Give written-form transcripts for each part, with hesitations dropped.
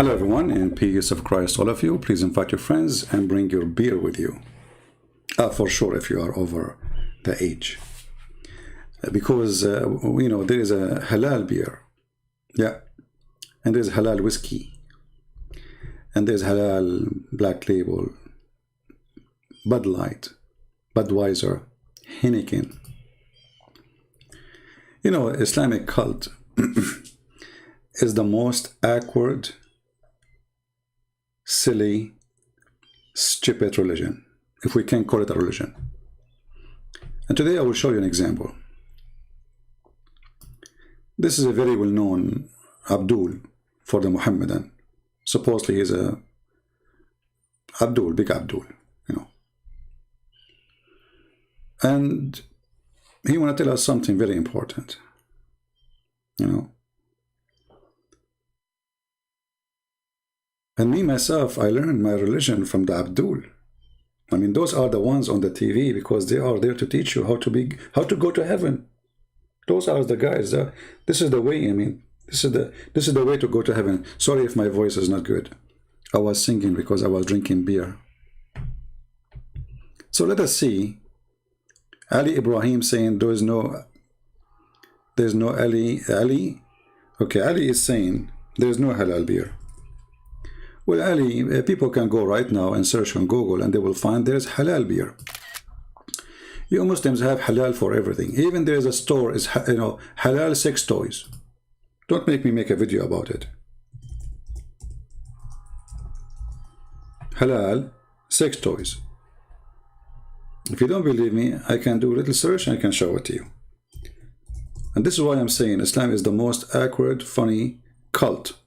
Hello everyone, and peace of Christ all of you. Please invite your friends and bring your beer with you. For sure if you are over the age. Because, you know, there is a halal beer. Yeah. And there's halal whiskey. And there's halal black label, Bud Light, Budweiser, Heineken. You know, Islamic cult is the most awkward, silly, stupid religion, if we can call it a religion. And today I will show you an example. This is a very well-known Abdul for the Mohammedan. Supposedly he's a Abdul, big Abdul, you know. And he want to tell us something very important, you know. And me, myself, I learned my religion from the Abdul. I mean, those are the ones on the TV because they are there to teach you how to go to heaven. Those are the guys. This is the way. I mean, this is the way to go to heaven. Sorry if my voice is not good. I was singing because I was drinking beer. So let us see. Ali Ibrahim saying there's no Ali. Okay, Ali is saying there's no halal beer. Well, Ali, people can go right now and search on Google and they will find there's halal beer. You Muslims have halal for everything. Even there is a store, is, you know, halal sex toys. Don't make me make a video about it. Halal sex toys. If you don't believe me, I can do a little search and I can show it to you. And this is why I'm saying Islam is the most awkward, funny cult.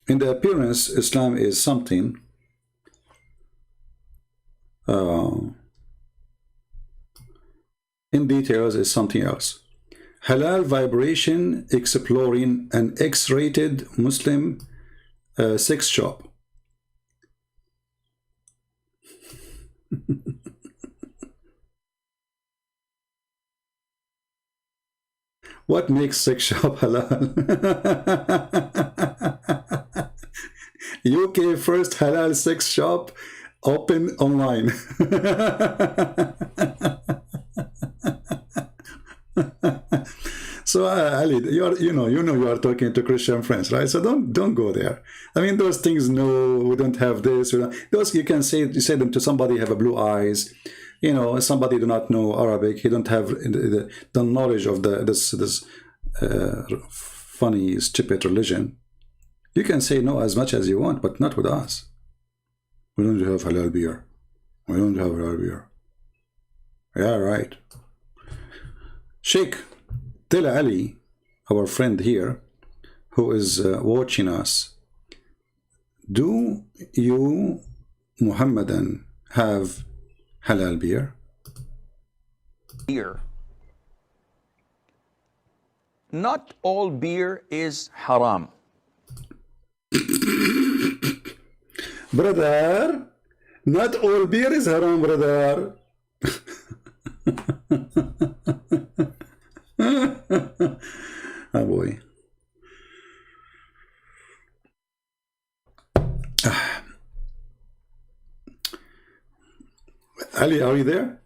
In the appearance, Islam is something in details is something else. Halal vibration exploring an X-rated Muslim sex shop. What makes sex shop halal? UK first halal sex shop open online. So Ali, you know you are talking to Christian friends, right? So don't go there. I mean, those things. No, we don't have this. Those you can say them to somebody have a blue eyes. You know, somebody do not know Arabic. He don't have the knowledge of this funny, stupid religion. You can say no as much as you want, but not with us. We don't have halal beer. We don't have halal beer. Yeah, right. Sheikh, tell Ali, our friend here, who is watching us, do you, Muhammadan, have halal beer? Beer. Not all beer is haram. Brother, not all beer is haram, brother. Oh boy. Ali, are you there?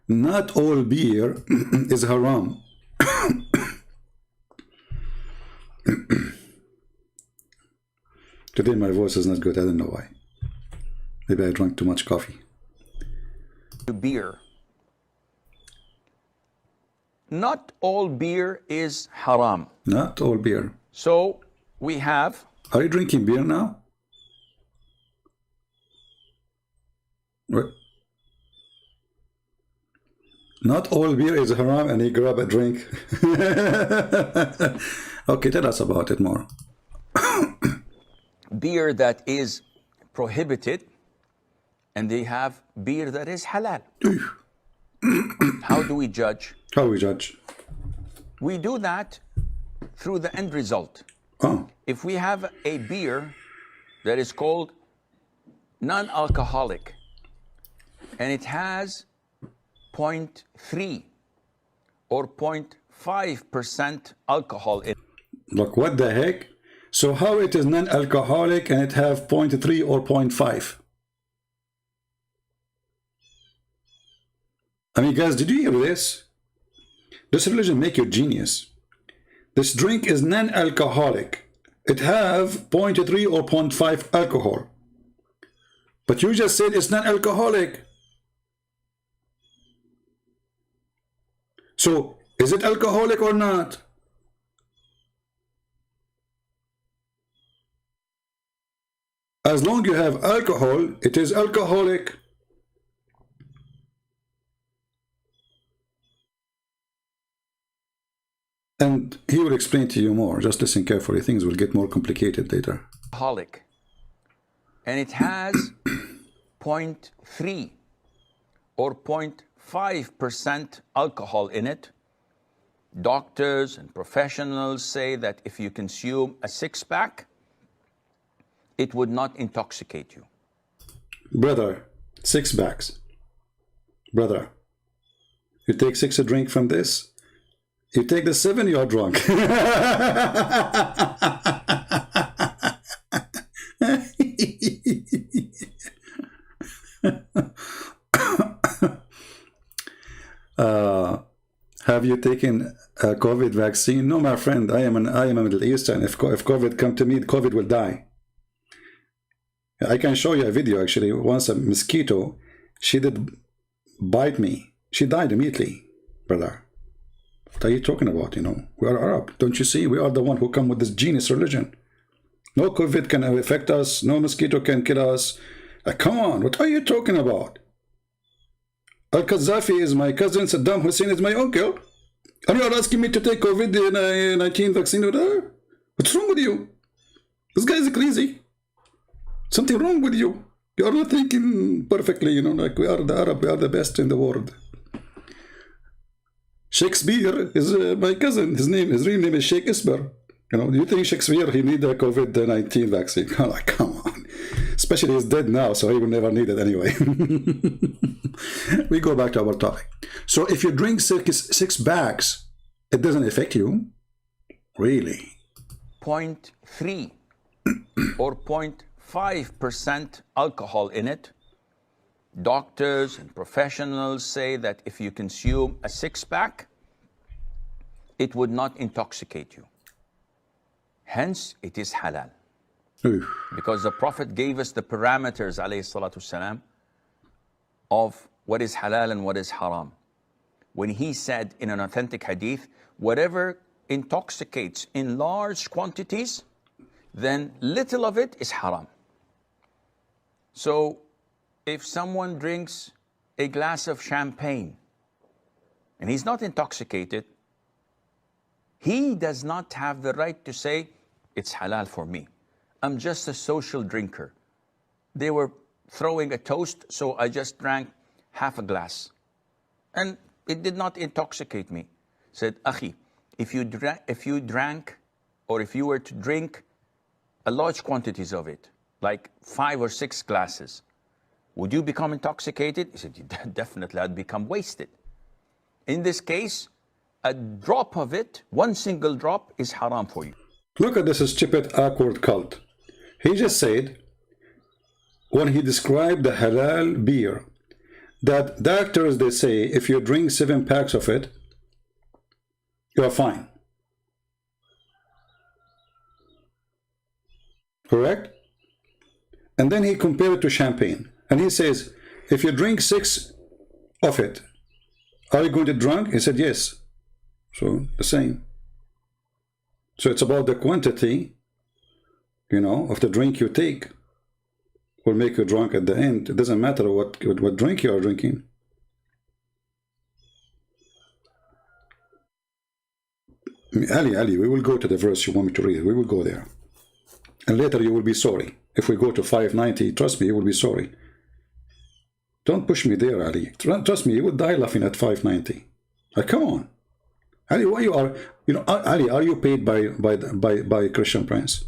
Not all beer is haram. Today my voice is not good. I don't know why. Maybe I drank too much coffee. Beer. Not all beer is haram. Not all beer. So we have. Are you drinking beer now? What? Not all beer is haram, and he grab a drink. Okay, tell us about it more. Beer that is prohibited, and they have beer that is halal. How do we judge? How do we judge? We do that through the end result. Oh. If we have a beer that is called non-alcoholic, and it has 0.3 or 0.5% alcohol in it. Look, what the heck? So how it is non-alcoholic and it have 0.3 or 0.5? I mean, guys, did you hear this? This religion make you genius. This drink is non-alcoholic. It have 0.3 or 0.5 alcohol. But you just said it's non-alcoholic. So, is it alcoholic or not? As long as you have alcohol, it is alcoholic. And he will explain to you more. Just listen carefully. Things will get more complicated later. Alcoholic. And it has 0.3 or 0.5% alcohol in it. Doctors and professionals say that if you consume a six-pack, it would not intoxicate you. Brother, 6 packs. Brother, you take 6 a drink from this, you take the 7, you are drunk. Have you taken a COVID vaccine? No, my friend, I am a Middle Eastern. If COVID come to me, COVID will die. I can show you a video actually. Once a mosquito, she did bite me. She died immediately, brother. What are you talking about? You know, we are Arab. Don't you see? We are the one who come with this genius religion. No COVID can affect us. No mosquito can kill us. Come on, what are you talking about? Al-Qaddafi is my cousin. Saddam Hussein is my uncle. And you are asking me to take COVID-19 vaccine? What's wrong with you? This guy is crazy. Something wrong with you. You are not thinking perfectly, you know, like we are the Arab, we are the best in the world. Shakespeare is my cousin. His real name is Shakespeare. You know, do you think Shakespeare, he need a COVID-19 vaccine? Come on. Especially he's dead now, so he will never need it anyway. We go back to our topic. So if you drink 6 bags, it doesn't affect you? Really? 0.3 or 0.5% alcohol in it. Doctors and professionals say that if you consume a six-pack, it would not intoxicate you. Hence, it is halal. Because the Prophet gave us the parameters, alayhi salatu wasalam, of what is halal and what is haram. When he said in an authentic hadith, whatever intoxicates in large quantities, then little of it is haram. So, if someone drinks a glass of champagne and he's not intoxicated, he does not have the right to say, it's halal for me. I'm just a social drinker. They were throwing a toast, so I just drank half a glass. And it did not intoxicate me. Said, Akhi, if you drank, or if you were to drink a large quantities of it, like 5 or 6 glasses, would you become intoxicated? He said, definitely, I'd become wasted. In this case, a drop of it, one single drop, is haram for you. Look at this stupid, awkward cult. He just said, when he described the halal beer, that doctors, they say, if you drink 7 packs of it, you are fine. Correct? And then he compared it to champagne. And he says, if you drink 6 of it, are you going to drunk? He said, yes. So, the same. So, it's about the quantity, you know, of the drink you take will make you drunk at the end. It doesn't matter what drink you are drinking. Ali, we will go to the verse you want me to read. We will go there. And later you will be sorry. If we go to 590, trust me, you will be sorry. Don't push me there, Ali. Trust me, you would die laughing at 590. Come on. Ali, why you are, you know, Ali, are you paid by Christian Prince?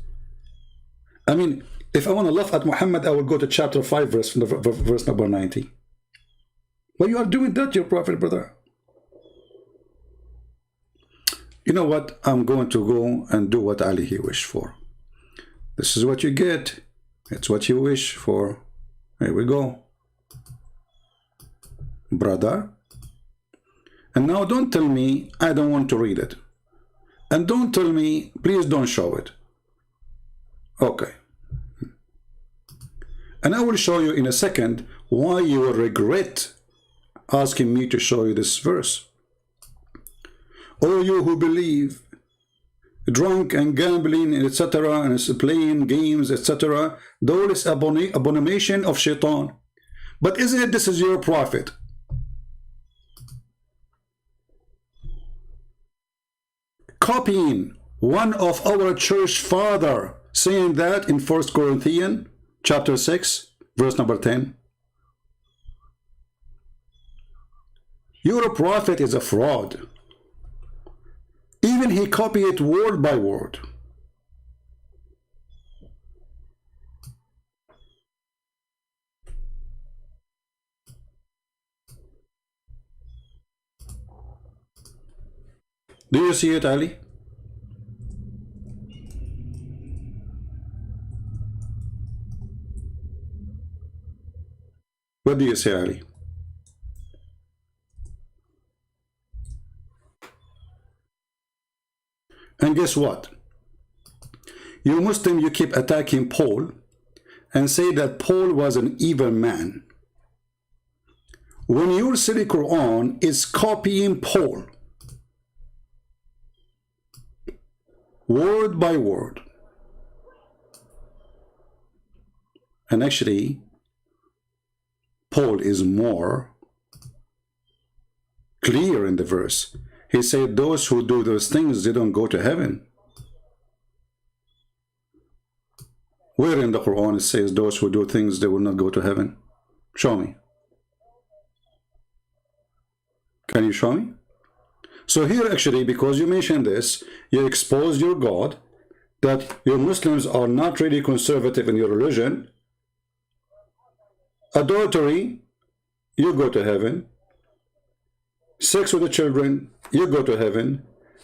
I mean, if I want to laugh at Muhammad, I will go to chapter 5, verse number 90. Why you are doing that to your Prophet, brother? You know what? I'm going to go and do what Ali he wished for. This is what you get. It's what you wish for. Here we go. Brother. And now don't tell me I don't want to read it. And don't tell me, please don't show it. Okay. And I will show you in a second why you will regret asking me to show you this verse. All you who believe drunk and gambling, etc., and playing games, etc., those abomination of shaitan. But isn't it this is your prophet? Copying one of our church father saying that in 1 Corinthians chapter 6 verse number 10. Your prophet is a fraud. Even he copied it word by word. Do you see it, Ali? What do you say, Ali? And guess what? You Muslim, you keep attacking Paul and say that Paul was an evil man. When your silly Quran is copying Paul, word by word. And actually, Paul is more clear in the verse. He said, those who do those things, they don't go to heaven. Where in the Quran it says, those who do things, they will not go to heaven? Show me. Can you show me? So here actually, because you mentioned this, you expose your God, that your Muslims are not really conservative in your religion. Adultery, you go to heaven. Sex with the children, you go to heaven.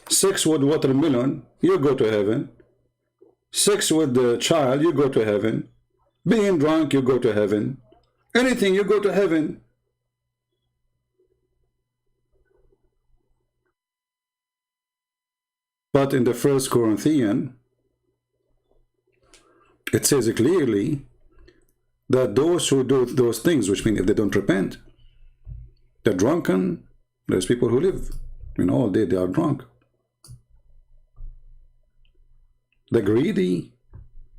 Sex with watermelon, you go to heaven. Sex with the child, you go to heaven. Being drunk, you go to heaven. Anything, you go to heaven. But in the 1 Corinthians, it says clearly that those who do those things, which means if they don't repent, they're drunken. There's people who live, all day they are drunk. The greedy,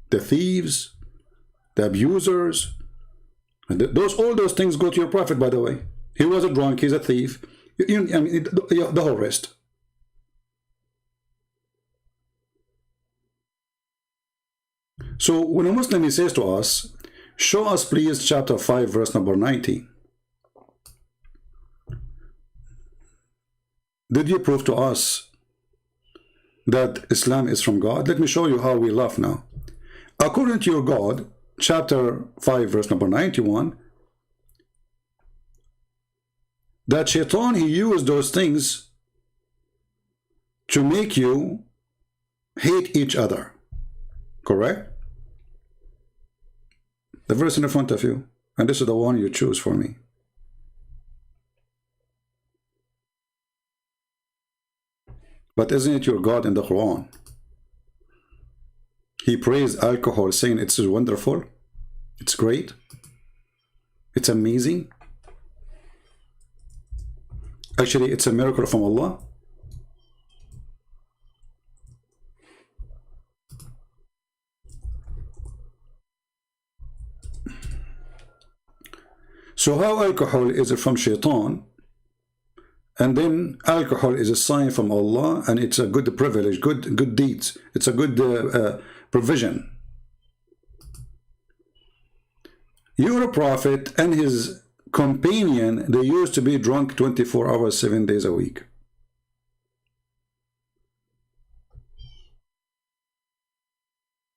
the thieves, the abusers, and all those things go to your prophet, by the way. He was a drunk, he's a thief, the whole rest. So when a Muslim he says to us, show us please chapter 5 verse number 90. Did you prove to us that Islam is from God? Let me show you how we laugh now. According to your God, chapter 5 verse number 91, that shaitan he used those things to make you hate each other. Correct? The verse in front of you, and this is the one you choose for me. But isn't it your God in the Quran? He praised alcohol, saying it's wonderful, it's great, it's amazing. Actually, it's a miracle from Allah. So how alcohol is from shaitan, and then alcohol is a sign from Allah, and it's a good privilege, good deeds, it's a good provision. Your prophet and his companion, they used to be drunk 24 hours, 7 days a week.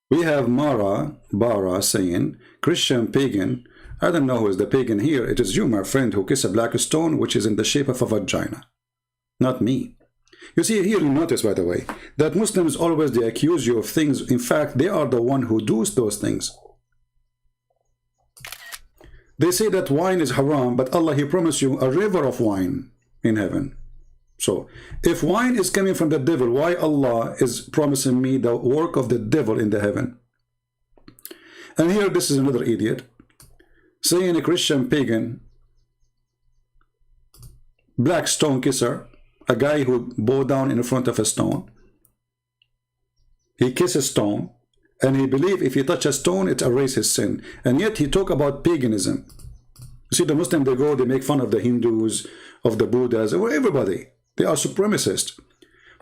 We have Bara saying, Christian pagan, I don't know who is the pagan here. It is you, my friend, who kiss a black stone which is in the shape of a vagina. Not me. You see, here you notice, by the way, that Muslims always they accuse you of things. In fact, they are the one who does those things. They say that wine is haram, but Allah, He promised you a river of wine in heaven. So, if wine is coming from the devil, why Allah is promising me the work of the devil in the heaven? And here, this is another idiot, saying a Christian pagan, black stone kisser, a guy who bow down in front of a stone. He kisses stone, and he believes if he touch a stone, it erases his sin. And yet he talk about paganism. You see, the Muslims, they go, they make fun of the Hindus, of the Buddhas, or everybody. They are supremacists.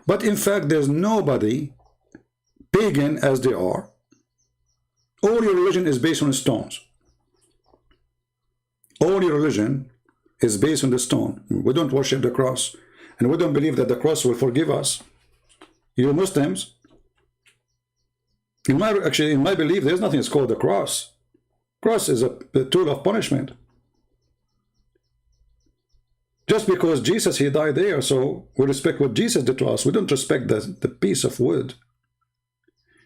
But in fact, there's nobody pagan as they are. All your religion is based on stones. All your religion is based on the stone. We don't worship the cross. And we don't believe that the cross will forgive us. You Muslims, in my belief, there's nothing that's called the cross. Cross is a tool of punishment. Just because Jesus, He died there, so we respect what Jesus did to us. We don't respect the piece of wood.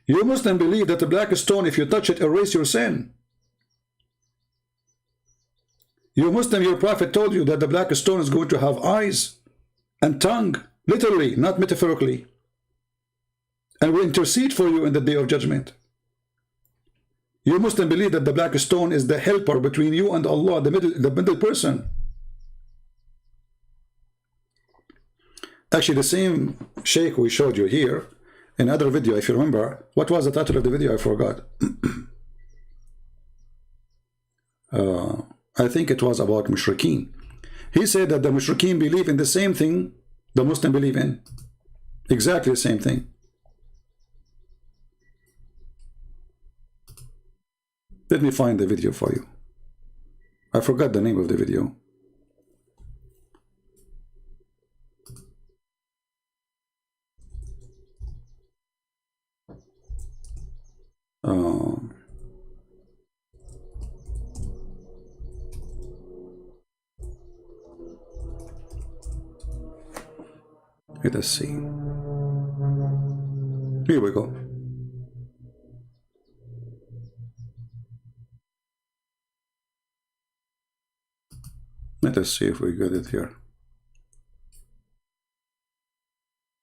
You Muslims believe that the black stone, if you touch it, erase your sin. You Muslim, your prophet told you that the black stone is going to have eyes and tongue, literally, not metaphorically, and will intercede for you in the day of judgment. You Muslim believe that the black stone is the helper between you and Allah, the middle person. Actually, the same sheikh we showed you here in another video, if you remember, what was the title of the video? I forgot. I think it was about mushrikeen. He said that the mushrikeen believe in the same thing the Muslim believe in. Exactly the same thing. Let me find the video for you. I forgot the name of the video. Let us see. Here we go. Let us see if we get it here.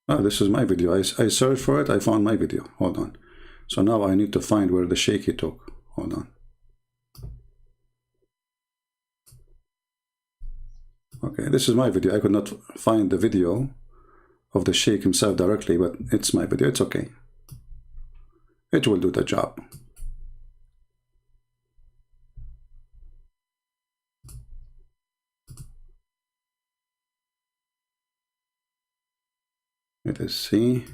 Oh, this is my video. I searched for it. I found my video. Hold on. So now I need to find where the sheikh he took. Hold on. Okay, this is my video. I could not find the video of the sheikh himself directly, but it's my video. It's okay. It will do the job. Let us see.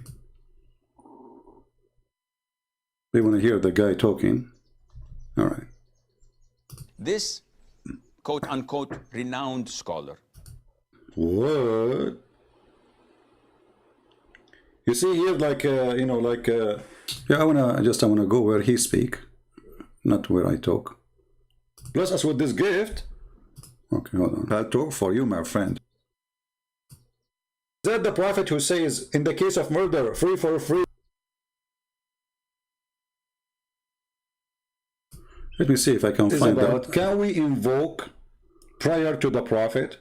We want to hear the guy talking. All right. This quote-unquote renowned scholar. What? You see here, like, you know, like, yeah, I wanna go where he speak, not where I talk. Bless us with this gift. Okay, hold on. I'll talk for you, my friend. Is that the prophet who says, in the case of murder, free for free? Let me see if I can find out. Can we invoke prior to the prophet?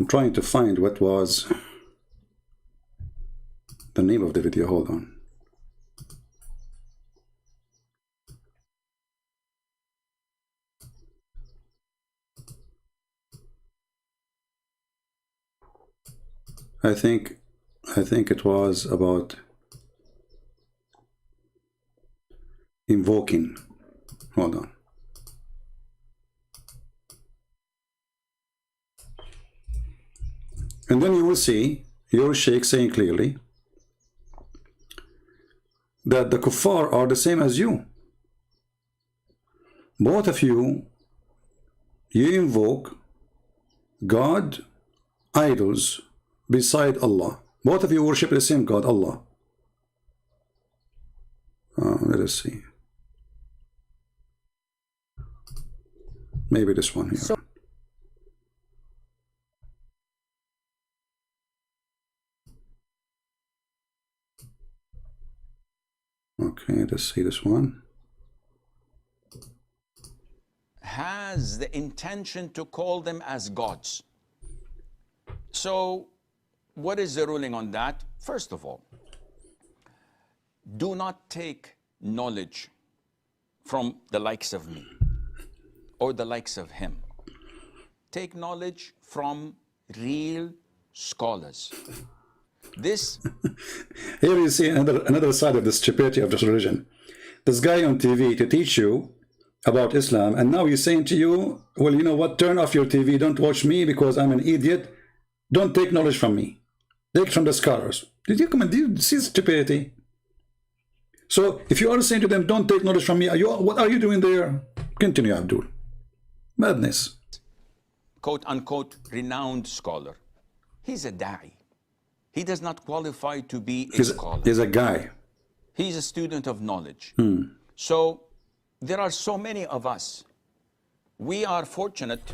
I'm trying to find what was the name of the video. Hold on. I think it was about invoking. Hold on. And then you will see your sheikh saying clearly that the kuffar are the same as you. Both of you invoke God, idols beside Allah. Both of you worship the same God, Allah. let us see. Maybe this one here. So okay, let's see this one. has the intention to call them as gods. So what is the ruling on that? First of all, do not take knowledge from the likes of me or the likes of him. Take knowledge from real scholars. This Here you see another side of the stupidity of this religion. This guy on TV to teach you about Islam, and now he's saying to you, well, you know what, turn off your TV, don't watch me because I'm an idiot. Don't take knowledge from me. Take it from the scholars. Did you see stupidity? So if you are saying to them, don't take knowledge from me, what are you doing there? Continue, Abdul. Madness. quote unquote renowned scholar. He's a da'i. He does not qualify to be a scholar. He's a guy. He's a student of knowledge. So there are so many of us. We are fortunate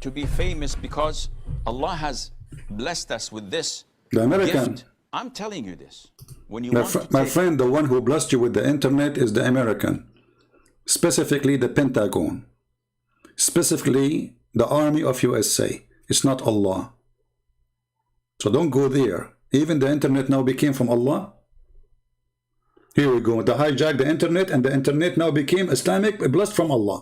to be famous because Allah has blessed us with this The American. gift. I'm telling you this. When you My friend, the one who blessed you with the internet is the American. Specifically the Pentagon. Specifically the Army of USA. It's not Allah. So don't go there. Even the internet now became from Allah. Here we go. They hijacked the internet, and the internet now became Islamic, blessed from Allah.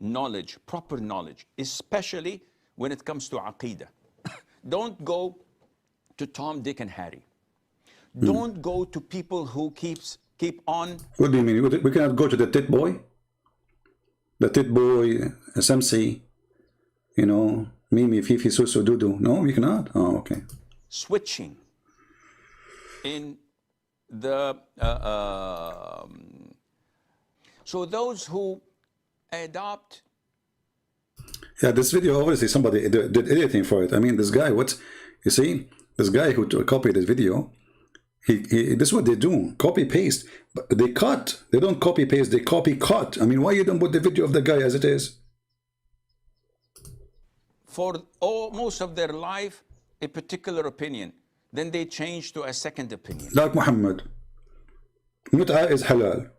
knowledge, proper knowledge, especially when it comes to Aqidah. Don't go to Tom, Dick, and Harry. Don't go to people who keep on. What do you mean? We cannot go to the tit boy? The tit boy, SMC, you know, Mimi, Fifi, Susu, Dudu. No, we cannot? Oh, okay. Switching in the so those who adopt. Yeah, this video, obviously somebody did editing for it. I mean, this guy, you see, this guy who copied this video, this is what they do, copy paste. But they cut. They don't copy paste, they copy cut. I mean, why you don't put the video of the guy as it is? For most of their life, a particular opinion. Then they change to a second opinion. Like Muhammad. Mut'a is halal.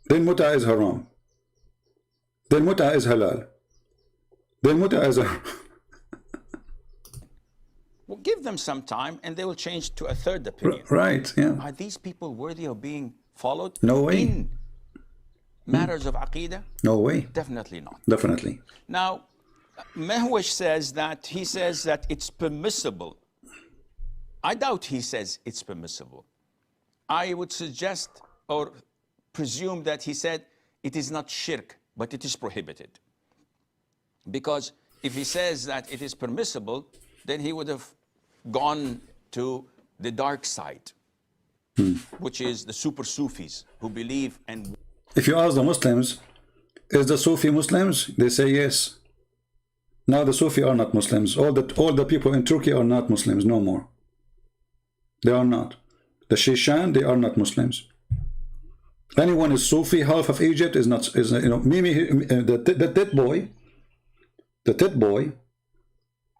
Then mut'a is haram. Then mut'a is halal. Then mut'a is Well, give them some time and they will change to a third opinion. Right, yeah. Are these people worthy of being followed? No way. In matters of Aqidah? No way. Definitely not. Definitely. Now, Mehwish says that it's permissible. I doubt he says it's permissible. I would suggest or presume that he said it is not shirk, but it is prohibited. Because if he says that it is permissible, then he would have gone to the dark side, which is the super Sufis who believe and... If you ask the Muslims, is the Sufi Muslims? They say yes. Now the Sufi are not Muslims. All the people in Turkey are not Muslims no more. They are not. The Shishan, they are not Muslims. Anyone is Sufi, half of Egypt is not, you know, Mimi, the tit boy.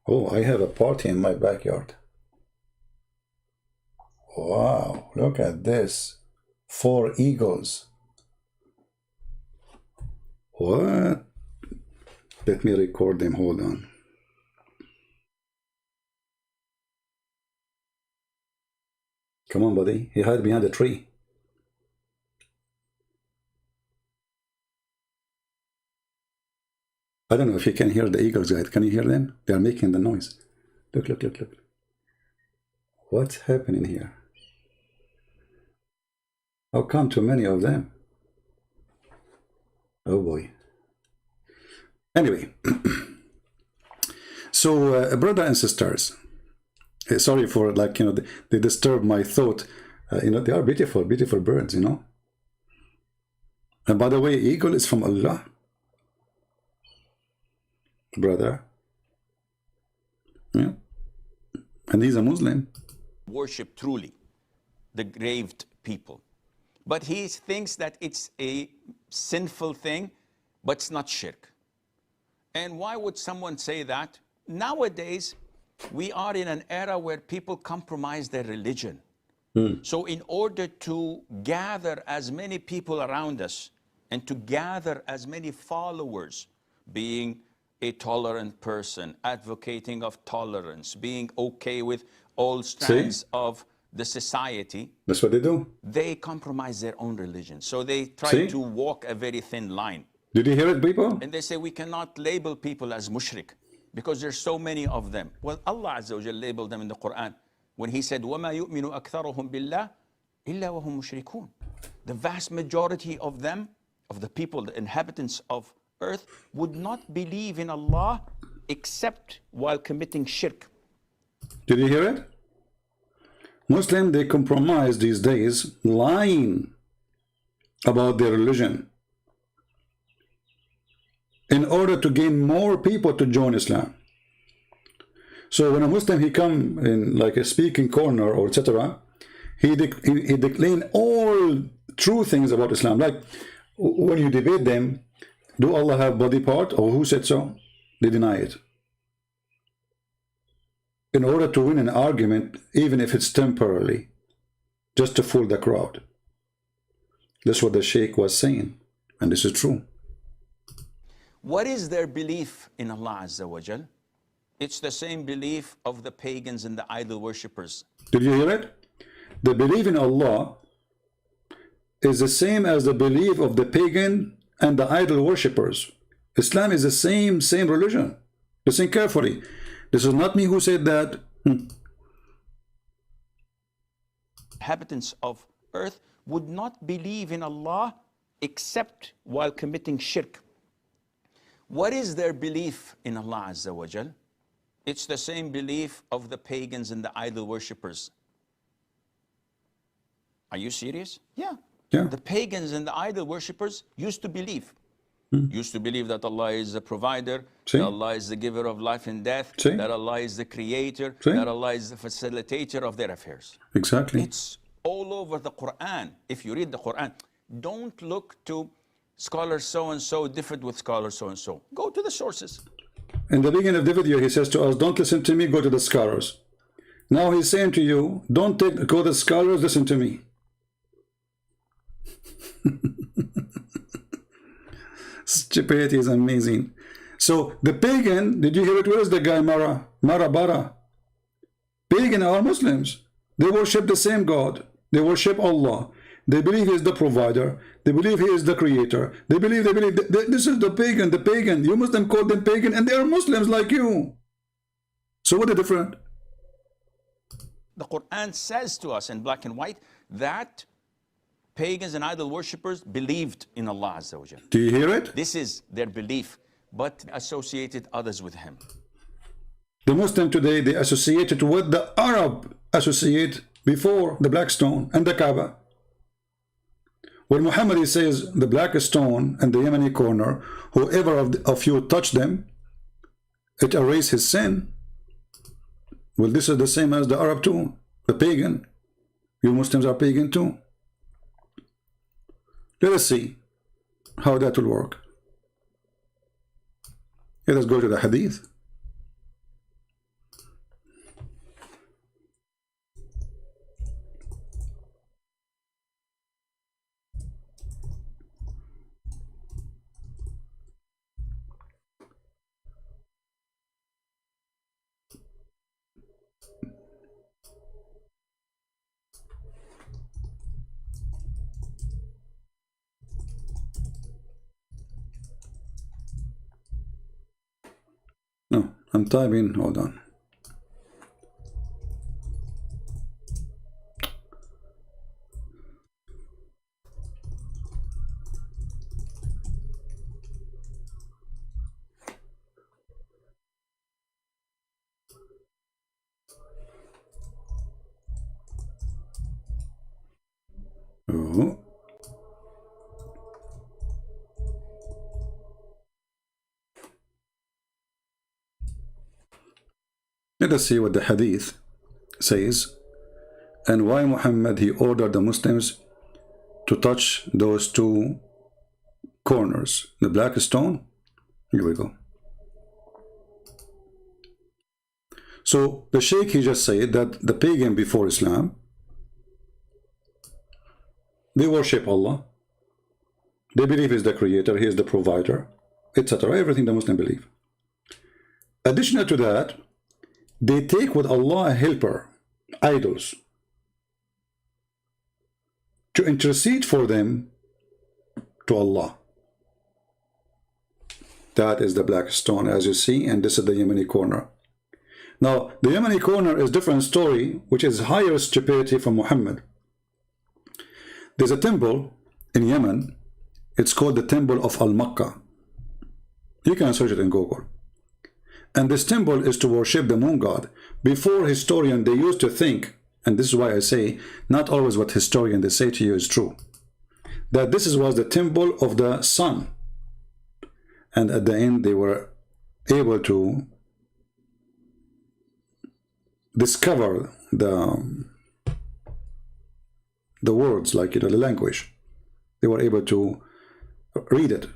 Oh, I have a party in my backyard. Wow, look at this. 4 eagles. What? Let me record them, hold on. Come on, buddy. He hid behind a tree. I don't know if you can hear the eagles, guys. Can you hear them? They are making the noise. Look, look, look, look. What's happening here? How come too many of them? Oh boy. Anyway, so brothers and sisters, sorry for, like, you know, they disturb my thought. You know, they are beautiful, beautiful birds, you know. And by the way, eagle is from Allah, brother. Yeah. And he's a Muslim. Worship truly the graved people. But he thinks that it's a sinful thing, but it's not shirk. And why would someone say that? Nowadays, we are in an era where people compromise their religion. So in order to gather as many people around us and to gather as many followers, being a tolerant person, advocating of tolerance, being okay with all strands of the society. That's what they do. They compromise their own religion. So they try to walk a very thin line. Did you hear it, people? And they say we cannot label people as mushrik because there's so many of them. Well, Allah Azza wa Jal labeled them in the Quran when he said, وَمَا يُؤْمِنُ أَكْثَرُهُمْ بِاللَّهِ إِلَّا وَهُمْ مُشْرِكُونَ. The vast majority of them, of the people, the inhabitants of earth, would not believe in Allah except while committing shirk. Did you hear it? Muslims, they compromise these days, lying about their religion in order to gain more people to join Islam. So when a Muslim, he come in like a speaking corner or etc., he declare all true things about Islam. Like when you debate them, do Allah have body part or who said so? They deny it. In order to win an argument, even if it's temporarily, just to fool the crowd. That's what the Sheikh was saying, and this is true. What is their belief in Allah Azza wa Jal? It's the same belief of the pagans and the idol worshippers. Did you hear it? The belief in Allah is the same as the belief of the pagan and the idol worshippers. Islam is the same religion. Listen carefully. This is not me who said that. Inhabitants of earth would not believe in Allah except while committing shirk. What is their belief in Allah Azza wa Jal? It's the same belief of the pagans and the idol worshippers. Are you serious? Yeah. The pagans and the idol worshippers used to believe. Used to believe that Allah is the provider, that Allah is the giver of life and death, that Allah is the creator, that Allah is the facilitator of their affairs. Exactly. It's all over the Quran. If you read the Quran, don't look to scholar so-and-so differed with scholar so-and-so. Go to the sources. In the beginning of the video, he says to us, don't listen to me, go to the scholars. Now he's saying to you, don't go to the scholars, listen to me. Stupidity is amazing. So the pagan, did you hear it? Where is the guy Marabara? Pagan are Muslims. They worship the same God. They worship Allah. They believe He is the provider. They believe He is the creator. They believe. This is the pagan. You Muslim call them pagan, and they are Muslims like you. So what is different? The Quran says to us in black and white that pagans and idol worshippers believed in Allah Azza wa Jal. Do you hear it? This is their belief, but associated others with Him. The Muslim today, they associate it with the Arab associate before the black stone and the Kaaba. When Muhammad says the black stone and the Yemeni corner, whoever of you touch them, it erases his sin. Well, this is the same as the Arab too, the pagan. You Muslims are pagan too. Let us see how that will work. Let us go to the hadith. No, I'm typing, hold on. Oh. Let us see what the hadith says, and why Muhammad he ordered the Muslims to touch those two corners, the black stone. Here we go. So the Sheikh he just said that the pagan before Islam, they worship Allah, they believe He's the creator, He is the provider, etc. Everything the Muslim believe. Additional to that, they take with Allah a helper, idols, to intercede for them to Allah. That is the black stone, as you see, and this is the Yemeni corner. Now, the Yemeni corner is a different story, which is higher stupidity from Muhammad. There's a temple in Yemen, it's called the Temple of Al-Makkah. You can search it in Google. And this temple is to worship the moon god. Before historians, they used to think, and this is why I say, not always what historians they say to you is true, that this was the temple of the sun. And at the end, they were able to discover the words, like, the language. They were able to read it.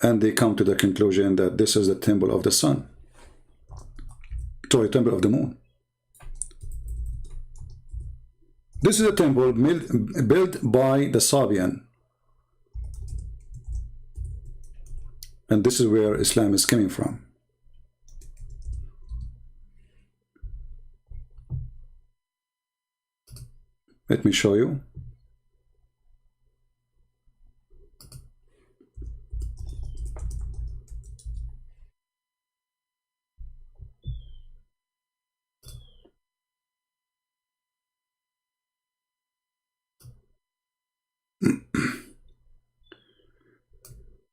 And they come to the conclusion that this is the temple of the sun. Sorry, temple of the moon. This is a temple built by the Sabian. And this is where Islam is coming from. Let me show you.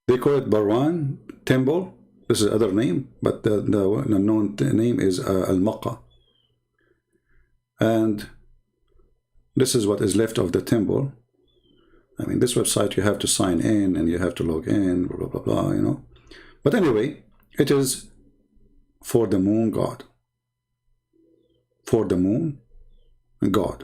They call it Barwan Temple. This is other name, but the known name is Al-Makkah. And this is what is left of the temple. I mean, this website, you have to sign in and you have to log in, blah, blah, blah, you know. But anyway, it is for the moon god. For the moon god.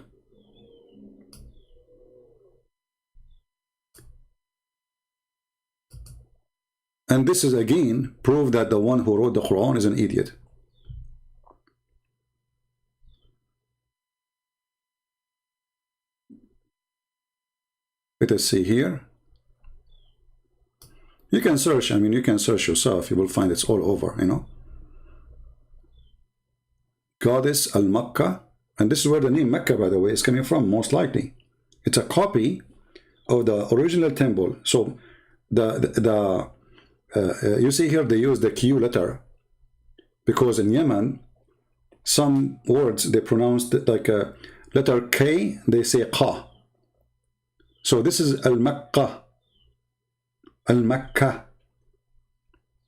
And this is again proof that the one who wrote the Quran is an idiot. Let us see here. You can search, I mean, you can search yourself, you will find it's all over, you know. Goddess Al-Makkah, and this is where the name Mecca, by the way, is coming from, most likely. It's a copy of the original temple. So you see here they use the Q letter because in Yemen some words they pronounce like a letter K, they say Qa. So this is Al-Makkah, Al-Makkah,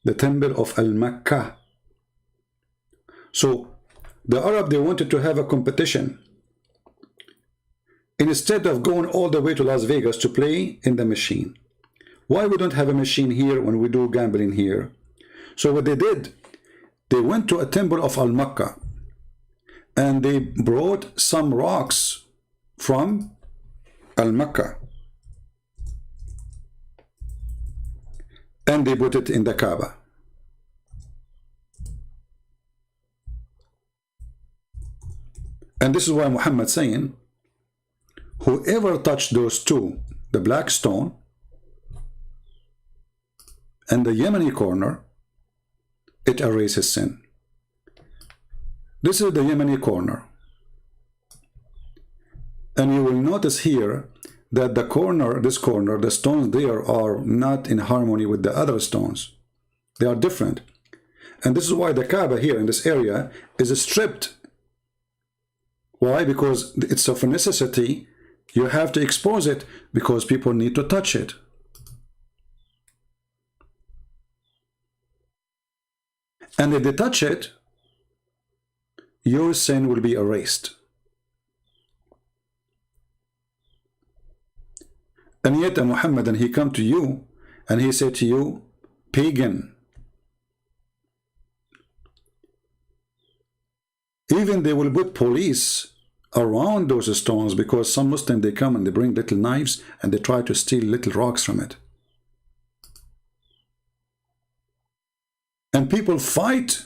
the temple of Al-Makkah. So the Arab, they wanted to have a competition. Instead of going all the way to Las Vegas to play in the machine. Why we don't have a machine here when we do gambling here? So what they did, they went to a temple of Al-Makkah and they brought some rocks from Al-Makkah and they put it in the Kaaba. And this is why Muhammad saying, whoever touched those two, the black stone and the Yemeni corner, it erases sin. This is the Yemeni corner. And you will notice here that the corner, this corner, the stones there are not in harmony with the other stones. They are different. And this is why the Kaaba here in this area is stripped. Why? Because it's of a necessity. You have to expose it because people need to touch it. And if they touch it, your sin will be erased. And yet Muhammad, and he come to you and he said to you, pagan. Even they will put police around those stones, because some Muslims, they come and they bring little knives and they try to steal little rocks from it. And people fight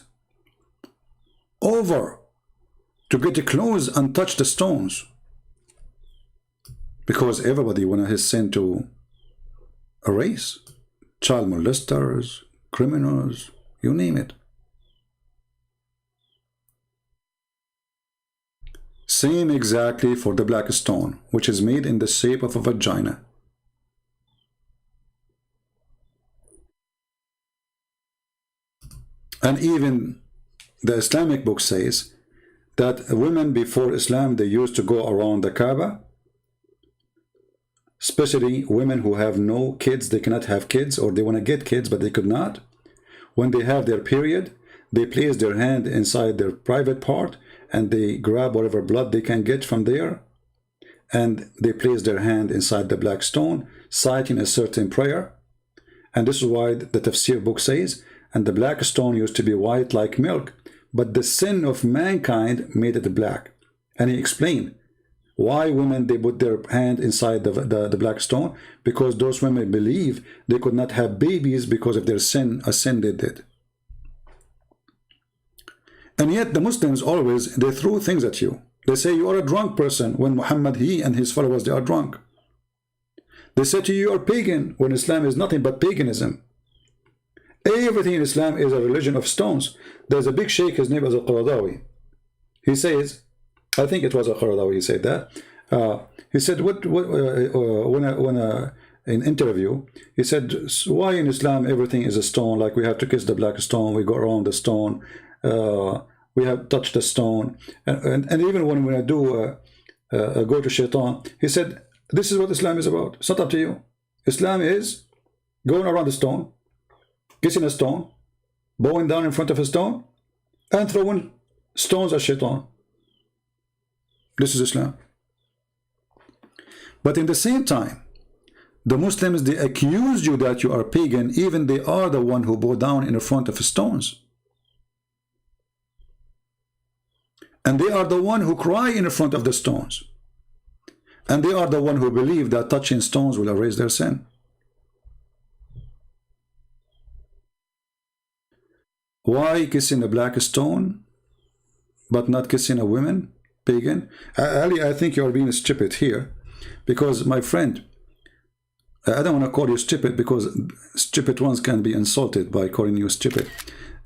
over to get close and touch the stones, because everybody want his sin to erase. Child molesters, criminals, you name it. Same exactly for the black stone, which is made in the shape of a vagina. And even the Islamic book says that women before Islam, they used to go around the Kaaba, especially women who have no kids, they cannot have kids, or they want to get kids but they could not. When they have their period, they place their hand inside their private part and they grab whatever blood they can get from there, and they place their hand inside the black stone, citing a certain prayer. And this is why the tafsir book says, and the black stone used to be white like milk, but the sin of mankind made it black. And he explained why women, they put their hand inside the black stone, because those women believe they could not have babies because of their sin, a sin they did. And yet the Muslims always, they throw things at you. They say you are a drunk person, when Muhammad, he and his followers, they are drunk. They say to you, you are pagan, when Islam is nothing but paganism. Everything in Islam is a religion of stones. There's a big sheikh, his name is al-Qaradawi. He says, I think it was al-Qaradawi, he said that. He said, in interview, he said, why in Islam everything is a stone? Like we have to kiss the black stone, we go around the stone, we have touched the stone, and even when I do go to shaitan, he said, this is what Islam is about. It's not up to you. Islam is going around the stone, kissing a stone, bowing down in front of a stone, and throwing stones at shaitan. This is Islam. But in the same time, the Muslims, they accuse you that you are pagan, even they are the one who bow down in front of stones. And they are the one who cry in front of the stones. And they are the one who believe that touching stones will erase their sin. Why kissing a black stone, but not kissing a woman? Pagan? Ali, I think you are being stupid here. Because, my friend, I don't want to call you stupid, because stupid ones can be insulted by calling you stupid.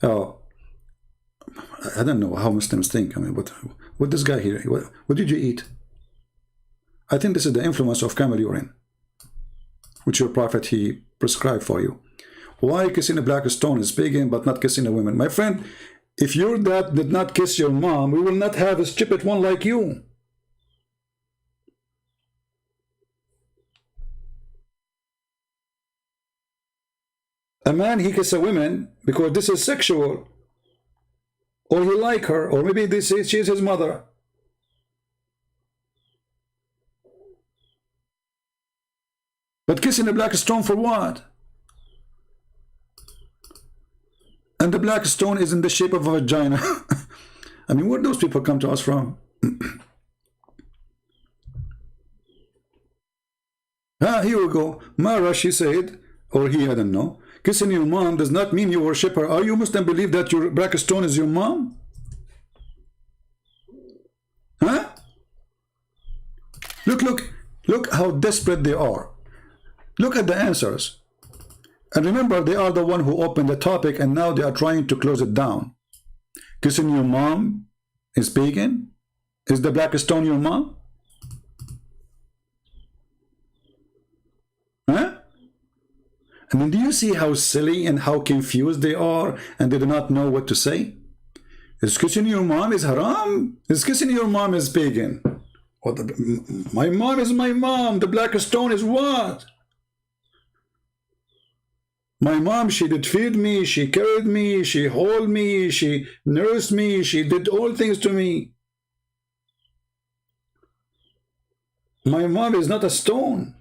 I don't know how Muslims think. I mean, what this guy here, what did you eat? I think this is the influence of camel urine, which your prophet, he prescribed for you. Why kissing a black stone is pagan, but not kissing a woman? My friend, if your dad did not kiss your mom, we will not have a stupid one like you. A man, he kisses a woman because this is sexual, or he like her, or maybe they say she is his mother. But kissing a black stone for what? And the black stone is in the shape of a vagina. I mean, where do those people come to us from? Here we go. Mara, she said, or he, I don't know, kissing your mom does not mean you worship her. Are you Muslim believe that your black stone is your mom? Huh? Look how desperate they are. Look at the answers. And remember, they are the one who opened the topic, and now they are trying to close it down. Kissing your mom is pagan? Is the black stone your mom? Huh? I mean, do you see how silly and how confused they are, and they do not know what to say? Is kissing your mom is haram? Is kissing your mom is pagan? What my mom is my mom. The black stone is what? My mom, she did feed me, she carried me, she held me, she nursed me, she did all things to me. My mom is not a stone.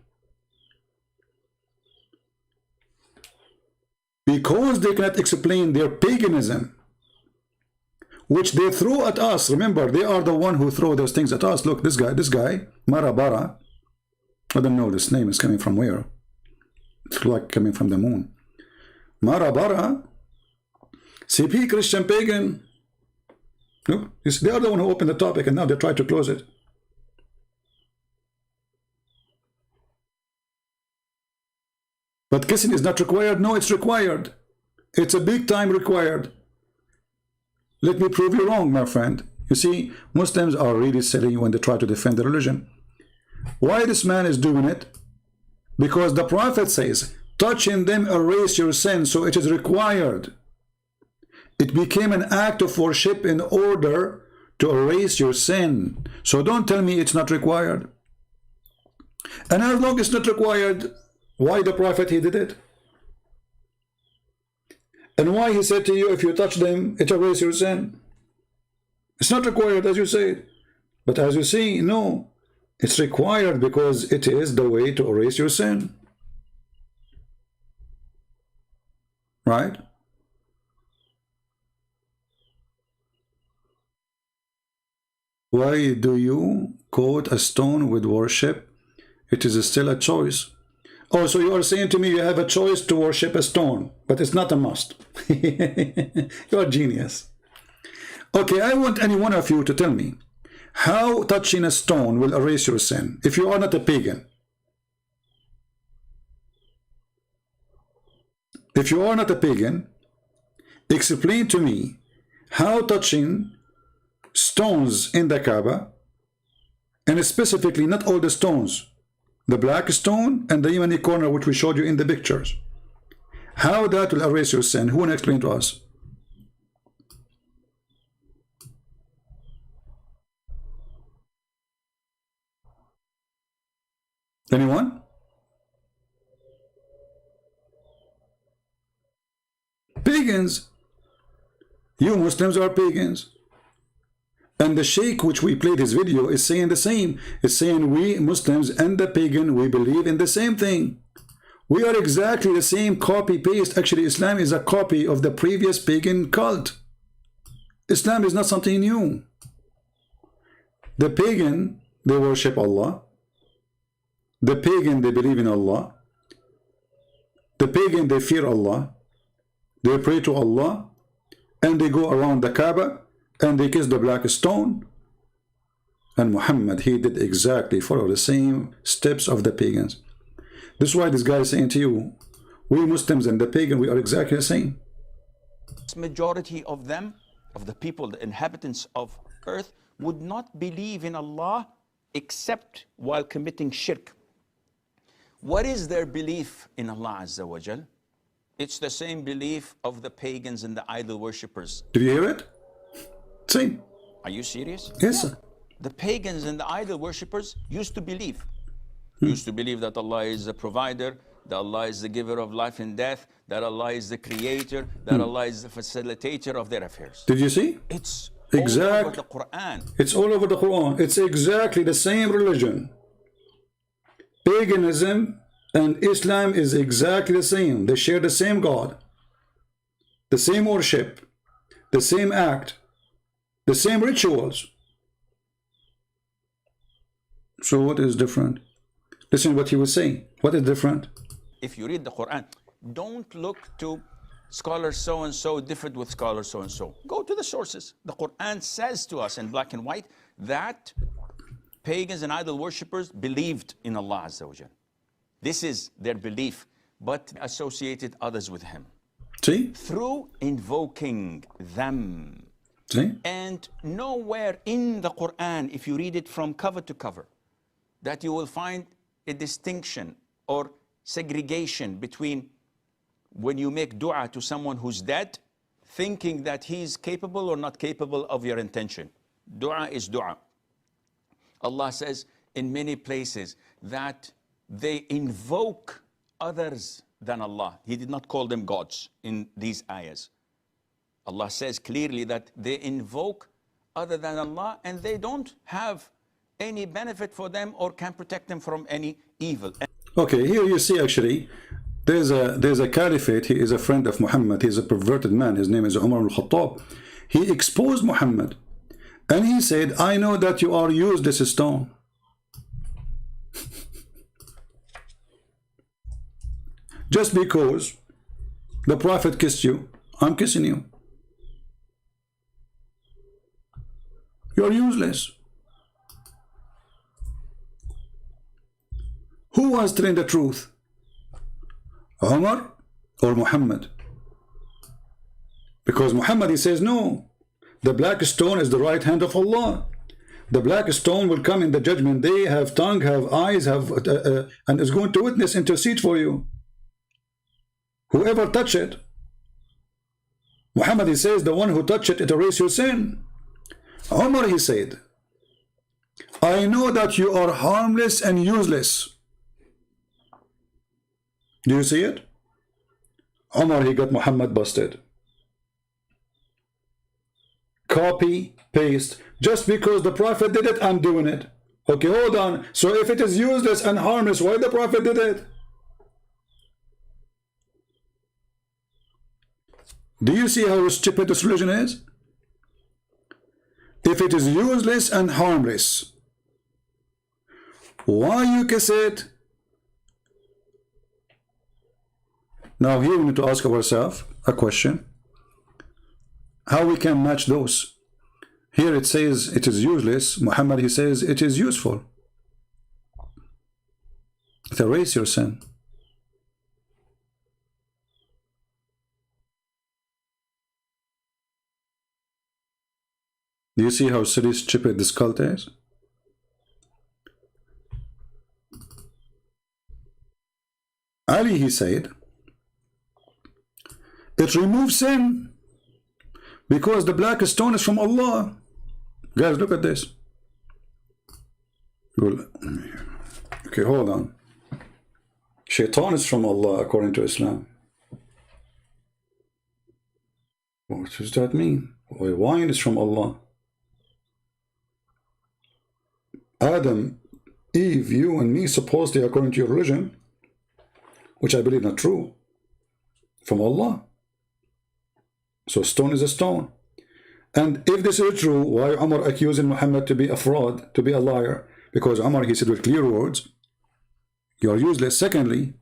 Because they cannot explain their paganism which they threw at us. Remember, they are the one who throw those things at us. Look, this guy, Marabara. I don't know, this name is coming from where? It's like coming from the moon. Marabara, CP, Christian pagan. Look, they are the one who opened the topic, and now they try to close it. But kissing is not required. No, it's required. It's a big time required. Let me prove you wrong, my friend. You see, Muslims are really silly when they try to defend the religion. Why this man is doing it? Because the Prophet says, touching them erase your sin, so it is required. It became an act of worship in order to erase your sin. So don't tell me it's not required. And as long as it's not required, why the Prophet he did it? And why he said to you, if you touch them, it erases your sin? It's not required, as you say. But as you see, no, it's required because it is the way to erase your sin. Right? Why do you quote a stone with worship? It is still a choice. Oh, so you are saying to me you have a choice to worship a stone, but it's not a must. You are genius. Okay, I want any one of you to tell me how touching a stone will erase your sin if you are not a pagan. If you are not a pagan, explain to me how touching stones in the Kaaba, and specifically not all the stones, the black stone and the Yemeni corner which we showed you in the pictures, how that will erase your sin. Who will explain to us? Anyone? Pagans. You Muslims are pagans. And the sheikh which we played his video is saying the same. It's saying we Muslims and the pagan, we believe in the same thing. We are exactly the same copy-paste. Actually, Islam is a copy of the previous pagan cult. Islam is not something new. The pagan, they worship Allah. The pagan, they believe in Allah. The pagan, they fear Allah. They pray to Allah. And they go around the Kaaba and they kiss the black stone. And Muhammad, he did exactly follow the same steps of the pagans. This is why this guy is saying to you, we Muslims and the pagan, we are exactly the same. Majority of them, of the people, the inhabitants of earth, would not believe in Allah except while committing shirk. What is their belief in Allah Azza wa Jal? It's the same belief of the pagans and the idol worshippers. Did you hear it? Same. Are you serious? Yes, sir. The pagans and the idol worshippers used to believe. Used to believe that Allah is the provider, that Allah is the giver of life and death, that Allah is the creator, that Allah is the facilitator of their affairs. Did you see? It's exactly all over the Quran. It's all over the Quran. It's exactly the same religion. Paganism and Islam is exactly the same. They share the same God, the same worship, the same act, the same rituals. So what is different? Listen to what he was saying. What is different? If you read the Quran, don't look to scholar so-and-so different with scholar so-and-so. Go to the sources. The Quran says to us in black and white that pagans and idol worshippers believed in Allah Azza wa Jal. This is their belief, but associated others with Him. See? Through invoking them. See? And nowhere in the Quran, if you read it from cover to cover, that you will find a distinction or segregation between when you make dua to someone who's dead, thinking that he's capable or not capable of your intention. Dua is dua. Allah says in many places that they invoke others than Allah. He did not call them gods in these ayahs. Allah says clearly that they invoke other than Allah and they don't have any benefit for them or can protect them from any evil. Okay, here you see actually there's a caliphate. He is a friend of Muhammad. He's a perverted man. His name is Umar al-Khattab. he exposed Muhammad, and he said, I know that you are useless stone. Just because the Prophet kissed you, I'm kissing you. You're useless. Who was telling the truth? Umar or Muhammad? Because Muhammad, he says, no, the black stone is the right hand of Allah. The black stone will come in the judgment day, have tongue, have eyes, and is going to witness, intercede for you. Whoever touch it, Muhammad, he says, the one who touch it, it erase your sin. Umar, he said, I know that you are harmless and useless. Do you see it? Umar, he got Muhammad busted. Copy, paste. Just because the Prophet did it, I'm doing it. Okay, hold on. So if it is useless and harmless, why the Prophet did it? Do you see how stupid this religion is? If it is useless and harmless, why you kiss it? Now here we need to ask ourselves a question. How we can match those? Here it says it is useless. Muhammad, he says it is useful. It erases your sin. Do you see how silly, stupid this cult is? Ali, he said, it removes sin because the black stone is from Allah. Guys, look at this. Okay, hold on. Shaitan is from Allah according to Islam. What does that mean? Well, wine is from Allah. Adam, Eve, you and me, supposedly according to your religion, which I believe not true, from Allah. So stone is a stone. And if this is true, why Umar accusing Muhammad to be a fraud, to be a liar? Because Umar, he said with clear words, you are useless. Secondly,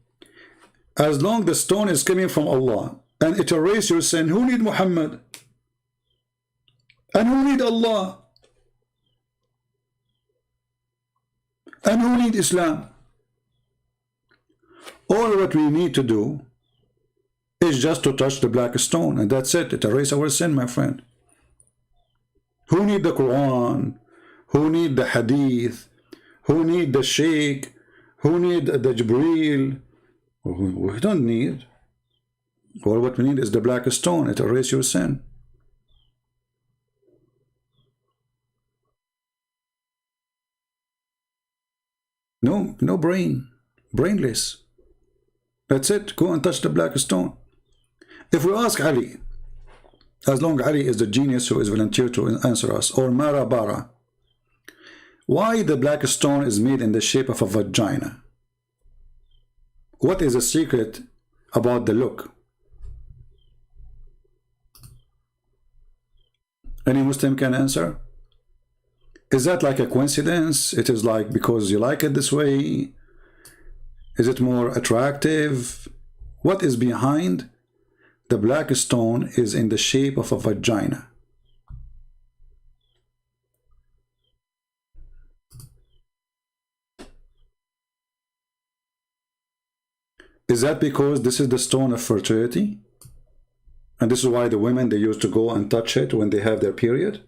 as long the stone is coming from Allah and it erases your sin, who need Muhammad? And who need Allah? And who need Islam? All what we need to do is just to touch the black stone, and that's it. It erases our sin, my friend. Who need the Quran? Who need the Hadith? Who need the Sheikh? Who need the Jibreel? We don't need. All what we need is the black stone. It erases your sin. No brain. Brainless. That's it. Go and touch the black stone. If we ask Ali, as long as Ali is the genius who is volunteered to answer us, or Mara Bara, why the black stone is made in the shape of a vagina? What is the secret about the look? Any Muslim can answer? Is that like a coincidence? It is like because you like it this way? Is it more attractive? What is behind the black stone is in the shape of a vagina? Is that because this is the stone of fertility? And this is why the women, they used to go and touch it when they have their period?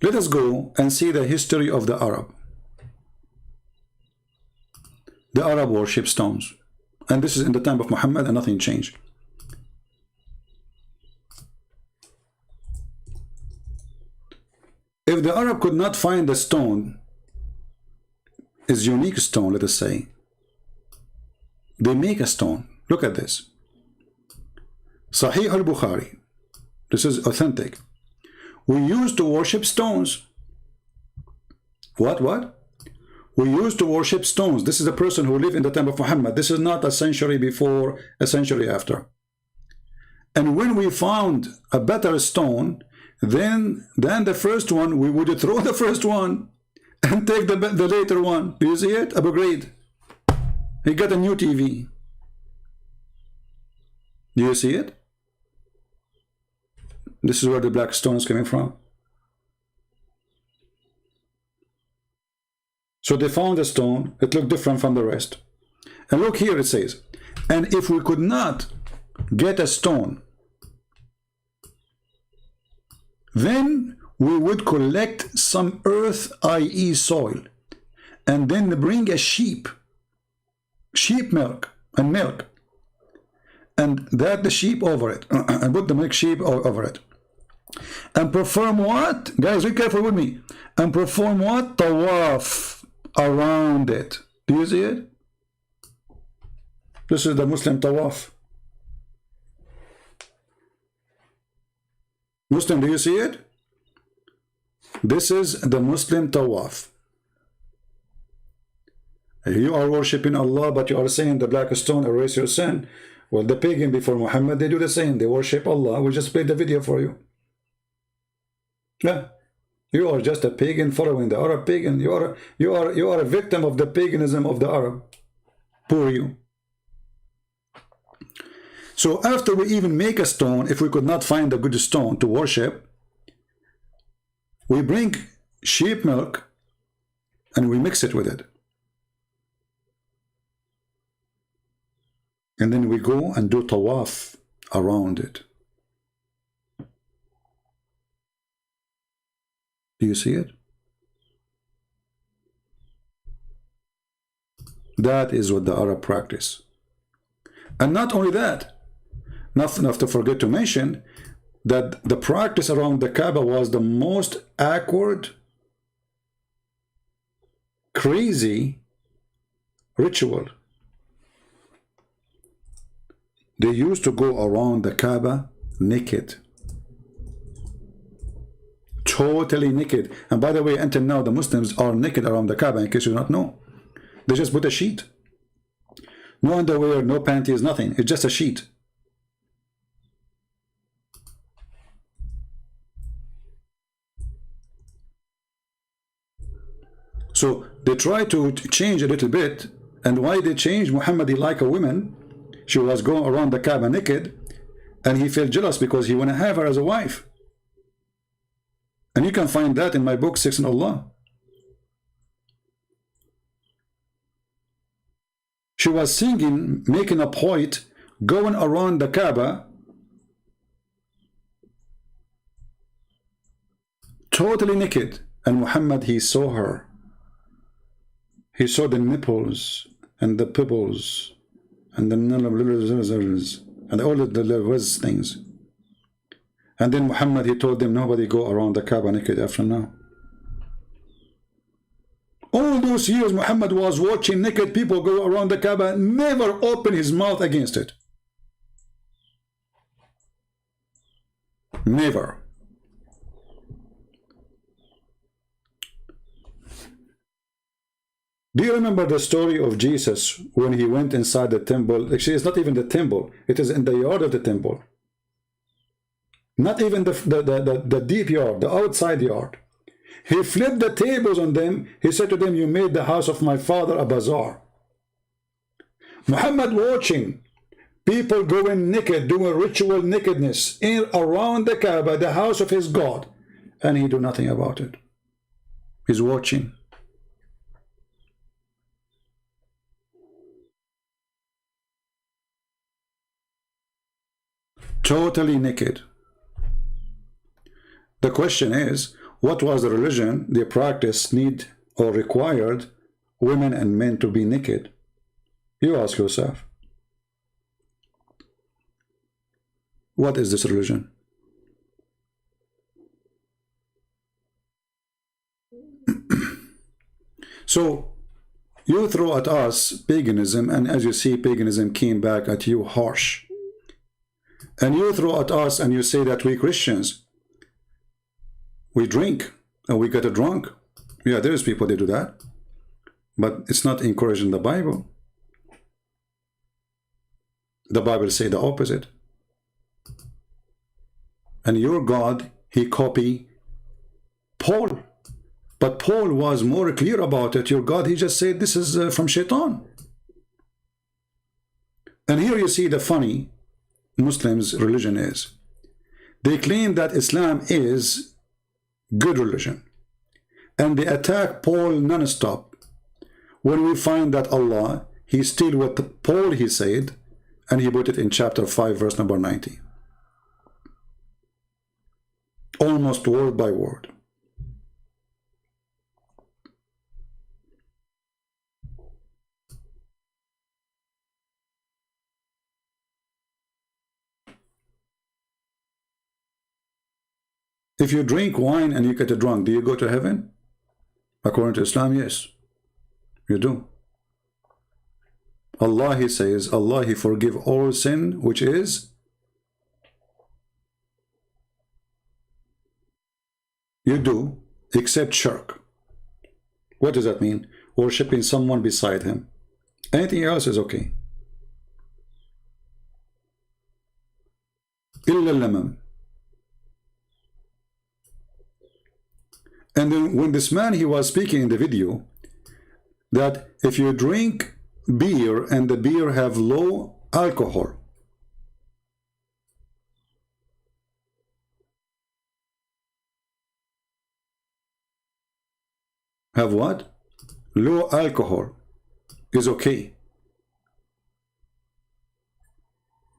Let us go and see the history of the Arab. The Arab worship stones. And this is in the time of Muhammad and nothing changed. If the Arab could not find the stone, is unique stone, let us say, they make a stone. Look at this. Sahih al-Bukhari. This is authentic. We used to worship stones. What? We used to worship stones. This is a person who lived in the time of Muhammad. This is not a century before, a century after. And when we found a better stone than the first one, we would throw the first one and take the later one. Do you see it? Upgrade. He got a new TV. Do you see it? This is where the black stone is coming from. So they found a stone. It looked different from the rest. And look here, it says, and if we could not get a stone, then we would collect some earth, i.e. soil, and then bring a sheep milk, and that the sheep over it, and put the milk sheep over it, and perform what? Guys, be careful with me. And perform what? Tawaf around it. Do you see it? This is the Muslim tawaf. Muslim, do you see it? This is the Muslim tawaf. You are worshipping Allah, but you are saying the black stone erase your sin. Well, the pagan before Muhammad, they do the same. They worship Allah. We just played the video for you. Yeah. You are just a pagan following the Arab pagan. You are a victim of the paganism of the Arab. Poor you. So after we even make a stone, if we could not find a good stone to worship, we bring sheep milk and we mix it with it. And then we go and do tawaf around it. Do you see it? That is what the Arab practice. And not only that, not enough to forget to mention that the practice around the Kaaba was the most awkward, crazy ritual. They used to go around the Kaaba naked. Totally naked. And by the way, until now, the Muslims are naked around the Kaaba, in case you do not know. They just put a sheet. No underwear, no panties, nothing. It's just a sheet. So they try to change a little bit. And why they changed? Muhammad, he like a woman. She was going around the Kaaba naked, and he felt jealous because he want to have her as a wife. And you can find that in my book, Secrets of Allah. She was singing, making a point, going around the Kaaba, totally naked. And Muhammad, he saw her. He saw the nipples and the pebbles and the and all the things. And then Muhammad, he told them, nobody go around the Kaaba naked after now. All those years Muhammad was watching naked people go around the Kaaba, never open his mouth against it. Never. Do you remember the story of Jesus when he went inside the temple? Actually, it's not even the temple. It is in the yard of the temple. Not even the deep yard, the outside yard. He flipped the tables on them. He said to them, you made the house of my father a bazaar. Muhammad watching people going naked, doing ritual nakedness in around the Kaaba, the house of his God, and he do nothing about it. He's watching. Totally naked. The question is, what was the religion they practiced need or required women and men to be naked? You ask yourself. What is this religion? So you throw at us paganism, and as you see, paganism came back at you harsh. And you throw at us and you say that we Christians, we drink and we get drunk. Yeah, there's people that do that. but it's not encouraged in the Bible. The Bible say the opposite. And your God, he copied Paul. But Paul was more clear about it. Your God, he just said this is from Shaitan. And here you see the funny Muslims' religion is. They claim that Islam is good religion. And they attack Paul non-stop. When we find that Allah, he still what Paul he said, and he put it in chapter 5, verse number 90. Almost word by word. If you drink wine and you get drunk, do you go to heaven? According to Islam, yes. You do. Allah, he says, Allah, he forgive all sin, which is you do, except shirk. What does that mean? Worshipping someone beside him. Anything else is okay. Illa lamam. And then when this man, he was speaking in the video, that if you drink beer and the beer have low alcohol, have what? Low alcohol is okay.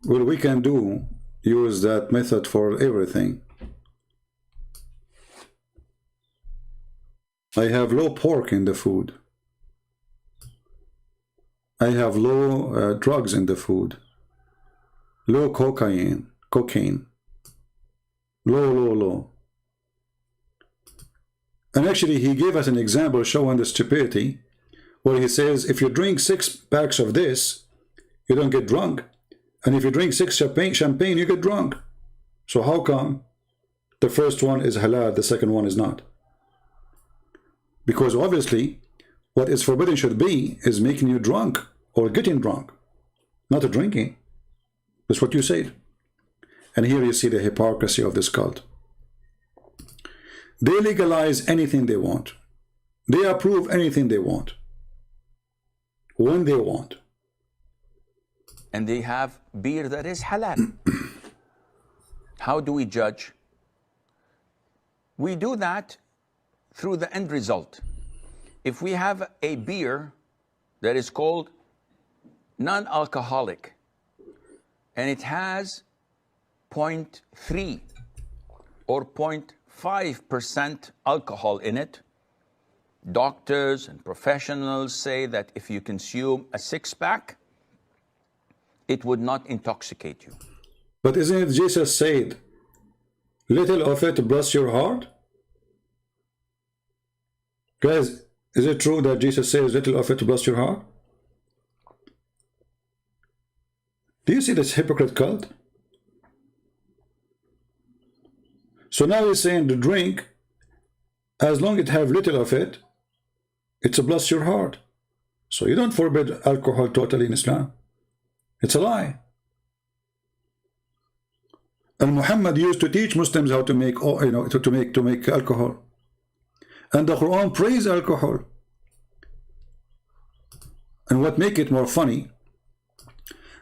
Well, we can use that method for everything. I have low pork in the food. I have low drugs in the food. Low cocaine. Low. And actually, he gave us an example showing the stupidity, where he says, if you drink 6 packs of this, you don't get drunk. And if you drink 6 champagne, you get drunk. So how come the first one is halal, the second one is not? Because obviously, what is forbidden should be is making you drunk or getting drunk, not drinking. That's what you said. And here you see the hypocrisy of this cult. They legalize anything they want. They approve anything they want. When they want. And they have beer that is halal. How do we judge? We do that through the end result. If we have a beer that is called non-alcoholic and it has 0.3 or 0.5% alcohol in it, doctors and professionals say that if you consume a 6-pack, it would not intoxicate you. But isn't it Jesus said, little of it bless your heart? Guys, is it true that Jesus says little of it bless your heart? Do you see this hypocrite cult? So now he's saying to drink, as long as it have little of it, it's a bless your heart. So you don't forbid alcohol totally in Islam. It's a lie. And Muhammad used to teach Muslims how to make, to make alcohol. And the Quran praise alcohol. And what make it more funny,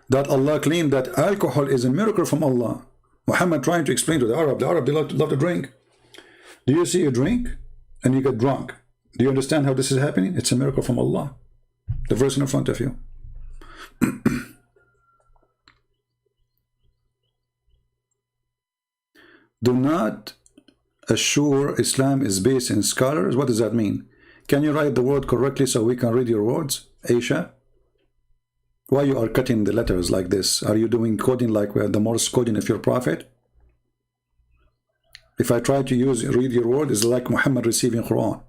that Allah claimed that alcohol is a miracle from Allah. Muhammad trying to explain to the Arab they love to drink. Do you see a drink and you get drunk? Do you understand how this is happening? It's a miracle from Allah. The verse in front of you. Do not assure Islam is based in scholars. What does that mean? Can you write the word correctly so we can read your words, Aisha? Why you are cutting the letters like this? Are you doing coding like the Morse coding of your prophet? If I try to read your word, it's like Muhammad receiving Quran.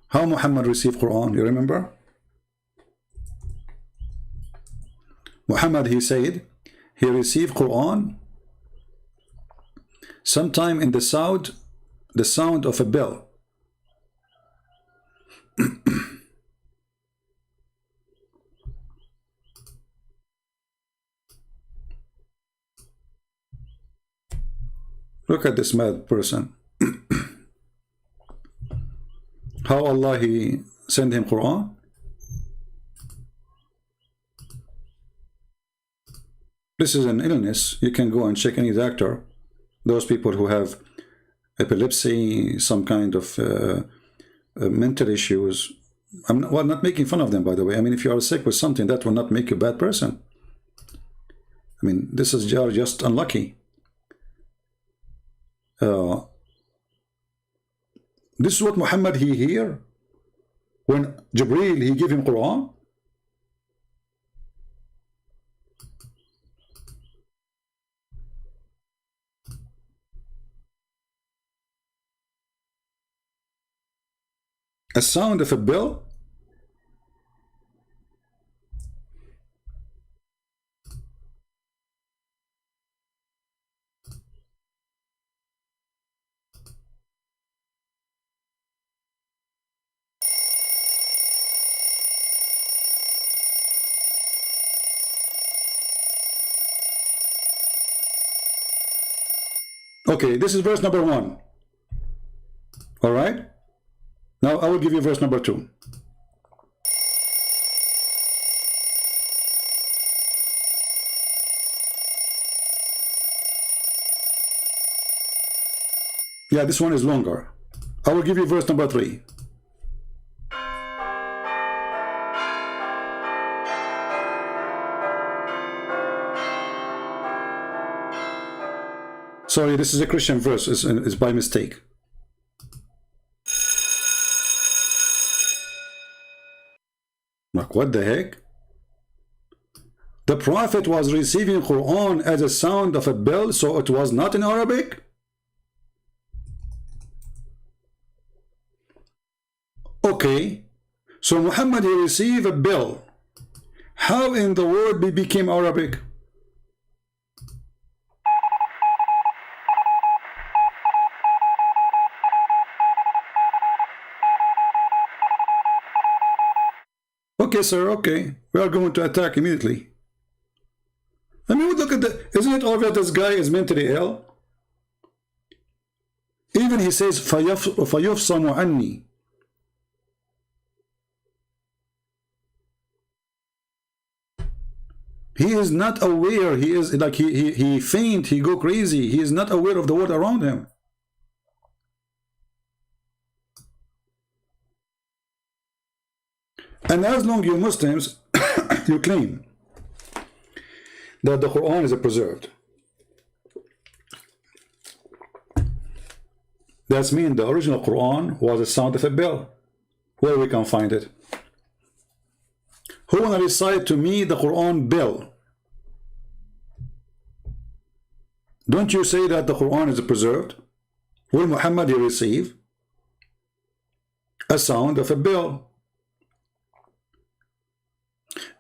How Muhammad received Quran? You remember? Muhammad, he said, he received Quran sometime in the sound of a bell. Look at this mad person. How Allah He sent him Quran? This is an illness. You can go and check any doctor. Those people who have epilepsy, some kind of mental issues. I'm not making fun of them, by the way. I mean, if you are sick with something, that will not make you a bad person. I mean, this is just unlucky. This is what Muhammad he hear when Jibreel he give him Quran. A sound of a bell. Okay, this is verse number 1. All right. Now I will give you verse number 2. Yeah, this one is longer. I will give you verse number 3. Sorry, this is a Christian verse. It's by mistake. Like, what the heck? The Prophet was receiving Quran as a sound of a bell, so it was not in Arabic? Okay, so Muhammad he received a bell. How in the world it became Arabic? Okay, sir, okay. We are going to attack immediately. I mean, look at the... Isn't it obvious this guy is mentally ill? Even he says, فَيُفْصَمُ عَنِّي. He is not aware. He is like, he faint, he go crazy. He is not aware of the world around him. And as long you Muslims, you claim that the Quran is preserved, that means the original Quran was the sound of a bell. Where we can find it? Who wanna recite to me the Quran bell? Don't you say that the Quran is preserved? Will Muhammad receive a sound of a bell?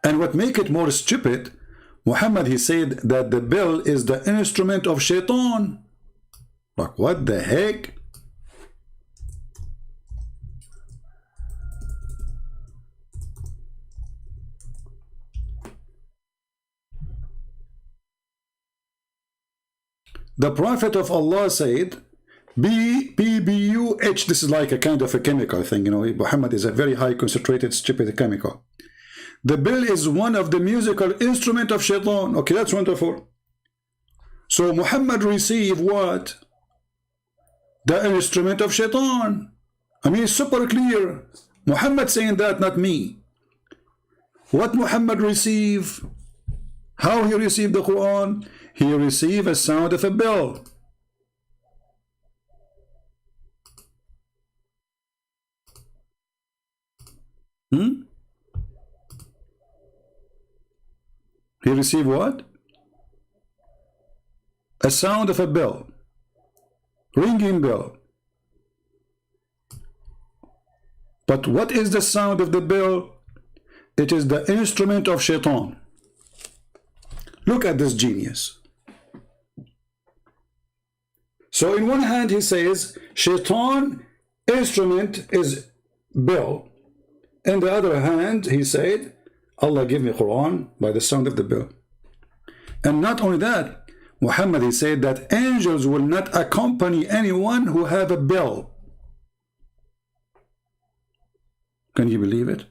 And what make it more stupid, Muhammad he said that the bell is the instrument of shaitan. Like, what the heck? The Prophet of Allah said, BBUH, this is like a kind of a chemical thing, you know, Muhammad is a very high concentrated stupid chemical. The bell is one of the musical instrument of shaitan. Okay, that's wonderful. So Muhammad received what? The instrument of shaitan. I mean, it's super clear. Muhammad saying that, not me. What Muhammad received? How he received the Quran? He received a sound of a bell. He received what? A sound of a bell. Ringing bell. But what is the sound of the bell? It is the instrument of shaitan. Look at this genius. So in one hand he says, shaitan instrument is bell. In the other hand he said, Allah give me Quran by the sound of the bell. And not only that, Muhammad, he said that angels will not accompany anyone who have a bill. Can you believe it?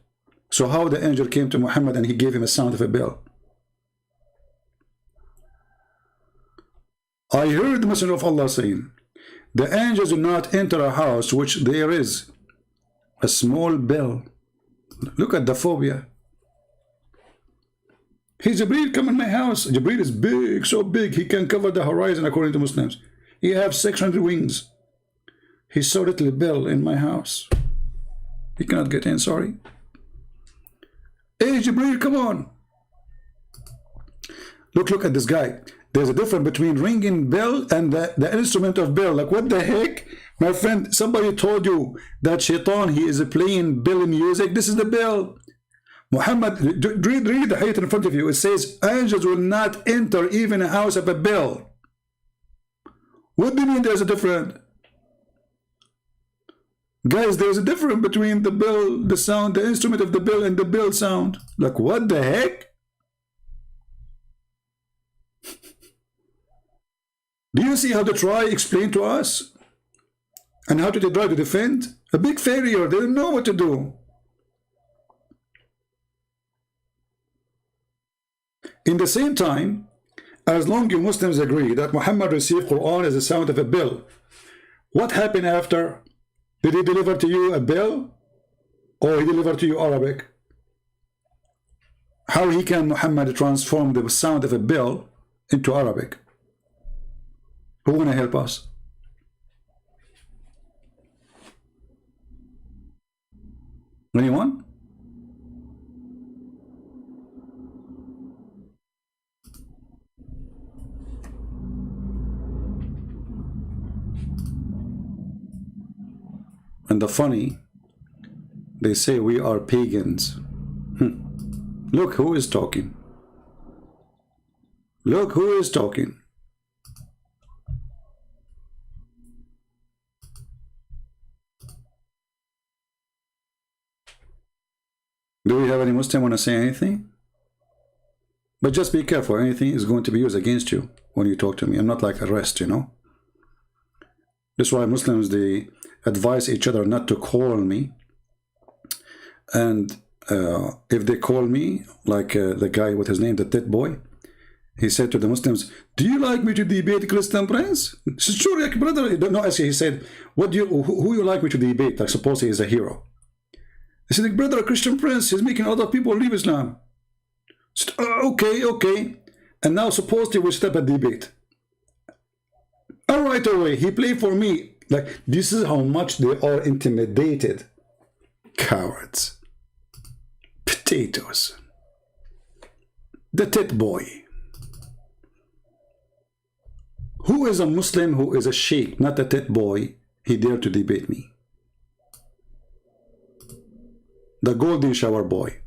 So how the angel came to Muhammad and he gave him a sound of a bell? I heard the Messenger of Allah saying, the angels do not enter a house which there is a small bell. Look at the phobia. Hey, Jibreel, come in my house. Jibreel is big, so big, he can cover the horizon according to Muslims. He has 600 wings. He's so little bell in my house. He cannot get in, sorry. Hey, Jibreel, come on. Look at this guy. There's a difference between ringing bell and the instrument of bell. Like, what the heck? My friend, somebody told you that Shaitan, he is playing bell music. This is the bell. Muhammad, read the hadith in front of you. It says, angels will not enter even a house of a bell. What do you mean there's a difference? Guys, there's a difference between the bell, the sound, the instrument of the bell, and the bell sound. Like, what the heck? Do you see how to try explain to us? And how to try to defend? A big failure. They don't know what to do. In the same time, as long as Muslims agree that Muhammad received Quran as the sound of a bell, what happened after? Did he deliver to you a bell? Or he delivered to you Arabic? How he can Muhammad transform the sound of a bell into Arabic? Who wanna help us? Anyone? And the funny, they say we are pagans. Look who is talking. Look who is talking. Do we have any Muslim want to say anything? But just be careful, anything is going to be used against you when you talk to me. I'm not like arrest, you know. That's why Muslims, they advise each other not to call me. And if they call me, like the guy with his name, the tit boy, he said to the Muslims, do you like me to debate Christian Prince? Sure, brother. No, actually, he said, what do you, who you like me to debate? I suppose he is a hero. He said, brother, Christian Prince, he's making other people leave Islam. Said, okay. And now supposedly we step a debate. All right, away. He played for me. Like, this is how much they are intimidated. Cowards. Potatoes. The tit boy. Who is a Muslim who is a sheikh, not a tit boy? He dared to debate me. The golden shower boy.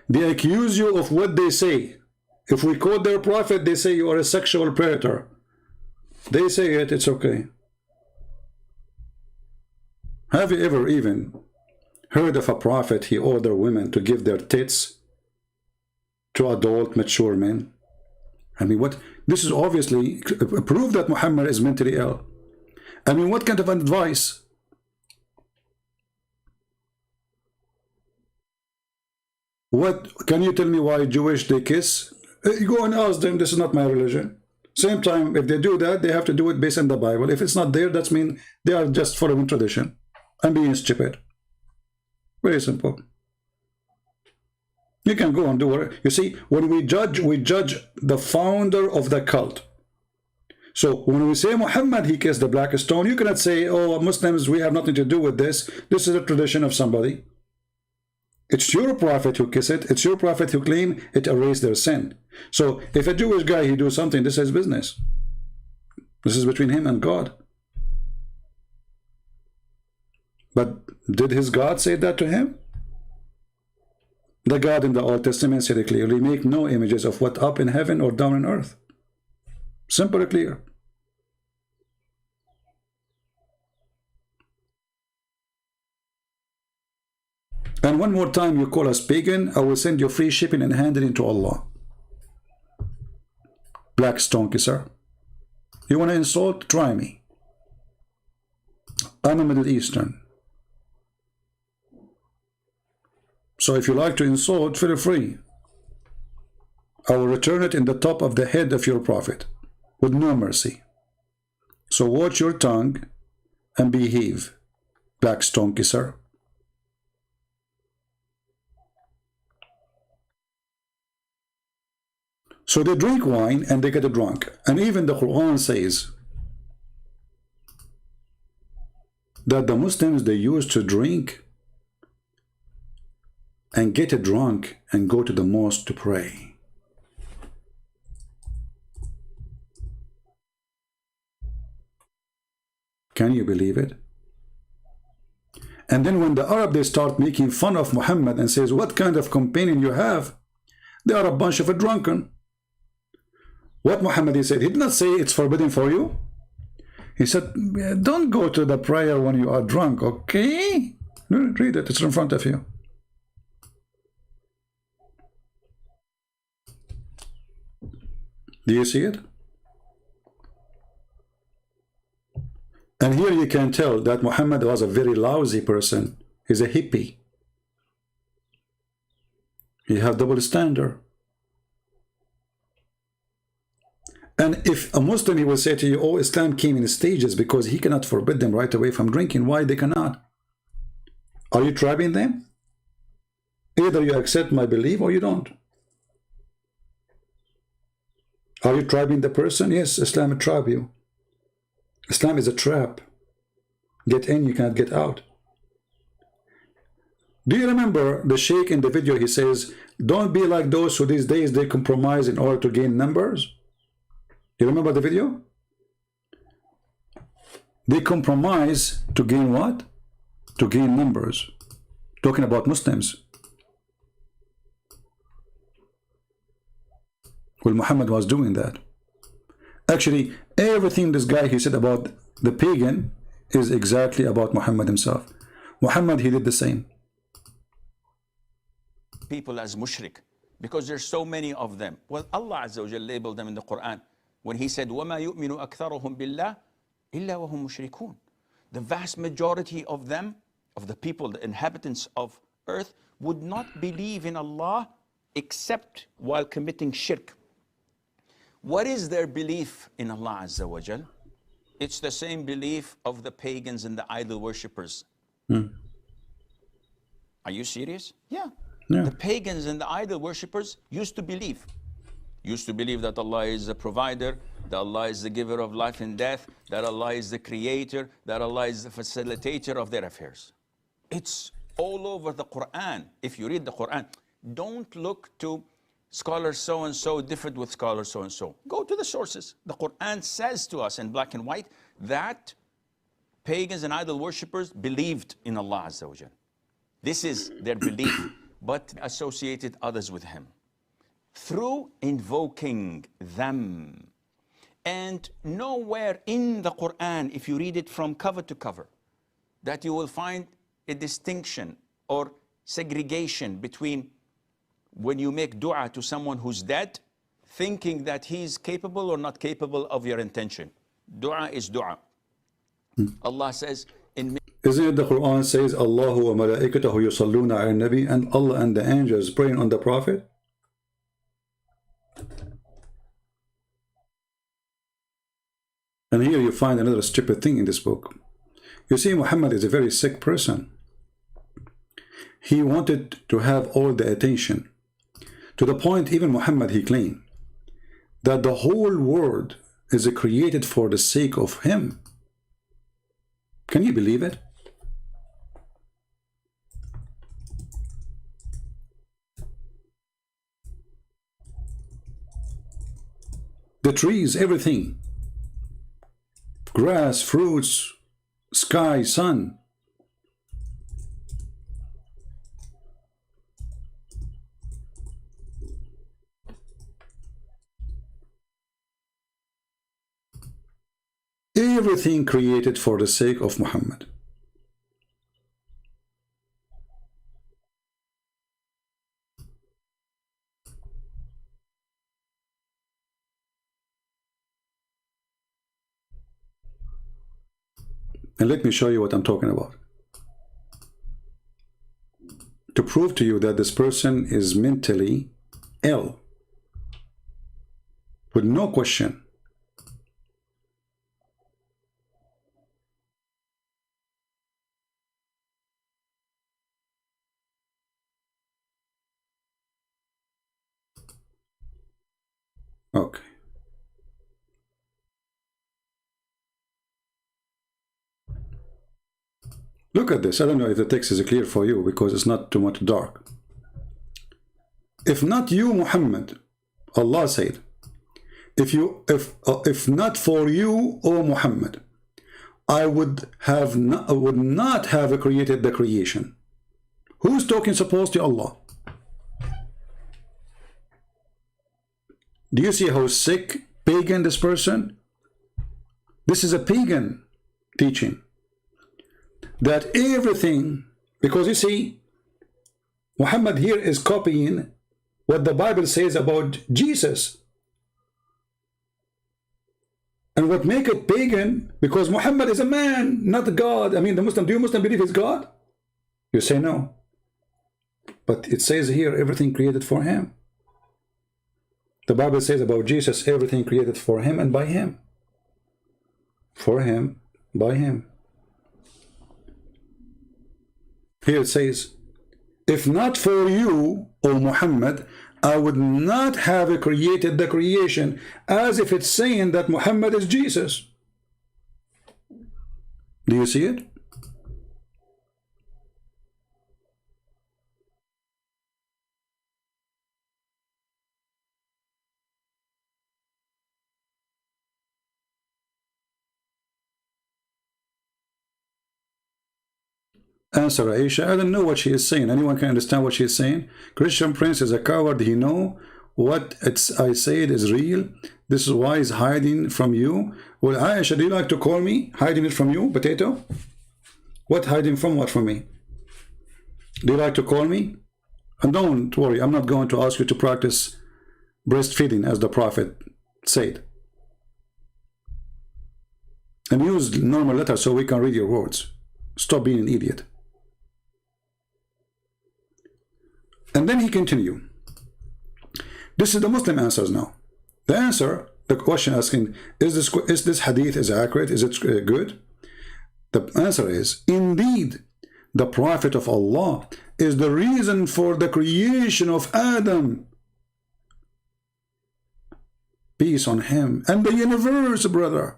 They accuse you of what they say. If we quote their prophet, they say you are a sexual predator. They say it, it's okay. Have you ever even heard of a prophet, he ordered women to give their tits to adult, mature men? I mean, what? This is obviously proof that Muhammad is mentally ill. I mean, what kind of advice? What, can you tell me why Jewish they kiss? You go and ask them, this is not my religion. Same time, if they do that, they have to do it based on the Bible. If it's not there, that means they are just following tradition and being stupid. Very simple. You can go and do it. You see, when we judge the founder of the cult. So when we say Muhammad, he kissed the black stone, you cannot say, oh, Muslims, we have nothing to do with this. This is a tradition of somebody. It's your prophet who kiss it. It's your prophet who claim it erased their sin. So if a Jewish guy, he do something, this is business. This is between him and God. But did his God say that to him? The God in the Old Testament said it clearly, make no images of what up in heaven or down in earth. Simple and clear. And one more time you call us pagan, I will send you free shipping and handling to Allah. black stone kisser. You want to insult? Try me. I'm a Middle Eastern. So if you like to insult, feel free. I will return it in the top of the head of your prophet with no mercy. So watch your tongue and behave, black stone kisser. So they drink wine and they get drunk. And even the Quran says that the Muslims, they used to drink and get drunk and go to the mosque to pray. Can you believe it? And then when the Arab, they start making fun of Muhammad and says, what kind of companion you have? They are a bunch of a drunken. What Muhammad, he said, he did not say it's forbidden for you. He said, don't go to the prayer when you are drunk, okay? Read it, it's in front of you. Do you see it? And here you can tell that Muhammad was a very lousy person. He's a hippie. He has double standard. And if a Muslim, he will say to you, oh, Islam came in stages because he cannot forbid them right away from drinking. Why they cannot? Are you tribing them? Either you accept my belief or you don't. Are you tribing the person? Yes, Islam will tribe you. Islam is a trap. Get in, you cannot get out. Do you remember the sheikh in the video? He says, don't be like those who these days they compromise in order to gain numbers. You remember the video? They compromise to gain what? To gain numbers. Talking about Muslims. Well, Muhammad was doing that. Actually, everything this guy he said about the pagan is exactly about Muhammad himself. Muhammad, he did the same. People as mushrik, because there's so many of them. Well, Allah Azza wa Jalla labeled them in the Quran when he said, وَمَا يُؤْمِنُ أَكْثَرُهُمْ بِاللَّهِ إِلَّا وَهُمْ مُشْرِكُونَ. The vast majority of them, of the people, the inhabitants of earth, would not believe in Allah except while committing shirk. What is their belief in Allah Azza wa Jal? It's the same belief of the pagans and the idol worshippers. Are you serious? Yeah. The pagans and the idol worshippers used to believe that Allah is the provider, that Allah is the giver of life and death, that Allah is the creator, that Allah is the facilitator of their affairs. It's all over the Quran. If you read the Quran, don't look to scholar so-and-so differed with scholar so-and-so. Go to the sources. The Quran says to us in black and white that pagans and idol worshippers believed in Allah Azza wa Jal. This is their belief, but associated others with Him through invoking them. And nowhere in the Quran, if you read it from cover to cover, that you will find a distinction or segregation between when you make dua to someone who's dead, thinking that he's capable or not capable of your intention. Dua is dua. Allah says in... Isn't it the Quran says, Allahu wa malaikatahu yusalluna ala nabi, and Allah and the angels praying on the Prophet? And here you find another stupid thing in this book. You see, Muhammad is a very sick person. He wanted to have all the attention. To the point, even Muhammad, he claimed that the whole world is created for the sake of him. Can you believe it? The trees, everything. Grass, fruits, sky, sun. Everything created for the sake of Muhammad. And let me show you what I'm talking about. To prove to you that this person is mentally ill. With no question. Okay. Look at this. I don't know if the text is clear for you because it's not too much dark. If not you, Muhammad, Allah said, if not for you, O Muhammad, I would not have created the creation. Who's talking supposed to Allah? Do you see how sick, pagan this person? This is a pagan teaching. That everything, because you see, Muhammad here is copying what the Bible says about Jesus. And what make it pagan, because Muhammad is a man, not God. I mean, the Muslim, do you Muslim believe he's God? You say no. But it says here, everything created for him. The Bible says about Jesus, everything created for him and by him. For him, by him. Here it says, if not for you, O Muhammad, I would not have created the creation, as if it's saying that Muhammad is Jesus. Do you see it? Answer Aisha, I don't know what she is saying. Anyone can understand what she is saying? Christian Prince is a coward. He know what I said is real. This is why he's hiding from you. Well, Aisha, do you like to call me hiding it from you, potato? What hiding from what from me? Do you like to call me? And don't worry, I'm not going to ask you to practice breastfeeding as the Prophet said. And use normal letters so we can read your words. Stop being an idiot. And then he continued. This is the Muslim answers now. The answer, the question asking, is this hadith is accurate? Is it good? The answer is, indeed, the Prophet of Allah is the reason for the creation of Adam. Peace on him and the universe, brother.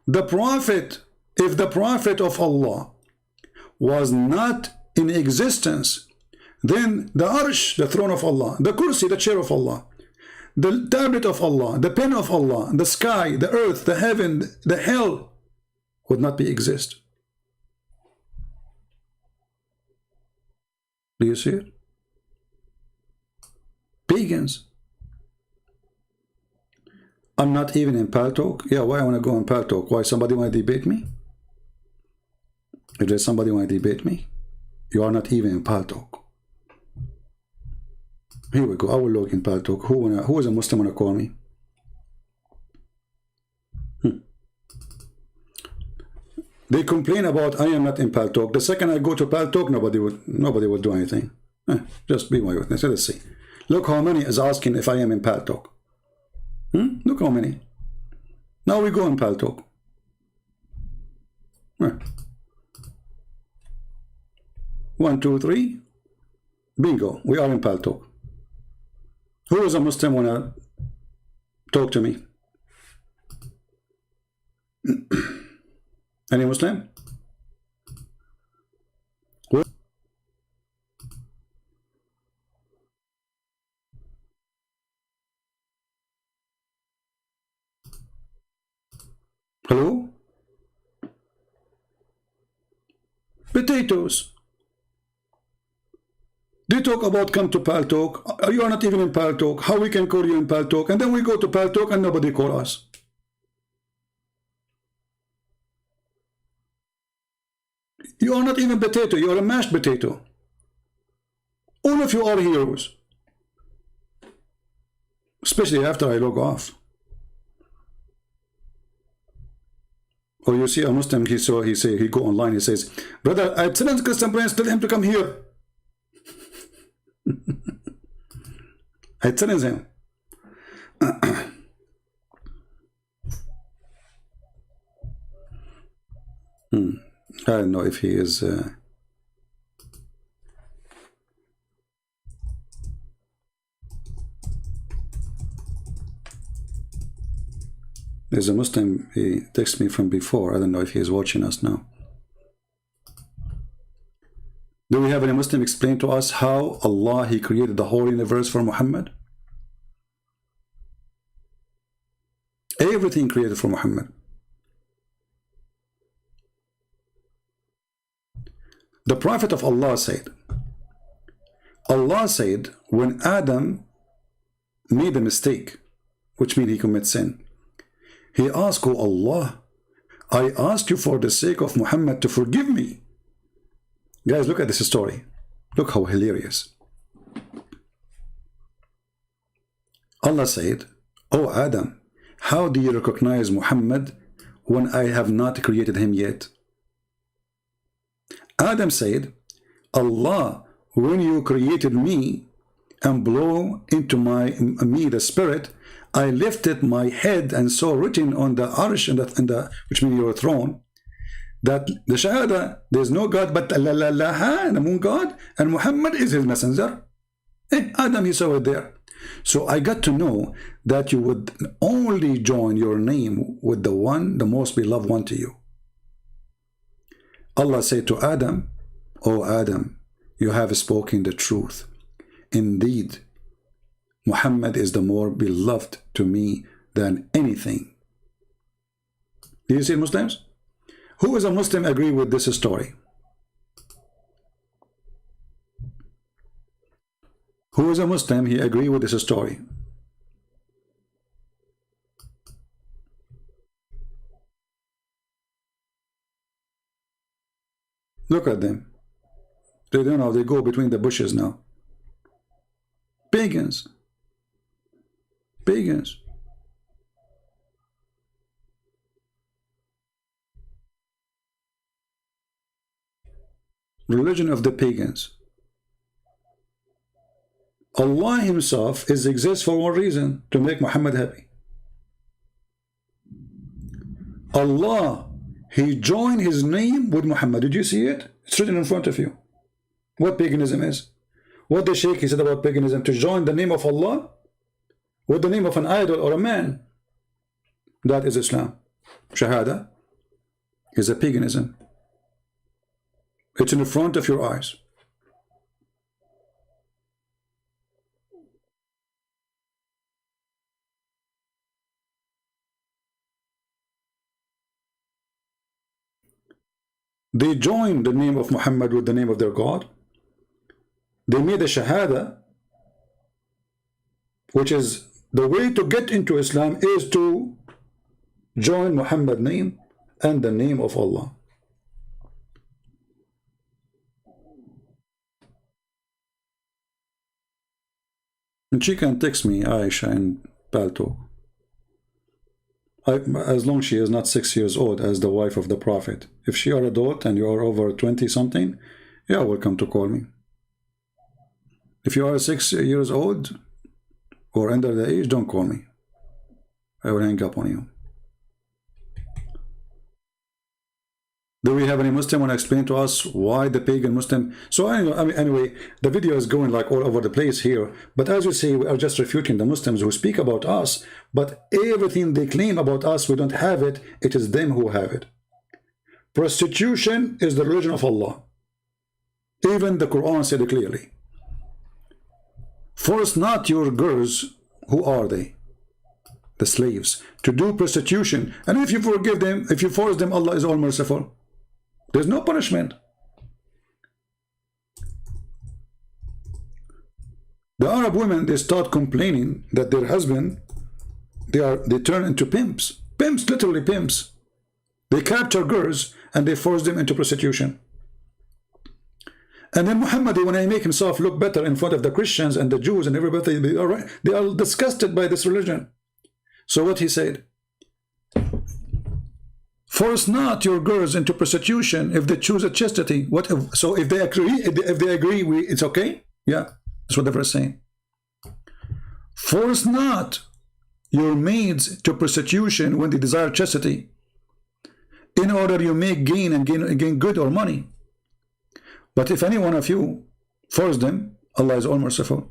The Prophet, if the Prophet of Allah was not in existence, then the Arsh, the throne of Allah, the Kursi, the chair of Allah, the tablet of Allah, the pen of Allah, the sky, the earth, the heaven, the hell would not be exist. Do you see it? Pagans. I'm not even in Paltalk. Yeah, why I want to go in Paltalk? Why, somebody want to debate me? If there's somebody want to debate me, you are not even in Paltalk. Here we go. I will look in Paltalk. Who is a Muslim want to call me? They complain about I am not in Paltalk. The second I go to Paltalk, nobody would do anything. Just be my witness. Let's see. Look how many is asking if I am in Paltalk. Look how many. Now we go in Paltalk. 1, 2, 3. Bingo. We are in Paltalk. Who is a Muslim wanna talk to me? Any Muslim? What? Hello? Potatoes. They talk about come to Paltalk. You are not even in Paltalk. How we can call you in Paltalk? And then we go to Paltalk and nobody call us. You are not even potato. You are a mashed potato. All of you are heroes. Especially after I log off. Or you see a Muslim, he go online, he says, brother, I challenge Christian Prince, tell him to come here. I challenge him. I don't know if he is there's a Muslim, he texted me from before. I don't know if he is watching us now. Do we have any Muslim explain to us how Allah, he created the whole universe for Muhammad? Everything created for Muhammad. The Prophet of Allah said when Adam made a mistake, which means he commits sin, he asked, oh Allah, I ask you for the sake of Muhammad to forgive me. Guys, look at this story. Look how hilarious. Allah said, oh Adam, how do you recognize Muhammad when I have not created him yet? Adam said, Allah, when you created me and blow into me the spirit, I lifted my head and saw written on the arsh, which means your throne, that the Shahada, there is no God but Allah, and one God, and Muhammad is his messenger. Adam, he saw it there. So I got to know that you would only join your name with the one, the most beloved one to you. Allah said to Adam, O Adam, you have spoken the truth. Indeed, Muhammad is the more beloved to me than anything. Do you see, Muslims? Who is a Muslim agree with this story? Who is a Muslim, he agree with this story? Look at them. They don't know, they go between the bushes now. Pagans. Pagans. Religion of the pagans. Allah himself exists for one reason, to make Muhammad happy. Allah, he joined his name with Muhammad. Did you see it? It's written in front of you. What paganism is? What the Sheikh he said about paganism, to join the name of Allah with the name of an idol or a man. That is Islam. Shahada is a paganism. It's in the front of your eyes. They joined the name of Muhammad with the name of their God. They made a Shahada, which is the way to get into Islam is to join Muhammad's name and the name of Allah. And she can text me, Aisha, in Palto. As long as she is not 6 years old as the wife of the Prophet. If she are adult and you are over 20 something, you are welcome to call me. If you are 6 years old or under the age, don't call me. I will hang up on you. Do we have any Muslim want to explain to us why the pagan Muslim? So anyway, the video is going like all over the place here. But as you see, we are just refuting the Muslims who speak about us. But everything they claim about us, we don't have it. It is them who have it. Prostitution is the religion of Allah. Even the Quran said it clearly. Force not your girls, who are they? The slaves, to do prostitution. And if you forgive them, if you force them, Allah is all merciful. There's no punishment. The Arab women, they start complaining that their husband, they turn into pimps. Pimps, literally pimps. They capture girls and they force them into prostitution. And then Muhammad, when he make himself look better in front of the Christians and the Jews and everybody, they are disgusted by this religion. So what he said? Force not your girls into prostitution if they choose a chastity. What if, so if they agree, it's okay? Yeah, that's what the verse is saying. Force not your maids to prostitution when they desire chastity, in order you may gain and gain good or money. But if any one of you force them, Allah is all merciful.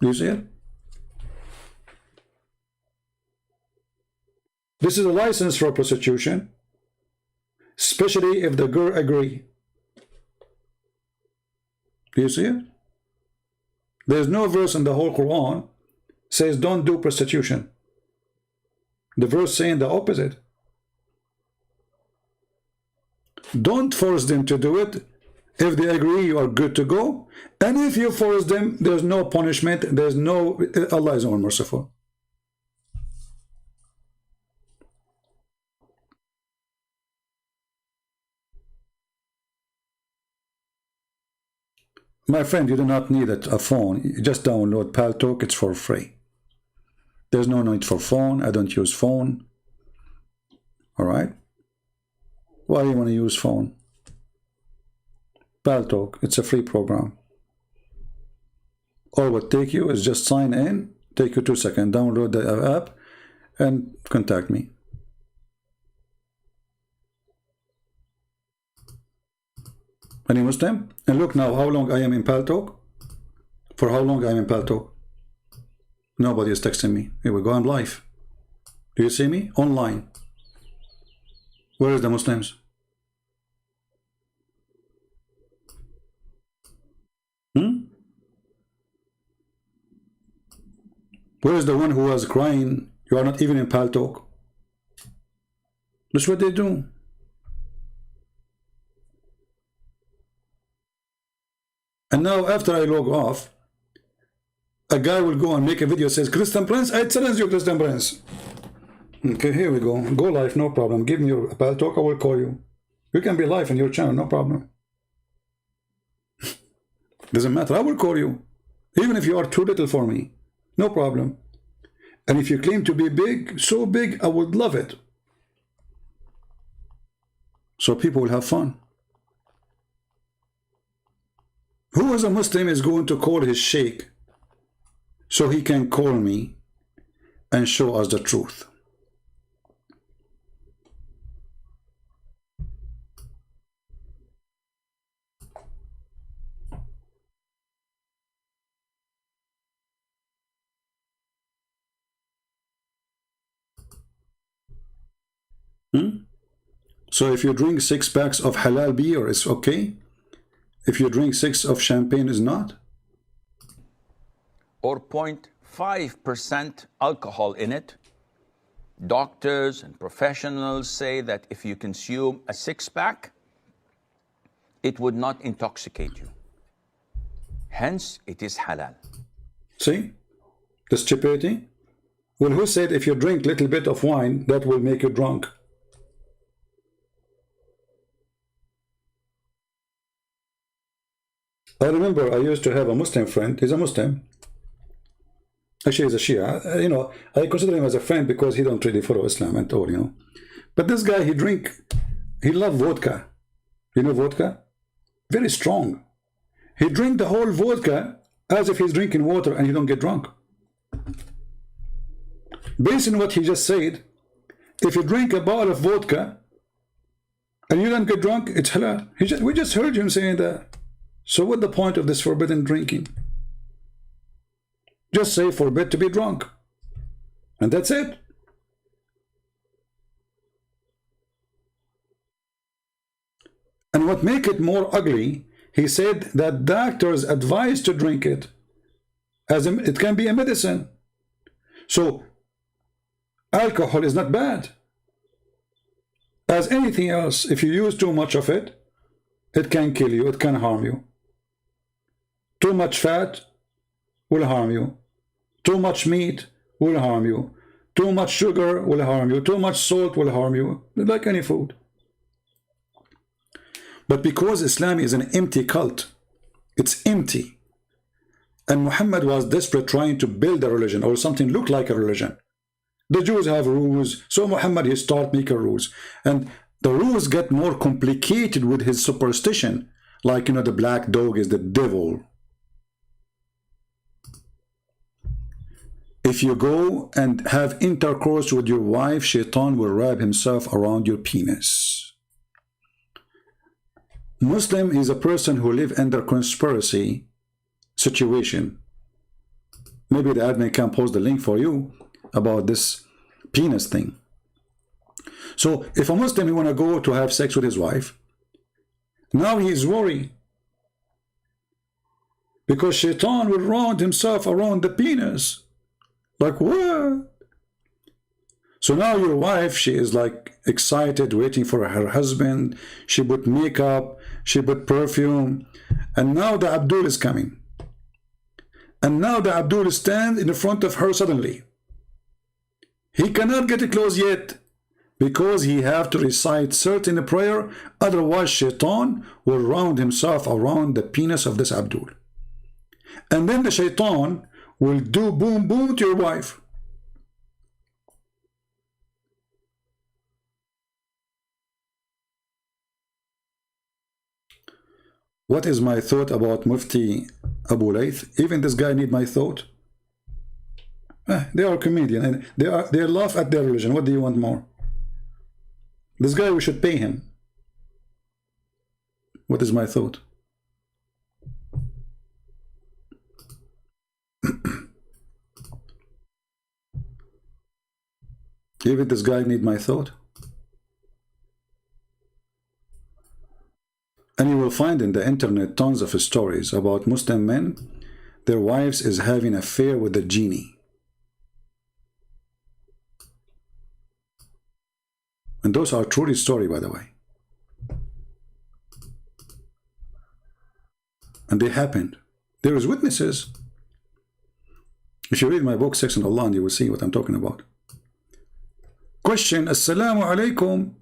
Do you see it? This is a license for prostitution, especially if the girl agree. Do you see it? There's no verse in the whole Quran says don't do prostitution. The verse saying the opposite. Don't force them to do it. If they agree, you are good to go. And if you force them, there's no punishment. There's no, Allah is all merciful. My friend, you do not need a phone. You just download Paltalk. It's for free. There's no need for phone. I don't use phone. All right? Why do you want to use phone? Paltalk, it's a free program. All what take you is just sign in, take you 2 seconds, download the app, and contact me. Any Muslim? And look now how long I am in Paltalk. For how long I am in Paltalk? Nobody is texting me. Here we go, I'm live. Do you see me? Online. Where is the Muslims? Where is the one who was crying? You are not even in Paltalk. That's what they do. And now after I log off, a guy will go and make a video, says, Christian Prince, I challenge you, Christian Prince. Okay, here we go. Go live, no problem. Give me your Paltalk, I will call you. You can be live in your channel, no problem. Doesn't matter, I will call you. Even if you are too little for me, no problem. And if you claim to be big, so big, I would love it. So people will have fun. Who as a Muslim is going to call his sheikh so he can call me and show us the truth? So if you drink 6 packs of halal beer, it's okay. If you drink 6 of champagne, is not. Or 0.5% alcohol in it. Doctors and professionals say that if you consume a 6-pack, it would not intoxicate you. Hence, it is halal. See? The stupidity. Well, who said if you drink little bit of wine, that will make you drunk? I remember I used to have a Muslim friend. He's a Muslim. Actually, he's a Shia. You know, I consider him as a friend because he don't really follow Islam at all, you know. But this guy, he loved vodka. You know vodka? Very strong. He drink the whole vodka as if he's drinking water and he don't get drunk. Based on what he just said, if you drink a bottle of vodka and you don't get drunk, it's halal. We just heard him saying that. So what's the point of this forbidden drinking? Just say forbid to be drunk. And that's it. And what make it more ugly, he said that doctors advise to drink it, as it can be a medicine. So alcohol is not bad. As anything else, if you use too much of it, it can kill you, it can harm you. Too much fat will harm you. Too much meat will harm you. Too much sugar will harm you. Too much salt will harm you. Like any food. But because Islam is an empty cult, it's empty. And Muhammad was desperate trying to build a religion or something look like a religion. The Jews have rules, so Muhammad he started making rules. And the rules get more complicated with his superstition. Like, you know, the black dog is the devil. If you go and have intercourse with your wife, Shaitan will wrap himself around your penis. Muslim is a person who lives under conspiracy situation. Maybe the admin can post the link for you about this penis thing. So if a Muslim he want to go to have sex with his wife, now he is worried because Shaitan will round himself around the penis. Like what? So now your wife, she is like excited, waiting for her husband. She put makeup, she put perfume, and now the Abdul is coming. And now the Abdul stands in front of her suddenly. He cannot get close yet because he have to recite certain prayer, otherwise Shaitan will round himself around the penis of this Abdul. And then the Shaitan will do boom boom to your wife. What is my thought about Mufti Abu Layth? Even this guy need my thought. They are comedian and they laugh at their religion. What do you want more? This guy, we should pay him. What is my thought? Even this guy need my thought. And you will find in the internet tons of stories about Muslim men, their wives is having an affair with the genie. And those are truly story, by the way. And they happened. There is witnesses. If you read my book, Sex and Allah, you will see what I'm talking about. Question, Assalamu alaikum.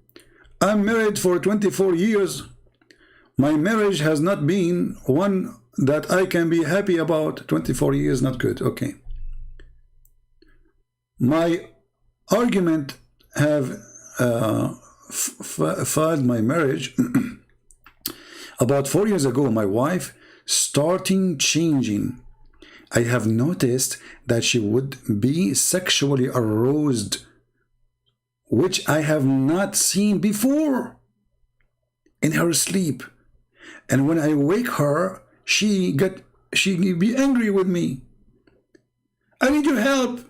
I'm married for 24 years. My marriage has not been one that I can be happy about. 24 years, not good. Okay. My argument have filed my marriage about 4 years ago. My wife starting changing. I have noticed that she would be sexually aroused, which I have not seen before, in her sleep. And when I wake her, she be angry with me. I need your help.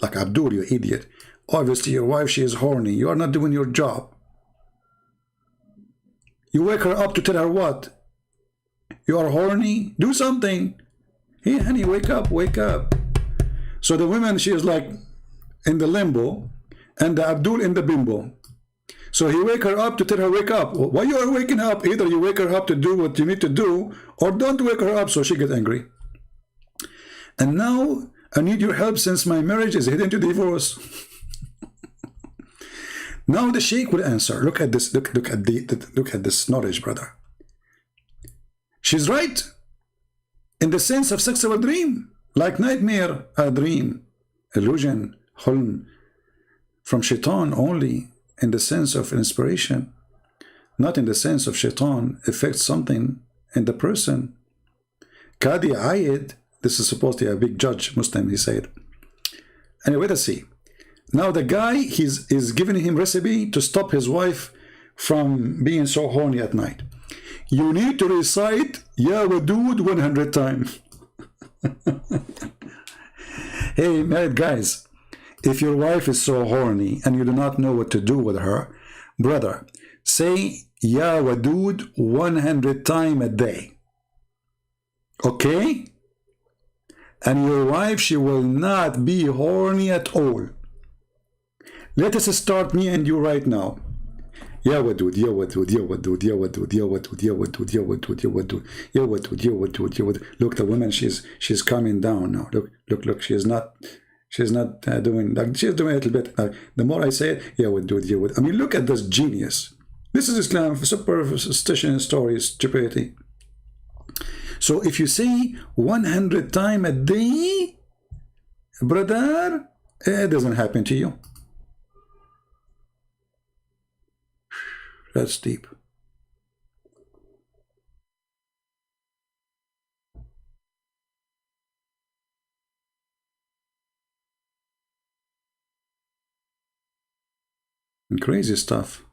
Like, Abdul, you idiot. Obviously, your wife, she is horny. You are not doing your job. You wake her up to tell her what? You are horny? Do something. Hey, honey, wake up, wake up. So the woman, she is like in the limbo, and the Abdul in the bimbo. So he wake her up to tell her, wake up. Why you are waking up? Either you wake her up to do what you need to do, or don't wake her up so she get angry. And now I need your help since my marriage is heading to divorce. Now the sheikh will answer. Look at this. Look at this knowledge, brother. She's right. In the sense of sexual dream, like nightmare, a dream, illusion, hulm, from shaitan only, in the sense of inspiration, not in the sense of shaitan affects something in the person. Qadi Ayed, this is supposed to be a big judge, Muslim, he said. Anyway, let's see. Now the guy, is giving him recipe to stop his wife from being so horny at night. You need to recite Ya Wadud 100 times. Hey, married guys, if your wife is so horny and you do not know what to do with her, brother, say Ya Wadud 100 times a day. Okay? And your wife, she will not be horny at all. Let us start, me and you, right now. Ya Wadud, Ya Wadud, Ya Wadud, Ya Wadud, Ya Wadud, Ya Wadud, Ya Wadud, Ya Wadud, Ya Wadud, Ya Wadud, Ya Wadud. Look, the woman, she's calming down now. Look, she's not doing, like, she's doing a little bit. Like, the more I say it, Ya Wadud, Ya Wadud. I mean, look at this genius. This is Islam, superstition, story, stupidity. So if you say 100 times a day, brother, it doesn't happen to you. That's deep. Crazy stuff.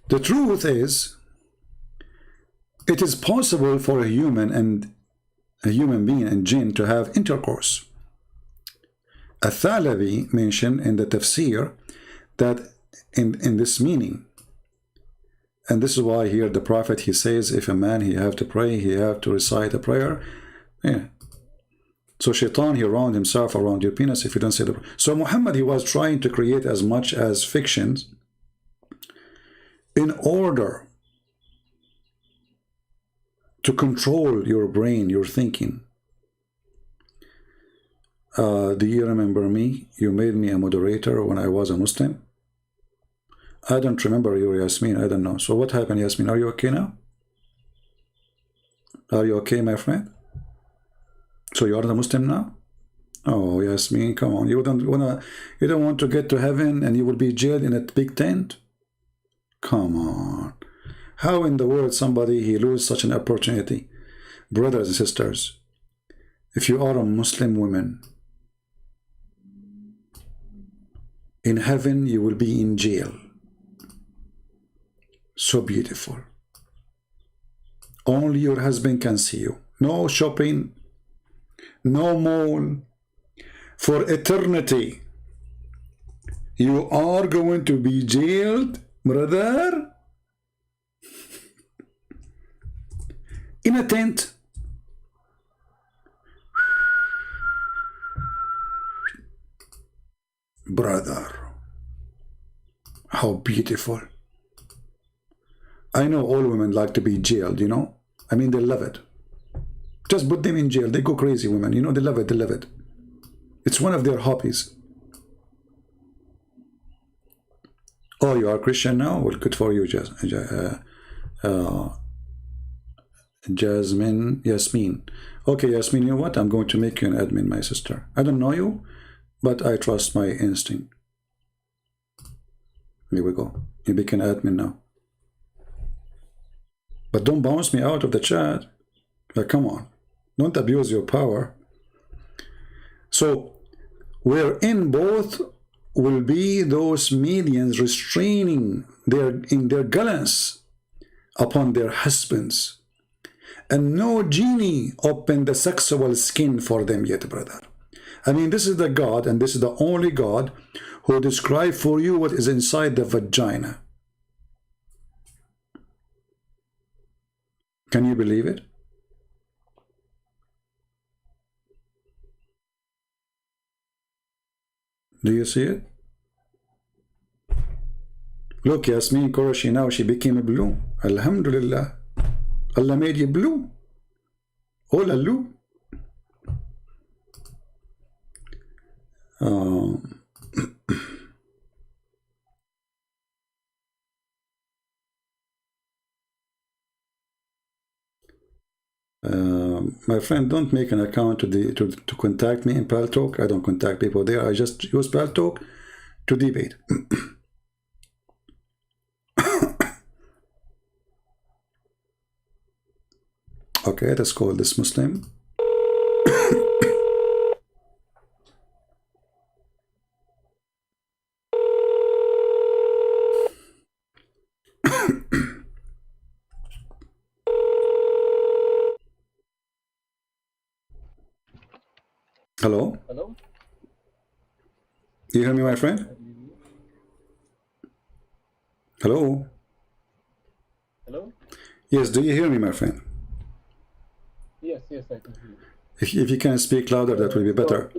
The truth is, it is possible for a human being and jinn to have intercourse. Al-Thalabi mentioned in the tafsir that in this meaning, and this is why here the Prophet, he says, if a man, he have to pray, he have to recite a prayer. Yeah. So shaitan, he round himself around your penis if you don't say the prayer. So Muhammad, he was trying to create as much as fictions in order to control your brain, your thinking. Do you remember me? You made me a moderator when I was a Muslim. I don't remember you, Yasmin. I don't know. So what happened, Yasmin? Are you okay now? Are you okay, my friend? So you are the Muslim now? Oh, Yasmin, come on. You don't want to get to heaven and you will be jailed in a big tent? Come on. How in the world somebody he lose such an opportunity? Brothers and sisters, if you are a Muslim woman, in heaven you will be in jail. So beautiful. Only your husband can see you. No shopping, no mall. For eternity, you are going to be jailed, brother, in a tent. Brother, how beautiful. I know all women like to be jailed, you know. I mean, they love it. Just put them in jail. They go crazy, women. You know, they love it. They love it. It's one of their hobbies. Oh, you are Christian now? Well, good for you, Yasmin. Okay, Yasmin, you know what? I'm going to make you an admin, my sister. I don't know you, but I trust my instinct. Here we go. You become an admin now. But don't bounce me out of the chat. Like, come on. Don't abuse your power. So, wherein both will be those medians restraining in their gallants upon their husbands. And no genie opened the sexual skin for them yet, brother. I mean, this is the God, and this is the only God who described for you what is inside the vagina. Can you believe it? Do you see it? Look, Yasmin Qureshi now, she became blue. Alhamdulillah. Allah made you blue. Oh, laloo. My friend, don't make an account to contact me in Paltalk. I don't contact people there. I just use Paltalk to debate. Okay, let's call this Muslim. Hello? Hello? You hear me, my friend? Hello? Hello? Yes, do you hear me, my friend? Yes, I can hear you. If you can speak louder, that will be better.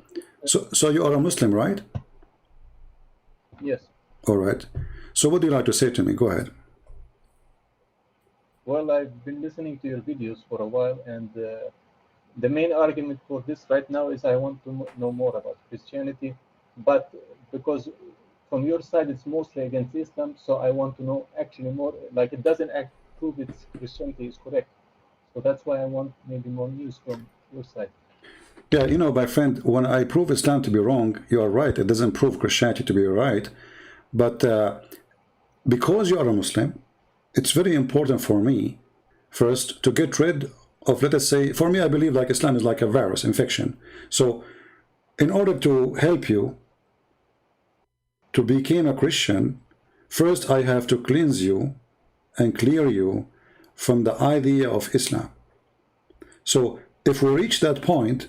So you are a Muslim, right? Yes. All right. So what do you like to say to me? Go ahead. Well, I've been listening to your videos for a while, and the main argument for this right now is I want to know more about Christianity, but because from your side it's mostly against Islam, so I want to know actually more, like it doesn't prove its Christianity is correct. So that's why I want maybe more news from your side. Yeah, you know, my friend, when I prove Islam to be wrong, you are right. It doesn't prove Christianity to be right. But because you are a Muslim, it's very important for me first to get rid of, let us say, for me, I believe like Islam is like a virus infection. So in order to help you to become a Christian, first I have to cleanse you and clear you from the idea of Islam. So if we reach that point,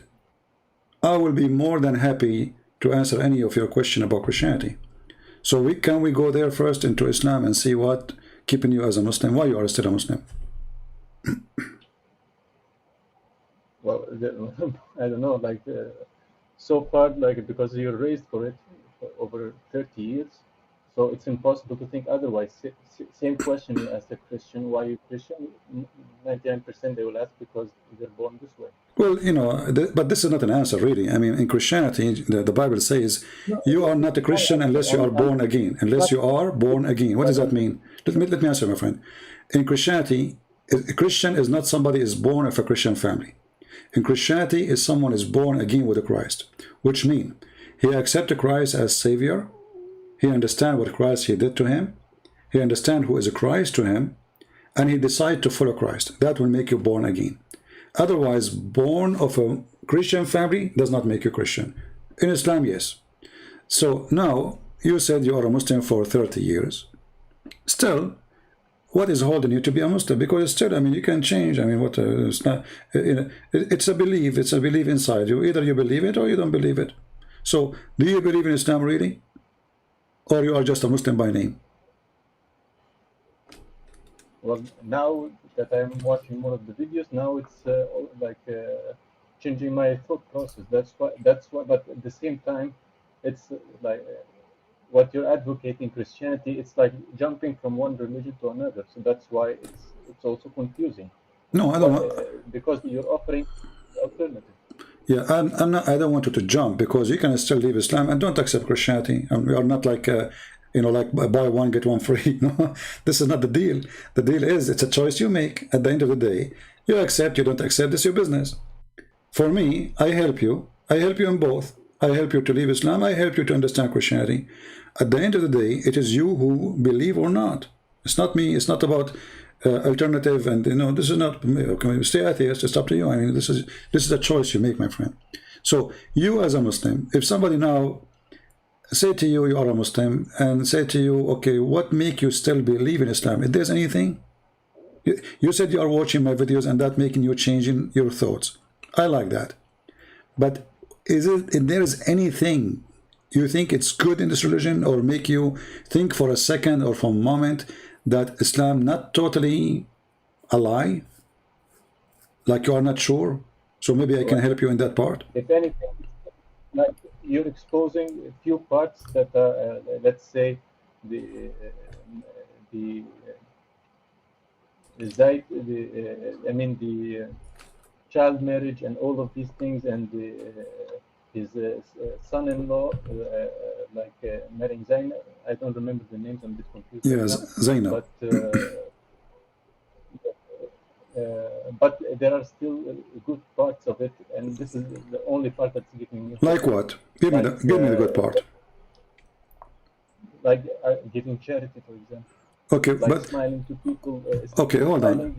I will be more than happy to answer any of your question about Christianity. So can we go there first into Islam and see what keeping you as a Muslim, why you are still a Muslim? Well, I don't know, like so far, like because you're raised for it for over 30 years, so it's impossible to think otherwise. Same question you asked a Christian, why you Christian? 99% they will ask because they're born this way. Well, you know, but this is not an answer, really. I mean, in Christianity, the Bible says you are not a Christian unless you are born again. Unless you are born again. What does that mean? Let me answer, my friend. In Christianity, a Christian is not somebody is born of a Christian family. In Christianity, is someone is born again with Christ, which means he accepted Christ as Savior. He understands what Christ he did to him. He understands who is Christ to him, and he decides to follow Christ. That will make you born again. Otherwise, born of a Christian family does not make you Christian. In Islam, yes. So now, you said you are a Muslim for 30 years. Still, what is holding you to be a Muslim? Because still, I mean, you can change. I mean, what it's not. It's a belief. It's a belief inside you. Either you believe it or you don't believe it. So, do you believe in Islam really, or you are just a Muslim by name? Well, now that I'm watching more of the videos, now it's changing my thought process. That's why. But at the same time, it's like what you're advocating Christianity. It's like jumping from one religion to another. So that's why it's also confusing. No, I don't want. Because you're offering alternative. Yeah, I'm not. I don't want you to jump because you can still leave Islam and don't accept Christianity. We are not like. You know, like buy one, get one free. No, this is not the deal. The deal is it's a choice you make. At the end of the day, you accept, you don't accept, this is your business. For me, I help you. I help you in both. I help you to leave Islam. I help you to understand Christianity. At the end of the day, it is you who believe or not. It's not me. It's not about alternative. And you know, this is not. Stay atheist. It's up to you. I mean, this is a choice you make, my friend. So you as a Muslim, if somebody now say to you, you are a Muslim, and say to you, okay, what make you still believe in Islam? If there's anything, you said you are watching my videos and that making you changing your thoughts. I like that. But if there is anything you think it's good in this religion or make you think for a second or for a moment that Islam not totally a lie, like you are not sure, so maybe I can help you in that part. If anything, like you're exposing a few parts that are, let's say, the child marriage and all of these things, and his son-in-law, marrying Zainab. I don't remember the names. I'm a bit confused. Yes, Zainab. But there are still good parts of it, and this is the only part that's giving me. Like what? Give me the good part. Like giving charity, for example. Okay, like but smiling to people. Okay, hold on.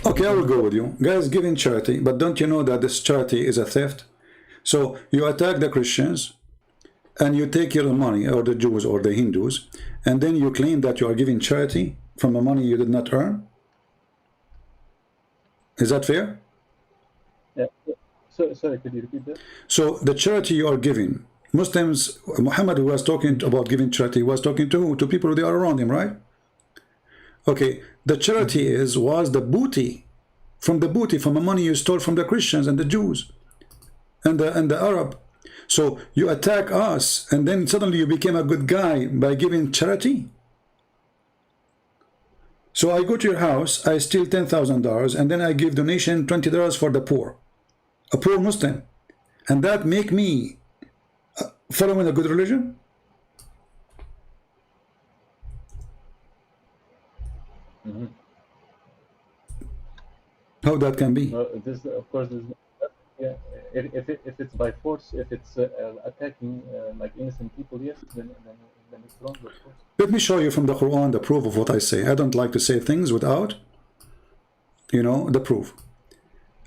Okay, I will go with you. Guys, giving charity, but don't you know that this charity is a theft? So you attack the Christians, and you take your money, or the Jews or the Hindus, and then you claim that you are giving charity from the money you did not earn. Is that fair? Yeah. So, sorry, could you repeat that? So the charity you are giving, Muslims, Muhammad, who was talking about giving charity, was talking to who? To people who are around him, right? Okay, the charity was the booty, from the money you stole from the Christians and the Jews and the Arab. So you attack us, and then suddenly you became a good guy by giving charity. So I go to your house, I steal $10,000, and then I give donation $20 for the poor, a poor Muslim, and that make me following a good religion? Mm-hmm. How that can be? This, of course, is, yeah, if it's by force, if it's attacking like innocent people, yes, then it's wrong, of course. Let me show you from the Quran the proof of what I say. I don't like to say things without, you know, the proof.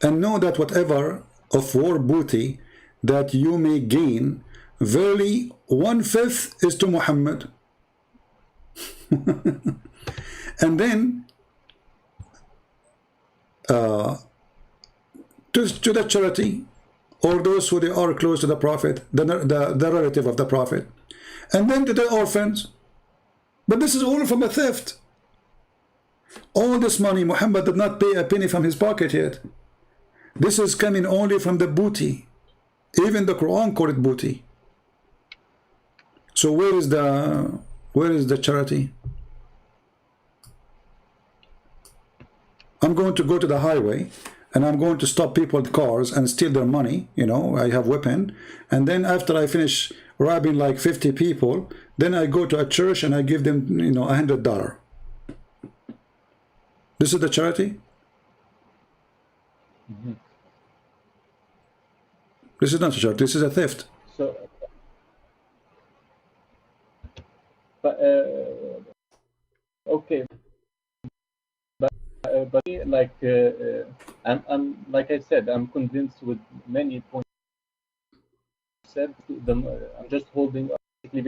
And know that whatever of war booty that you may gain, verily 1/5 is to Muhammad. And then to the charity, or those who they are close to the Prophet, the relative of the Prophet, and then to the orphans. But this is all from a theft. All this money, Muhammad did not pay a penny from his pocket yet. This is coming only from the booty. Even the Quran called it booty. So where is the charity? I'm going to go to the highway and I'm going to stop people's cars and steal their money. You know, I have weapon, and then after I finish robbing like 50 people, then I go to a church and I give them, you know, $100. This is the charity? Mm-hmm. This is not a charity, this is a theft. So, but okay, but like I'm like I said, I'm convinced with many points said. I'm just holding up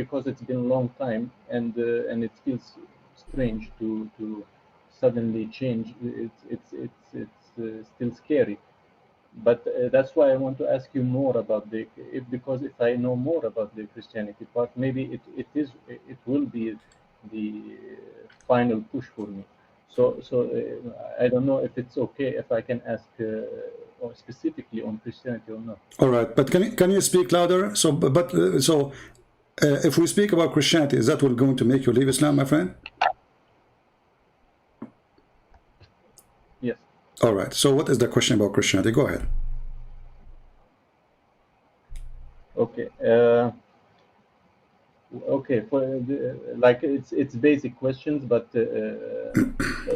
because it's been a long time, and it feels strange to suddenly change. It's still scary. But that's why I want to ask you more about because if I know more about the Christianity part, maybe it will be the final push for me. So I don't know if it's okay if I can ask or specifically on Christianity or not. All right, but can you speak louder? So if we speak about Christianity, is that what going to make you leave Islam, my friend? Yes. All right. So what is the question about Christianity? Go ahead. Okay. Okay. For like it's basic questions, but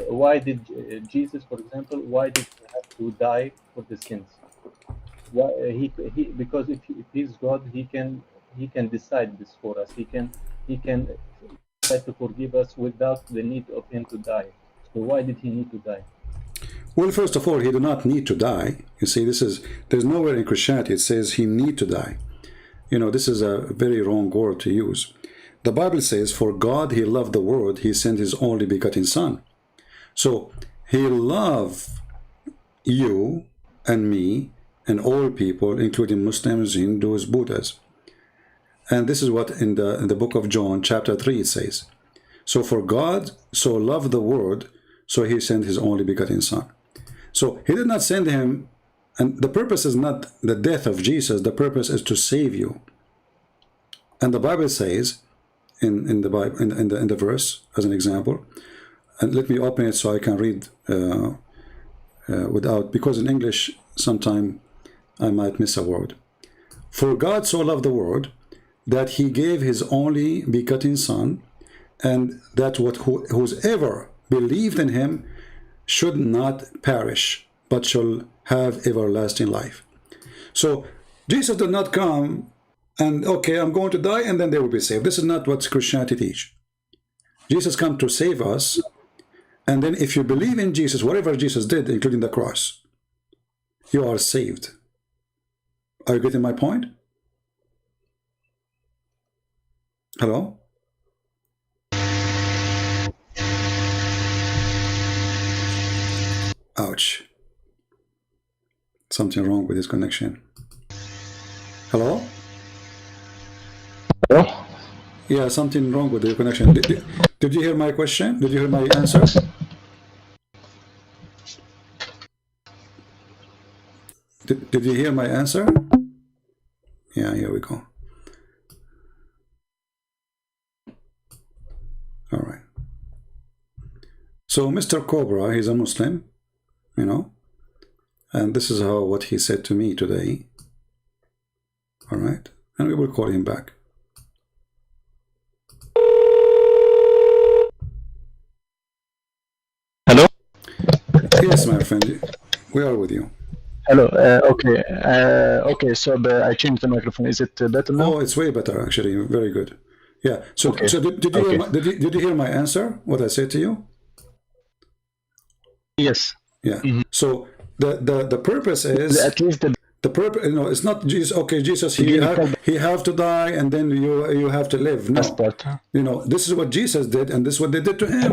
why did Jesus, for example, why did he have to die for the sins? Why he because if he's God, he can decide this for us. He can try to forgive us without the need of him to die. So why did he need to die? Well, first of all, he did not need to die. You see, there's nowhere in Christianity it says he need to die. You know, this is a very wrong word to use. The Bible says, for God, he loved the world, he sent his only begotten son. So he loved you and me and all people, including Muslims, Hindus, Buddhas. And this is what in the book of John, chapter 3, it says. So for God so loved the world, so he sent his only begotten son. So he did not send him, and the purpose is not the death of Jesus, the purpose is to save you. And the Bible says in the verse, as an example, and let me open it so I can read without, because in English sometime I might miss a word. For God so loved the world that he gave his only begotten son, and that whosoever believed in him should not perish, but shall have everlasting life. So Jesus did not come and, okay, I'm going to die, and then they will be saved. This is not what Christianity teach. Jesus come to save us, and then if you believe in Jesus, whatever Jesus did, including the cross, you are saved. Are you getting my point? Hello? Ouch. Something wrong with his connection. Hello? Hello? Yeah, something wrong with your connection. Did you hear my question? Did you hear my answer? Did you hear my answer? Yeah, here we go. All right. So Mr. Cobra, he's a Muslim, you know, and this is what he said to me today. All right, and we will call him back. Hello? Yes, my friend, we are with you. Hello. Okay. So I changed the microphone. Is it better now? Oh, it's way better actually. Very good. Yeah. So Okay. so did you hear did you hear my answer? What I said to you? Yes. Yeah. So the purpose is At least the purpose. No, it's not Jesus. Okay, Jesus. He have to die, and then you have to live. No. part. You know, this is what Jesus did, and this is what they did to him.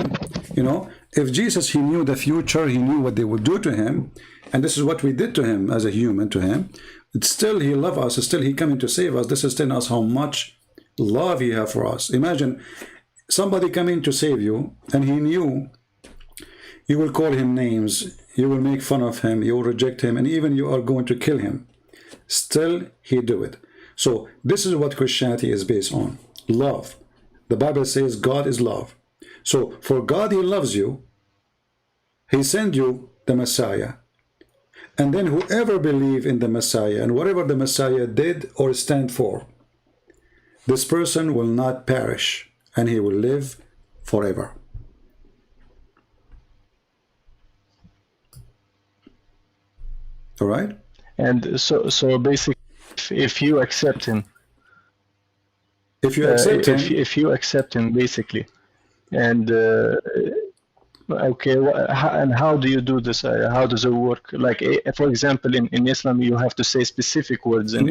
You know, if Jesus, he knew the future, he knew what they would do to him, and this is what we did to him as a human to him. It's still he loved us. Still he coming to save us. This is telling us how much love he have for us. Imagine somebody coming to save you, and he knew you will call him names, you will make fun of him, you will reject him, and even you are going to kill him. Still he do it. So this is what Christianity is based on. Love. The Bible says God is love. So for God, he loves you. He sent you the Messiah. And then whoever believe in the Messiah and whatever the Messiah did or stand for, this person will not perish and he will live forever. All right? And so basically, if you accept him, if you accept him, if you accept him, basically, and okay, and how do you do this? How does it work? Like, for example, in Islam, you have to say specific words in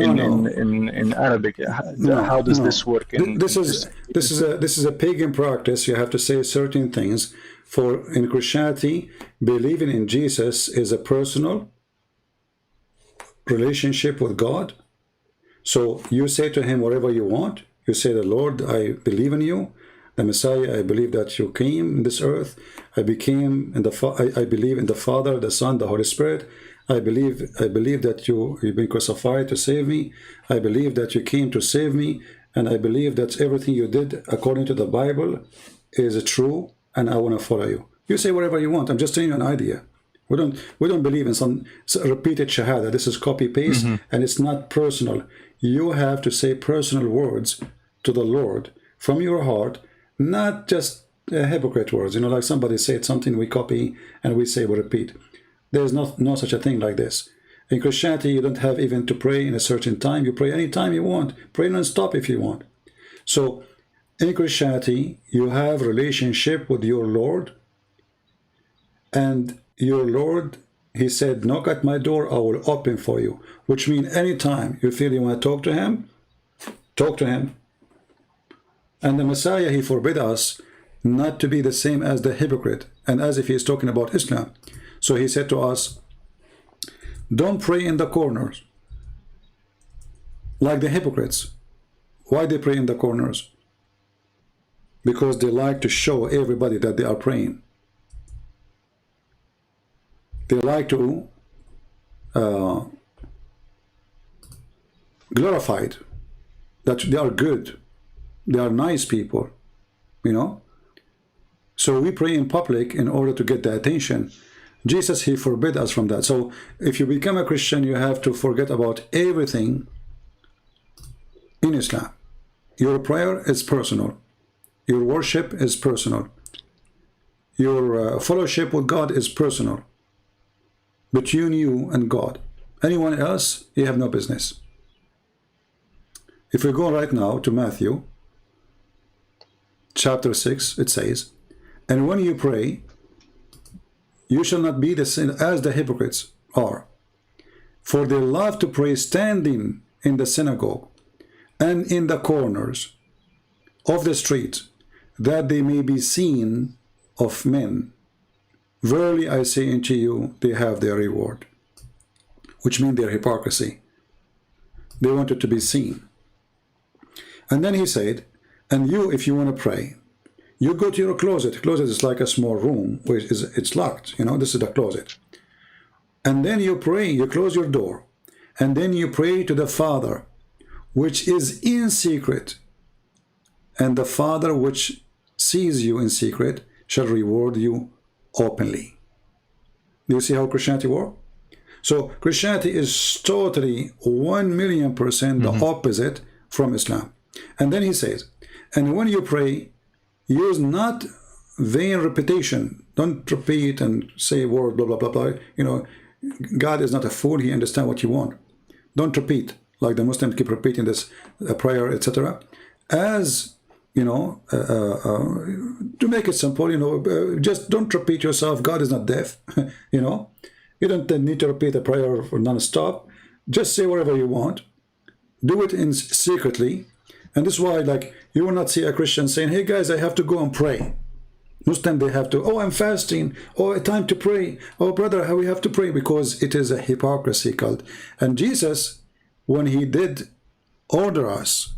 Arabic. How does this work? This is a pagan practice. You have to say certain things. For in Christianity, believing in Jesus is a personal relationship with God. So you say to him whatever you want. You say, the Lord, I believe in you. The Messiah, I believe that you came in this earth. I believe in the Father, the Son, the Holy Spirit. I believe that you've been crucified to save me. I believe that you came to save me, and I believe that everything you did according to the Bible is true, and I want to follow you. You say whatever you want. I'm just telling you an idea. We don't believe in some repeated shahada. This is copy paste, and it's not personal. You have to say personal words to the Lord from your heart, not just hypocrite words. You know, like somebody said something, we copy and we say we repeat. There's no such a thing like this. In Christianity, you don't have even to pray in a certain time. You pray anytime you want. Pray non-stop if you want. So in Christianity, you have relationship with your Lord, and your Lord, he said, knock at my door, I will open for you. Which means anytime you feel you want to talk to him, talk to him. And the Messiah, he forbid us not to be the same as the hypocrite, and as if he is talking about Islam. So he said to us, don't pray in the corners like the hypocrites. Why they pray in the corners? Because they like to show everybody that they are praying. They like to glorify it, that they are good, they are nice people, you know. So we pray in public in order to get the attention. Jesus, he forbid us from that. So if you become a Christian, you have to forget about everything in Islam. Your prayer is personal. Your worship is personal. Your fellowship with God is personal. Between you and God. Anyone else, you have no business. If we go right now to Matthew chapter 6, it says, and when you pray, you shall not be the same as the hypocrites are, for they love to pray standing in the synagogue and in the corners of the street, that they may be seen of men. Verily I say unto you, they have their reward. Which means their hypocrisy. They wanted to be seen. And then he said, and you, if you want to pray, you go to your closet. Closet is like a small room, which is it's locked. You know, this is the closet. And then you pray, you close your door. And then you pray to the Father, which is in secret. And the Father which sees you in secret shall reward you openly. Do you see how Christianity works? So Christianity is totally 1,000,000% the opposite from Islam. And then he says, and when you pray, use not vain repetition. Don't repeat and say word blah blah blah blah. You know, God is not a fool. He understands what you want. Don't repeat, like the Muslims keep repeating this prayer, etc. As, you know, to make it simple, you know, just don't repeat yourself. God is not deaf, you know. You don't need to repeat a prayer for non-stop. Just say whatever you want. Do it in secretly. And this is why, like, you will not see a Christian saying, hey guys, I have to go and pray. Most time they have to, oh, I'm fasting, oh, time to pray, oh brother, how we have to pray, because it is a hypocrisy cult. And Jesus, when he did order us,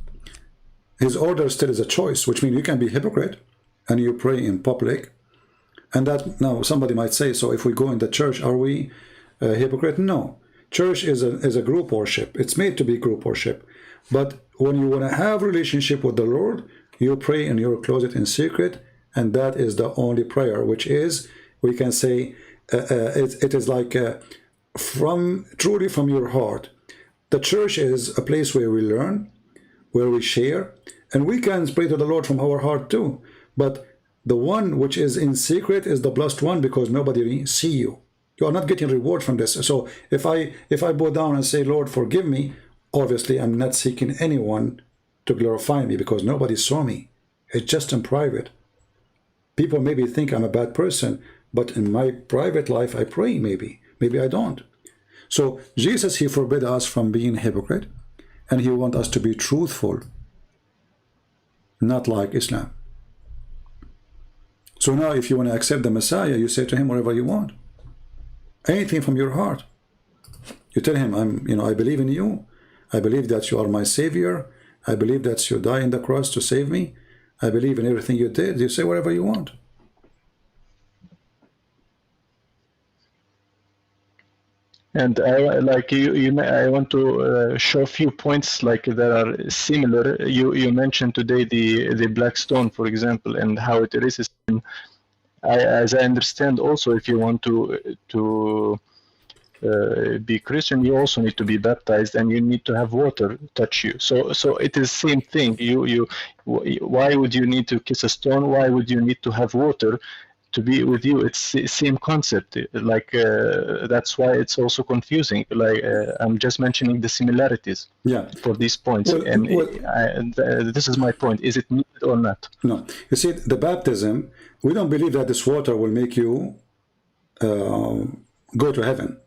his order still is a choice, which means you can be hypocrite and you pray in public. And that, now somebody might say, so if we go in the church, are we a hypocrite? No. Church is a group worship. It's made to be group worship. But when you want to have a relationship with the Lord, you pray in your closet in secret, and that is the only prayer, which is, we can say, it is like truly from your heart. The church is a place where we learn, where we share, and we can pray to the Lord from our heart too. But the one which is in secret is the blessed one, because nobody see you. You are not getting reward from this. So if I bow down and say, Lord, forgive me, obviously I'm not seeking anyone to glorify me, because nobody saw me. It's just in private. People maybe think I'm a bad person, but in my private life I pray, maybe I don't. So Jesus, he forbid us from being hypocrite, and he wants us to be truthful, not like Islam. So now if you want to accept the Messiah, you say to him whatever you want, anything from your heart. You tell him, I believe in you, I believe that you are my savior, I believe that you died on the cross to save me, I believe in everything you did. You say whatever you want. And I want to show a few points like that are similar. You mentioned today the black stone, for example, and how it is. As I understand, also, if you want to be Christian, you also need to be baptized, and you need to have water touch you. So it is same thing. Why would you need to kiss a stone? Why would you need to have water to be with you? It's same concept. Like that's why it's also confusing. Like I'm just mentioning the similarities. Yeah. For these points, this is my point. Is it needed or not? No. You see, the baptism, we don't believe that this water will make you go to heaven.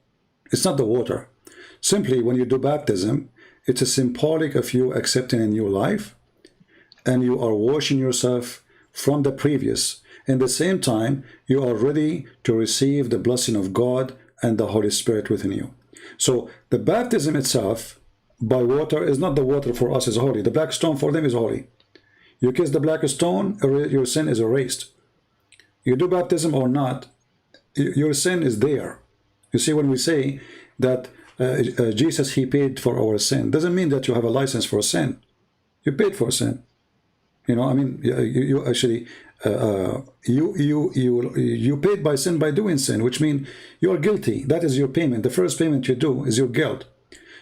It's not the water. Simply, when you do baptism, it's a symbolic of you accepting a new life, and you are washing yourself from the previous. In the same time, you are ready to receive the blessing of God and the Holy Spirit within you. So the baptism itself by water is not the water for us is holy. The black stone for them is holy. You kiss the black stone, your sin is erased. You do baptism or not, your sin is there. You see, when we say that Jesus, he paid for our sin, doesn't mean that you have a license for sin. You paid for sin. You know, I mean, you actually, you paid by sin by doing sin, which means you are guilty. That is your payment. The first payment you do is your guilt.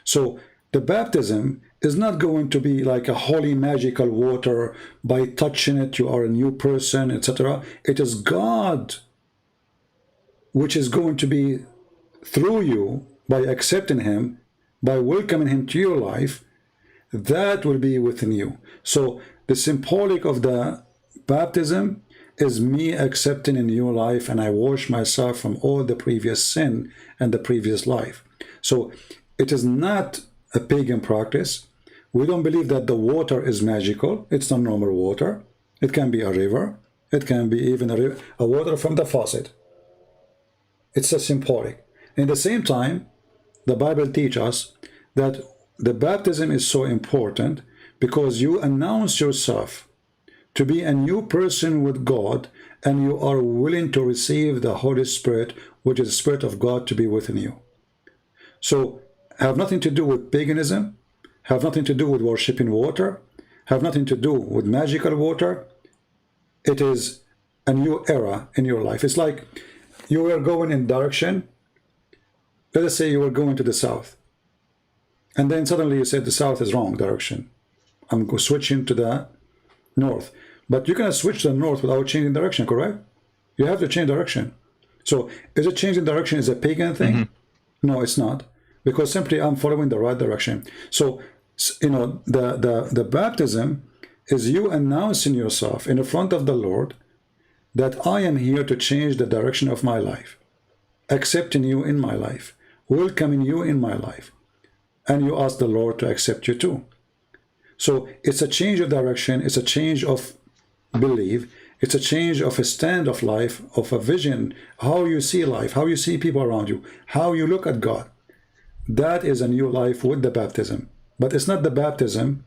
So the baptism is not going to be like a holy magical water. By touching it, you are a new person, etc. It is God which is going to be through you, by accepting him, by welcoming him to your life, that will be within you. So the symbolic of the baptism is me accepting a new life, and I wash myself from all the previous sin and the previous life. So it is not a pagan practice. We don't believe that the water is magical. It's not normal water. It can be a river. It can be even a water from the faucet. It's a symbolic. In the same time, the Bible teaches us that the baptism is so important because you announce yourself to be a new person with God, and you are willing to receive the Holy Spirit, which is the Spirit of God, to be within you. So have nothing to do with paganism, have nothing to do with worshipping water, have nothing to do with magical water. It is a new era in your life. It's like you were going in direction. Let us say you were going to the south, and then suddenly you said the south is wrong direction. I'm switching to the north. But you cannot switch to the north without changing direction, correct? You have to change direction. So is it changing direction is a pagan thing? No, it's not. Because simply I'm following the right direction. So, you know, the baptism is you announcing yourself in the front of the Lord that I am here to change the direction of my life, accepting you in my life, welcoming you in my life. And you ask the Lord to accept you too. So it's a change of direction, it's a change of belief, it's a change of a stand of life, of a vision, how you see life, how you see people around you, how you look at God. That is a new life with the baptism. But it's not the baptism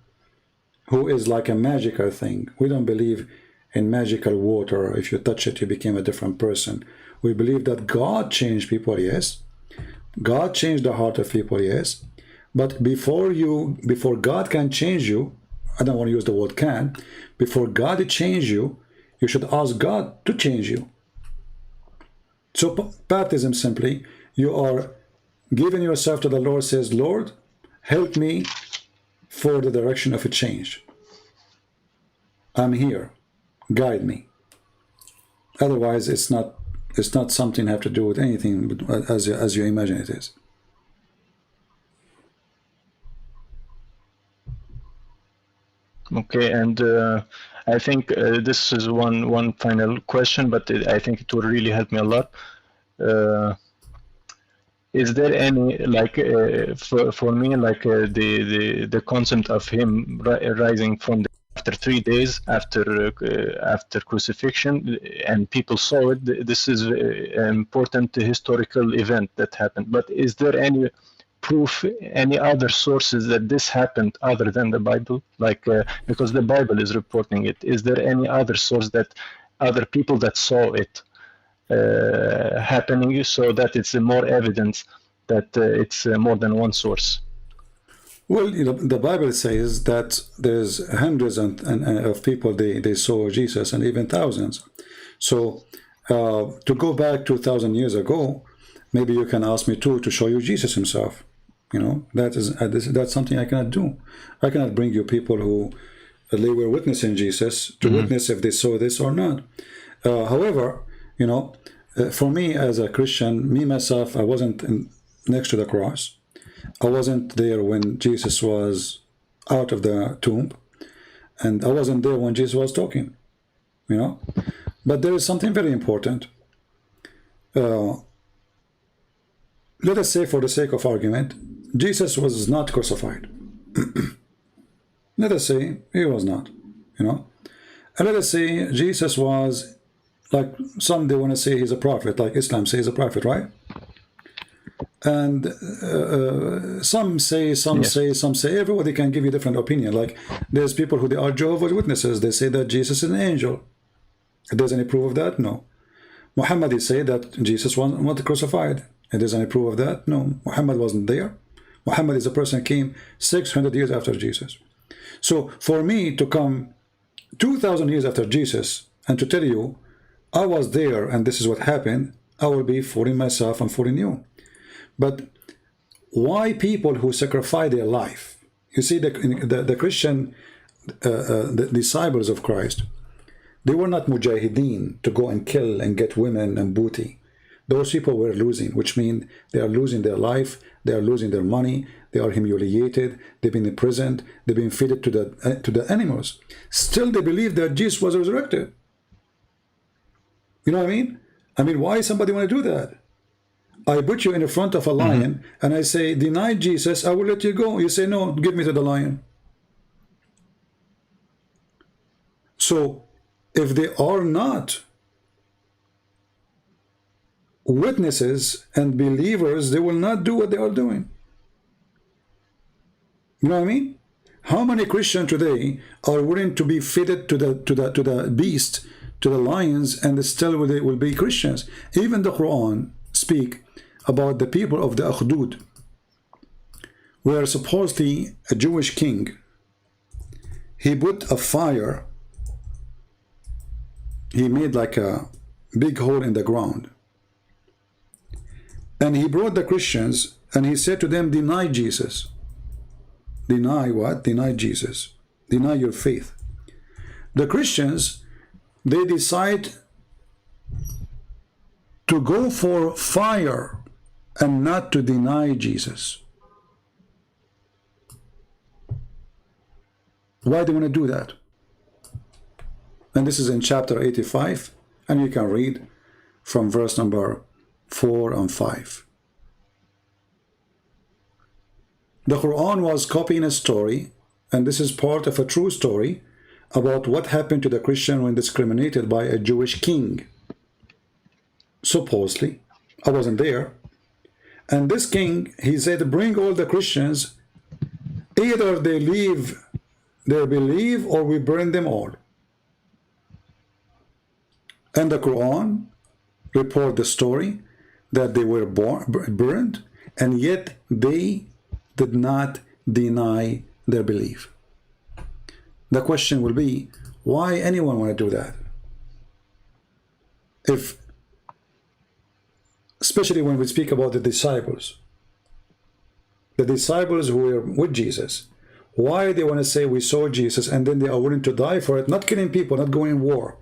who is like a magical thing. We don't believe in magical water. If you touch it, you became a different person. We believe that God changed people, yes. God changed the heart of people, yes. But before God can change you, I don't want to use the word can, before God change you, you should ask God to change you. So baptism simply, you are giving yourself to the Lord, says, Lord, help me for the direction of a change. I'm here. Guide me. Otherwise, it's not something have to do with anything as you imagine it is. Okay, and I think this is one final question, but I think it will really help me a lot. Is there any, like, for me, like the concept of him rising from after 3 days after crucifixion, and people saw it? This is an important historical event that happened. But is there any proof, any other sources that this happened other than the Bible? Like, because the Bible is reporting it. Is there any other source that other people that saw it happening, so that it's more evidence that it's more than one source? Well, you know, the Bible says that there's hundreds of people they saw Jesus, and even thousands. So to go back 2,000 years ago, maybe you can ask me too to show you Jesus himself. You know, that's something I cannot do. I cannot bring you people who they were witnessing Jesus to witness if they saw this or not. However, you know, for me as a Christian, me myself, I wasn't next to the cross. I wasn't there when Jesus was out of the tomb, and I wasn't there when Jesus was talking, you know. But there is something very important. Let us say, for the sake of argument, Jesus was not crucified. Let us say he was not, you know. And let us say Jesus was, like some they want to say he's a prophet, like Islam says he's a prophet, right? And some say, everybody can give you different opinion. Like there's people who they are Jehovah's Witnesses. They say that Jesus is an angel. If there's any proof of that? No. Muhammad say that Jesus wasn't crucified. If there's any proof of that? No. Muhammad wasn't there. Muhammad is a person who came 600 years after Jesus. So for me to come 2,000 years after Jesus and to tell you I was there and this is what happened, I will be fooling myself and fooling you. But why people who sacrifice their life? You see, the Christian the disciples of Christ, they were not mujahideen to go and kill and get women and booty. Those people were losing, which means they are losing their life, they are losing their money, they are humiliated, they've been imprisoned, they've been fed to the animals. Still, they believe that Jesus was resurrected. You know what I mean? I mean, why somebody want to do that? I put you in the front of a lion and I say, deny Jesus, I will let you go. You say, no, give me to the lion. So if they are not witnesses and believers, they will not do what they are doing. You know what I mean? How many Christians today are willing to be fitted to the beast, to the lions, and still will be Christians? Even the Quran speak about the people of the Akhdud, where supposedly a Jewish king, he put a fire, he made like a big hole in the ground, and he brought the Christians and he said to them, deny Jesus. Deny what? Deny Jesus. Deny your faith. The Christians, they decide to go for fire and not to deny Jesus. Why do you want to do that? And this is in chapter 85, and you can read from verse number 4 and 5. The Quran was copying a story, and this is part of a true story about what happened to the Christian when discriminated by a Jewish king. Supposedly, I wasn't there. And this king, he said, bring all the Christians, either they leave their belief or we burn them all. And the Quran report the story that they were burned, and yet they did not deny their belief. The question will be, why anyone want to do that? If, especially when we speak about the disciples who were with Jesus, why they want to say we saw Jesus and then they are willing to die for it, not killing people, not going in war,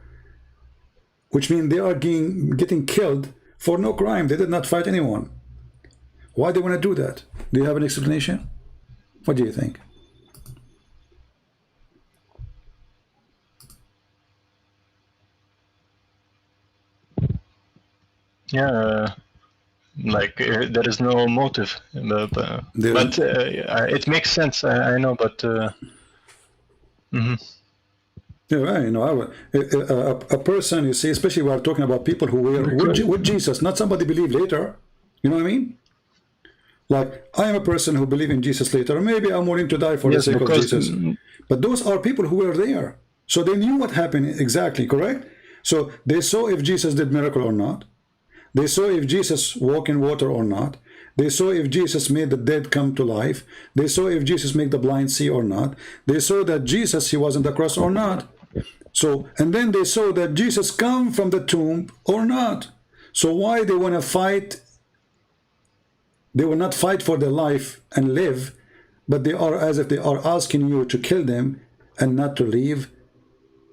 which means they are getting killed for no crime. They did not fight anyone. Why they want to do that? Do you have an explanation? What do you think? Yeah, like there is no motive, but it makes sense. I know, but yeah, you know, a person, you see, especially we are talking about people who were with Jesus, not somebody believed later. You know what I mean? Like, I am a person who believe in Jesus later. Maybe I'm willing to die for the sake of Jesus. But those are people who were there. So they knew what happened exactly, correct? So they saw if Jesus did miracle or not. They saw if Jesus walked in water or not. They saw if Jesus made the dead come to life. They saw if Jesus made the blind see or not. They saw that Jesus, he was on the cross or not. So, and then they saw that Jesus come from the tomb or not. So why they want to fight? They will not fight for their life and live, but they are as if they are asking you to kill them and not to live,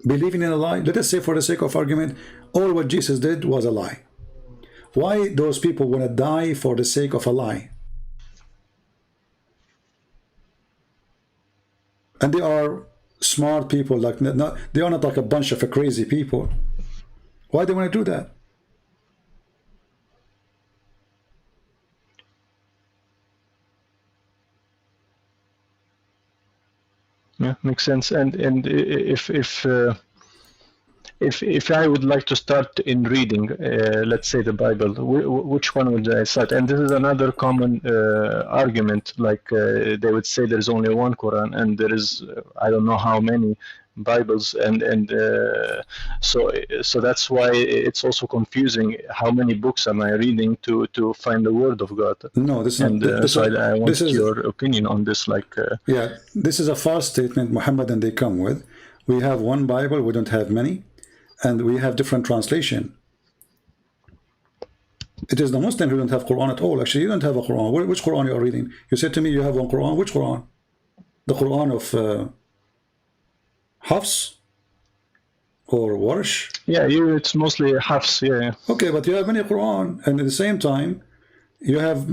believing in a lie. Let us say, for the sake of argument, all what Jesus did was a lie. Why those people want to die for the sake of a lie? And they are smart people, like they are not like a bunch of crazy people. Why they want to do that? Yeah, makes sense. And if I would like to start in reading, let's say the Bible, which one would I start? And this is another common argument. Like they would say there's only one Quran, and there is I don't know how many Bibles, and so that's why it's also confusing. How many books am I reading to find the Word of God? No, this is and not. so I want your opinion on this. Like yeah, this is a false statement Muhammad and they come with. We have one Bible. We don't have many. And we have different translation. It is the Muslim who don't have Quran at all. Actually, you don't have a Quran. Which Quran you are reading? You said to me you have one Quran. Which Quran? The Quran of Hafs or Warsh? Yeah, it's mostly Hafs. Yeah. Okay, but you have many Quran, and at the same time, you have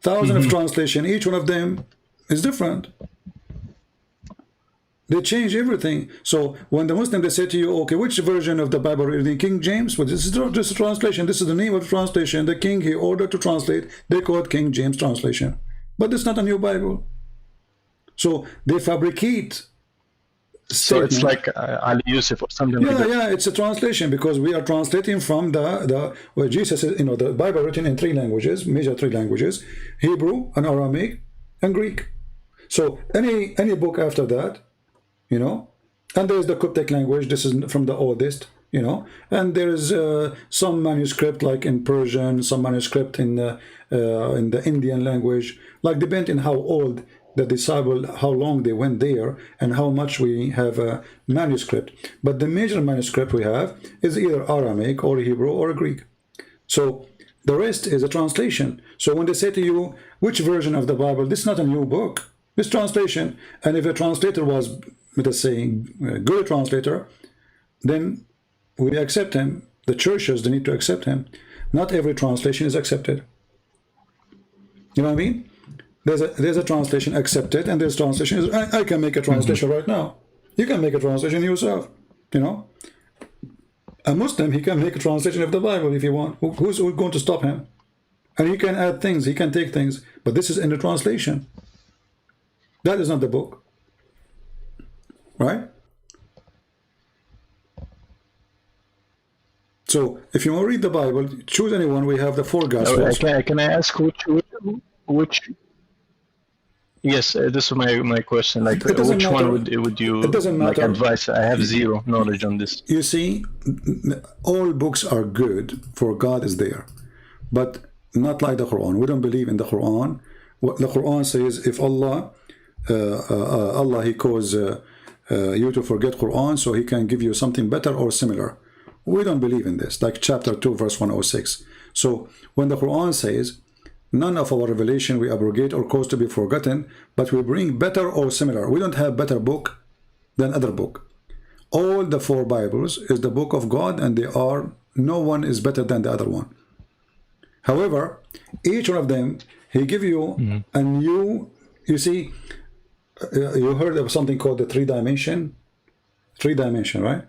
thousands of translation. Each one of them is different. They change everything. So when the Muslim, they say to you, okay, which version of the Bible are you reading? King James? Well, this is just a translation. This is the name of the translation. The king he ordered to translate. They call it King James translation. But it's not a new Bible. So they fabricate. So it's like Ali Yusuf or something like that. Yeah, it's a translation because we are translating from where Jesus is, the Bible written in three languages, major three languages, Hebrew and Aramaic and Greek. So any book after that, and there's the Coptic language. This is from the oldest, and there's some manuscript like in Persian, some manuscript in the Indian language, like depending how old the disciple, how long they went there, and how much we have a manuscript. But the major manuscript we have is either Aramaic or Hebrew or Greek. So the rest is a translation. So when they say to you, which version of the Bible, this is not a new book, this translation. And if a translator was, let us say, a good translator, then we accept him. The churches, they need to accept him. Not every translation is accepted. You know what I mean? There's a translation accepted, and there's translation. I can make a translation right now. You can make a translation yourself. You know, a Muslim, he can make a translation of the Bible if you want. Who's going to stop him? And he can add things, he can take things, but this is in the translation. That is not the book, right? So if you want to read the Bible, choose anyone. We have the 4 Gospels. Can I ask which? Yes, this is my question. Like, which one would you like advise? I have zero knowledge on this. You see, all books are good, for God is there, but not like the Quran. We don't believe in the Quran. What the Quran says, if Allah, He calls you to forget Quran, so He can give you something better or similar. We don't believe in this. Like chapter 2, verse 106. So when the Quran says, none of our revelation we abrogate or cause to be forgotten, but we bring better or similar. We don't have better book than other book. All the 4 Bibles is the book of God, and no one is better than the other one. However, each one of them, He give you a new, you see, you heard of something called the 3-dimension? 3-dimension, right?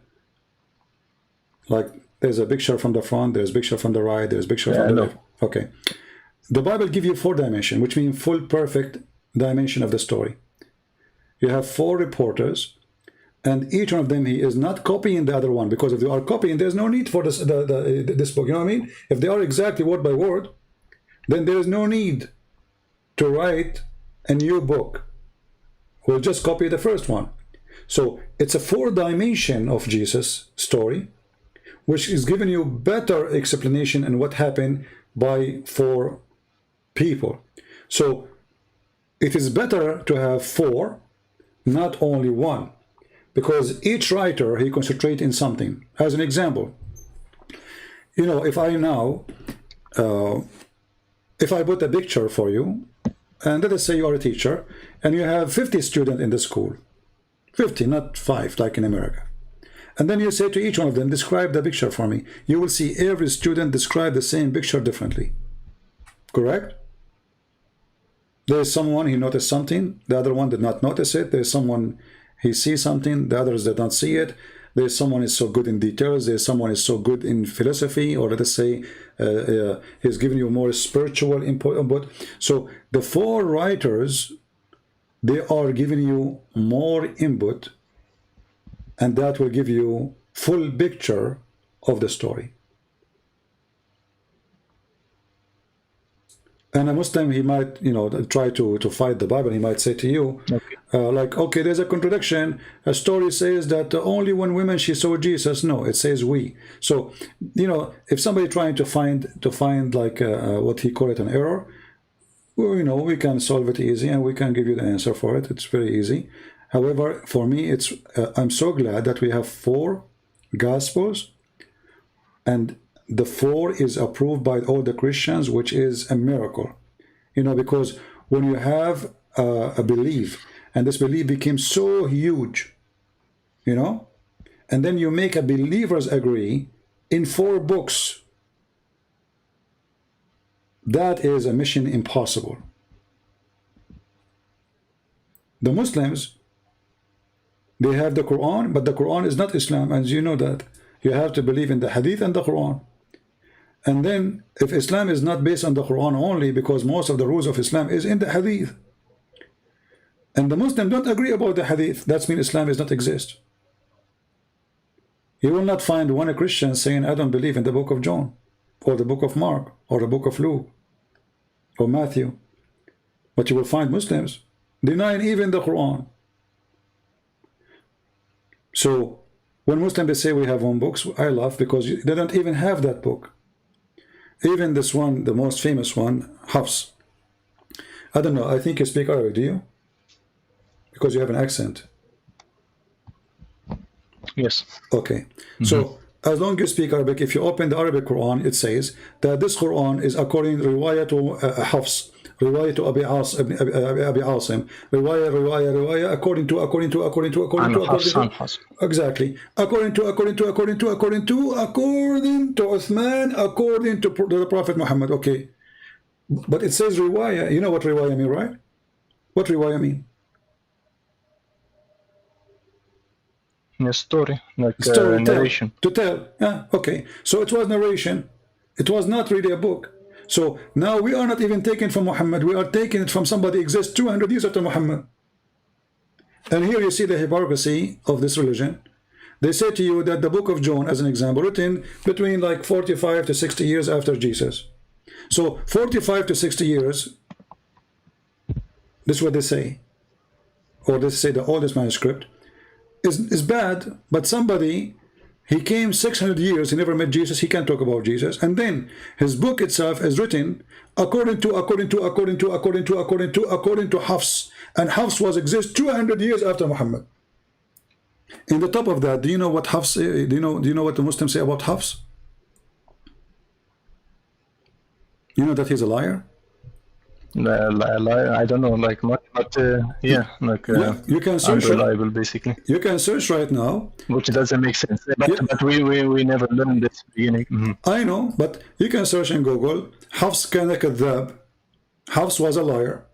Like there's a picture from the front, there's a picture from the right, there's a picture from the left. Okay. The Bible gives you 4-dimension, which means full perfect dimension of the story. You have 4 reporters, and each one of them, he is not copying the other one, because if they are copying, there's no need for this book. You know what I mean? If they are exactly word by word, then there is no need to write a new book. We'll just copy the first one. So it's a 4-dimension of Jesus' story, which is giving you better explanation on what happened by 4 people. So it is better to have 4, not only 1, because each writer, he concentrates in something. As an example, you know, if I now if I put a picture for you, and let us say you are a teacher and you have 50 students in the school, 50, not 5 like in America, and then you say to each one of them, describe the picture for me, you will see every student describe the same picture differently. Correct? There is someone, he noticed something, the other one did not notice it. There is someone, he sees something, the others did not see it. There is someone is so good in details, there is someone is so good in philosophy, or let us say he's giving you more spiritual input. So the 4 writers, they are giving you more input, and that will give you full picture of the story. And a Muslim, he might, you know, try to fight the Bible. He might say to you, like, okay, there's a contradiction. A story says that only when women she saw Jesus. No, it says we. So, you know, if somebody trying to find like what he call it an error, well, you know, we can solve it easy, and we can give you the answer for it. It's very easy. However, for me, it's I'm so glad that we have 4 Gospels, and the 4 is approved by all the Christians, which is a miracle. You know, because when you have a belief, and this belief became so huge, you know, and then you make a believers agree in 4 books, that is a mission impossible. The Muslims, they have the Quran, but the Quran is not Islam, and you know that. You have to believe in the Hadith and the Quran. And then, if Islam is not based on the Quran only, because most of the rules of Islam is in the Hadith, and the Muslims don't agree about the Hadith, that means Islam does not exist. You will not find one Christian saying, I don't believe in the book of John, or the book of Mark, or the book of Luke, or Matthew. But you will find Muslims denying even the Quran. So, when Muslims say we have 1 book, I laugh, because they don't even have that book. Even this one, the most famous one, Hafs. I don't know, I think you speak Arabic, do you? Because you have an accent. Yes. Okay. So, as long as you speak Arabic, if you open the Arabic Quran, it says that this Quran is according to Riwayah to Hafs, Riwayah to Abi Asim, Riwayah, according to exactly, according to Uthman, according to the Prophet Muhammad. Okay, But it says riwayah. You know what riwayah mean, right? What riwayah mean? A story, like Story, narration. to tell. Yeah, okay. So it was narration. It was not really a book. So now we are not even taking from Muhammad. We are taking it from somebody exists 200 years after Muhammad. And here you see the hypocrisy of this religion. They say to you that the book of John, as an example, written between like 45 to 60 years after Jesus. So 45 to 60 years, this is what they say. Or they say the oldest manuscript is bad, but somebody, he came 600 years, he never met Jesus, he can't talk about Jesus. And then his book itself is written according to Hafs. And Hafs was exist 200 years after Muhammad. In the top of that, do you know what Hafs, do you know what the Muslims say about Hafs? You know that he's a liar? I don't know, like much, but yeah, like you can search unreliable, basically. You can search right now, which doesn't make sense. But we never learned this beginning. I know, but you can search in Google. Hafs kana kadhab. Hafs was a liar,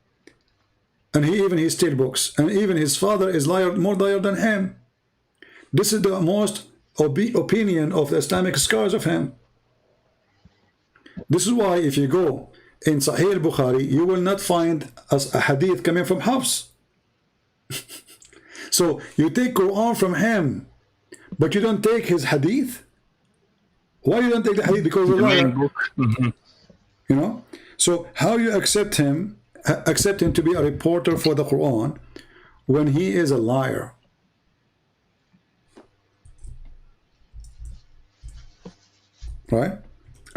and he steal books, and even his father is more liar than him. This is the most opinion of the Islamic scholars of him. This is why if you go in Sahih al-Bukhari, you will not find a hadith coming from Hafs. So you take Quran from him, but you don't take his hadith. Why you don't take the hadith? Because of the main book. You know. So how you accept him to be a reporter for the Quran when he is a liar? Right?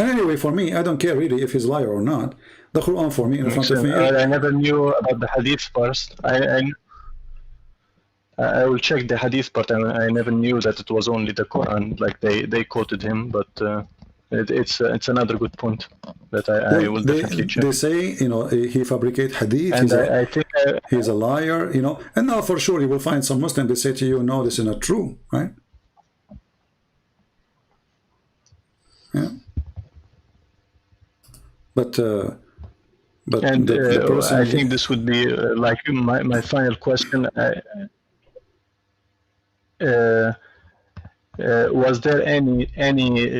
And anyway, for me, I don't care really if he's a liar or not. The Quran for me in front of me. I never knew about the hadith first. I will check the hadith part. I never knew that it was only the Quran. Like they quoted him, but it's another good point that I will definitely check. They say, you know, he fabricate hadith. And I think he's a liar, you know. And now for sure you will find some Muslim. They say to you, no, this is not true, right? Yeah. But and the person, I think this would be like my final question. Was there any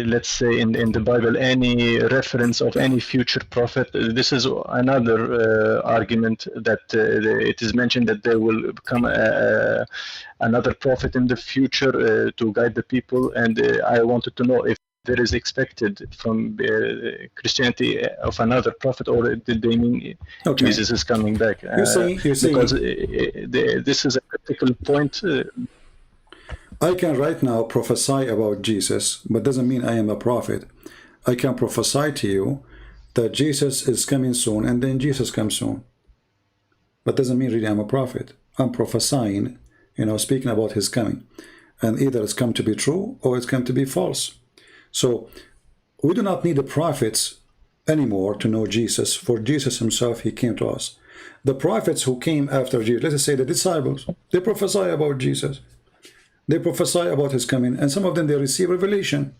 let's say in the Bible any reference of any future prophet? This is another argument that it is mentioned that there will come another prophet in the future to guide the people, and I wanted to know if there is expected from Christianity of another prophet, or did they mean Jesus is coming back? You're saying because this is a critical point. I can right now prophesy about Jesus, but doesn't mean I am a prophet. I can prophesy to you that Jesus is coming soon, and then Jesus comes soon. But doesn't mean really I'm a prophet. I'm prophesying, you know, speaking about his coming. And either it's come to be true or it's come to be false. So we do not need the prophets anymore to know Jesus. For Jesus himself, he came to us. The prophets who came after Jesus, let us say the disciples, they prophesy about Jesus. They prophesy about his coming, and some of them they receive revelation.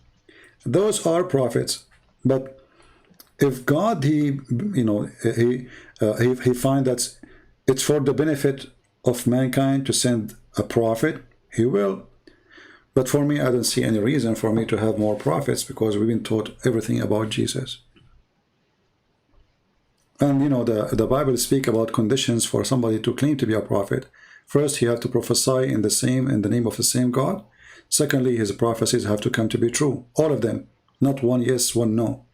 Those are prophets. But if God, he finds that it's for the benefit of mankind to send a prophet, he will. But for me, I don't see any reason for me to have more prophets, because we've been taught everything about Jesus. And you know, the Bible speaks about conditions for somebody to claim to be a prophet. First, he has to prophesy in the name of the same God. Secondly, his prophecies have to come to be true. All of them. Not one yes, one no.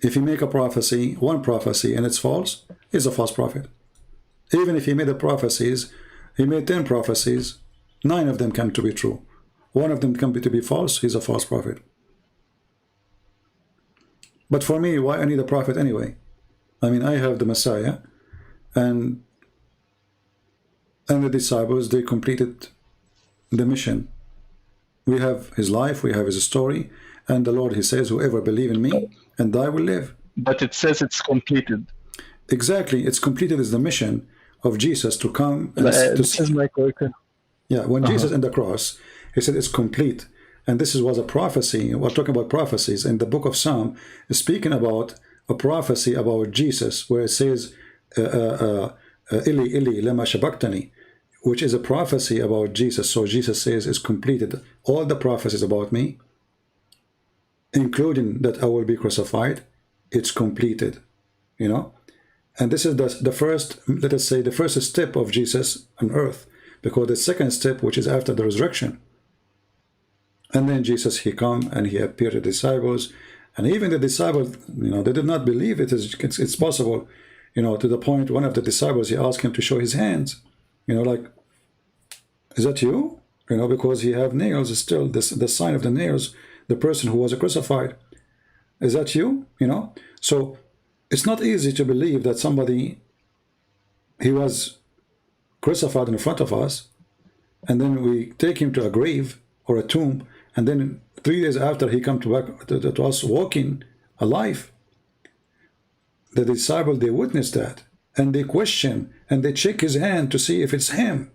If he make a prophecy, one prophecy, and it's false, he's a false prophet. Even if he made the prophecies, he made 10 prophecies, 9 of them come to be true. One of them come to be false, he's a false prophet. But for me, why I need a prophet anyway? I mean, I have the Messiah, and the disciples, they completed the mission. We have his life, we have his story, and the Lord, he says, whoever believe in me and die will live. But it says it's completed. Exactly, it's completed is the mission of Jesus to come. And this is my question. Yeah, when Jesus on the cross, he said it's complete. And this was a prophecy. We're talking about prophecies in the book of Psalm, speaking about a prophecy about Jesus where it says, Ili, Ili, lama shabaktani, which is a prophecy about Jesus. So Jesus says it's completed. All the prophecies about me, including that I will be crucified, it's completed, you know. And this is the first, let us say, the first step of Jesus on earth, because the second step, which is after the resurrection. And then Jesus, he come and he appeared to the disciples, and even the disciples, you know, they did not believe it's possible, you know, to the point one of the disciples, he asked him to show his hands, you know, like, is that you? You know, because he have nails still, the sign of the nails, the person who was crucified. Is that you? You know, so it's not easy to believe that somebody, he was crucified in front of us, and then we take him to a grave or a tomb, and then 3 days after he come back to us walking alive. The disciples, they witness that, and they question, and they check his hand to see if it's him.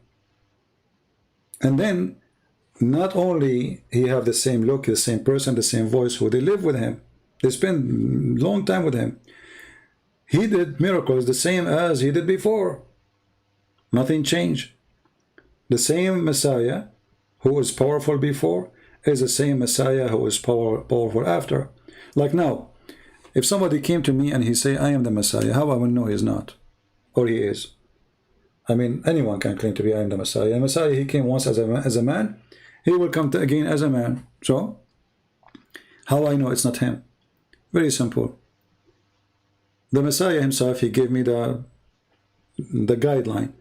And then, not only he have the same look, the same person, the same voice, who they live with him, they spend long time with him. He did miracles the same as he did before. Nothing changed. The same Messiah who was powerful before is the same Messiah who is powerful after. Like now, if somebody came to me and he say, I am the Messiah, how I will know he's not? Or he is? I mean, anyone can claim to be I am the Messiah. The Messiah, he came once as a man. He will come again as a man. So, how I know it's not him? Very simple. The Messiah himself, he gave me the guideline.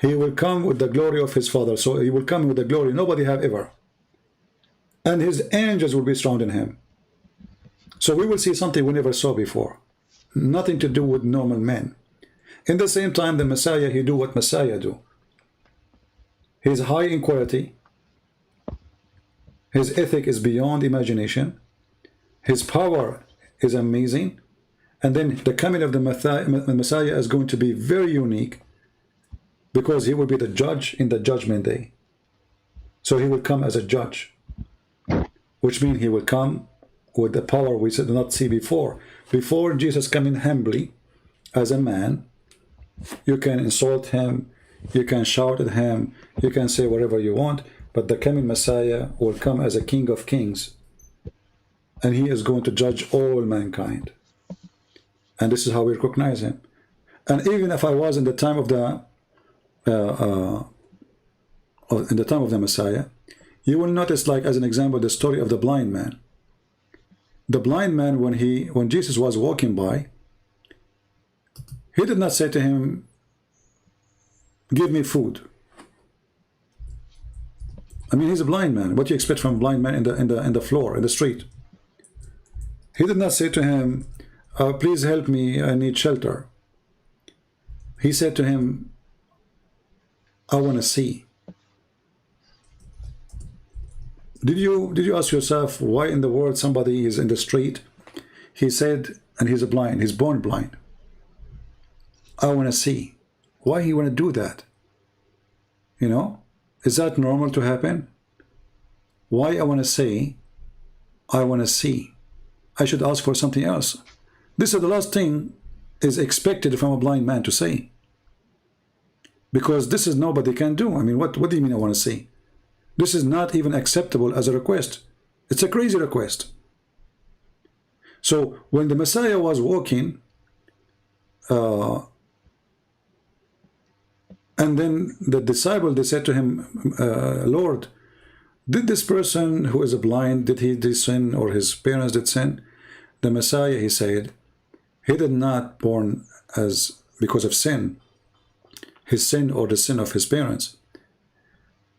He will come with the glory of his Father. So he will come with the glory nobody have ever. And his angels will be surrounding him. So we will see something we never saw before. Nothing to do with normal men. In the same time, the Messiah, he do what Messiah do. He's high in quality. His ethic is beyond imagination. His power is amazing. And then the coming of the Messiah is going to be very unique, because he will be the judge in the judgment day. So he will come as a judge, which means he will come with the power we did not see before. Before Jesus coming humbly as a man, you can insult him, you can shout at him, you can say whatever you want, but the coming Messiah will come as a King of Kings, and he is going to judge all mankind. And this is how we recognize him. And even if I was in the time of the Messiah, you will notice, like as an example, the story of the blind man. The blind man, when Jesus was walking by, he did not say to him, give me food. I mean, he's a blind man. What do you expect from a blind man in the floor, in the street? He did not say to him, please help me, I need shelter. He said to him, I want to see. Did you ask yourself why in the world somebody is in the street? He said, and he's blind, he's born blind. I want to see. Why he want to do that? You know, is that normal to happen? Why I want to say, I want to see? I should ask for something else. This is the last thing is expected from a blind man to say. Because this is nobody can do. I mean, what do you mean I want to see? This is not even acceptable as a request. It's a crazy request. So when the Messiah was walking, and then the disciple, they said to him, Lord, did this person who is blind, did he sin, or his parents did sin? The Messiah, he said, he did not born as because of sin, his sin or the sin of his parents,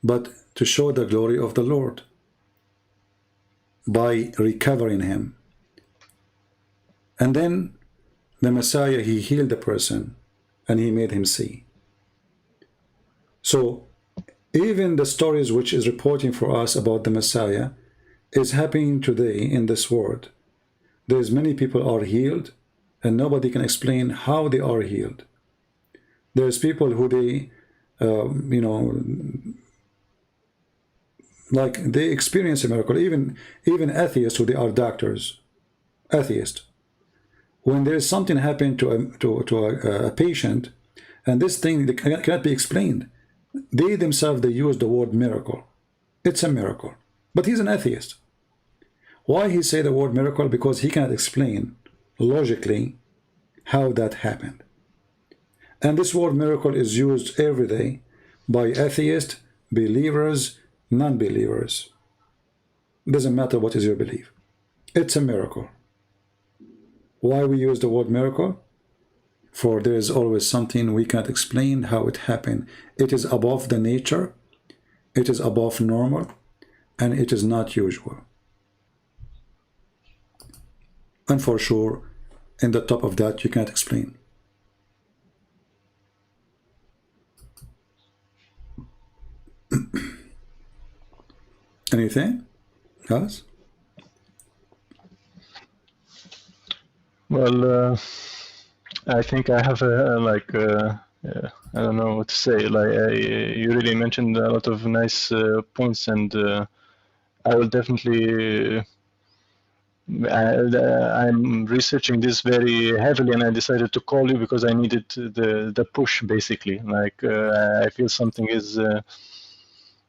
but to show the glory of the Lord by recovering him. And then the Messiah, he healed the person and he made him see. So even the stories which is reporting for us about the Messiah is happening today in this world. There's many people are healed and nobody can explain how they are healed. There's people who they, you know, like they experience a miracle. Even atheists who they are doctors, atheists, when there is something happening to a patient, and this thing cannot be explained, they themselves, they use the word miracle. It's a miracle. But he's an atheist. Why he say the word miracle? Because he cannot explain logically how that happened. And this word miracle is used every day by atheists, believers, non-believers. Doesn't matter what is your belief. It's a miracle. Why we use the word miracle? For there is always something we can't explain how it happened. It is above the nature, it is above normal, and it is not usual. And for sure, in the top of that, you can't explain. Anything else? Well, I think I have I don't know what to say. You really mentioned a lot of nice points, and I will definitely. I'm researching this very heavily, and I decided to call you because I needed the push, basically. I feel something is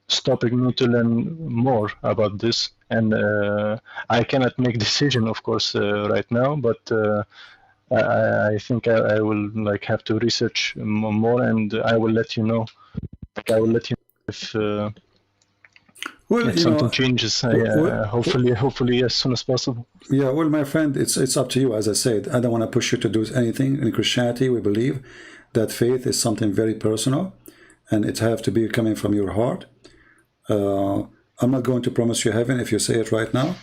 stopping me to learn more about this, and I cannot make decision, of course, right now, but I think I will have to research more, and I will let you know. I will let you know if something changes. Hopefully as soon as possible. Yeah, well, my friend, it's up to you. As I said, I don't want to push you to do anything. In Christianity, we believe that faith is something very personal, and it has to be coming from your heart. I'm not going to promise you heaven if you say it right now,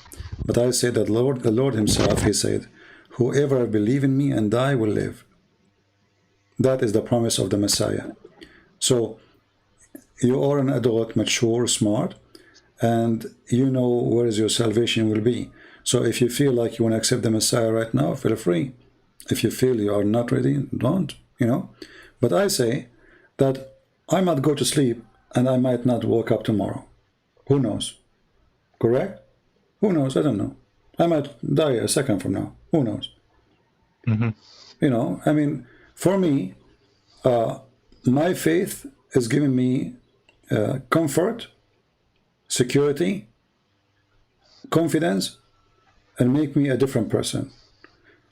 but I say that the Lord himself, he said, whoever believe in me and die will live. That is the promise of the Messiah. So you are an adult, mature, smart, and you know where is your salvation will be. So if you feel like you want to accept the Messiah right now, feel free. If you feel you are not ready, don't, But I say that I might go to sleep and I might not wake up tomorrow. Who knows? Correct? Who knows? I don't know. I might die a second from now. Who knows? Mm-hmm. For me, my faith is giving me comfort, security, confidence, and make me a different person.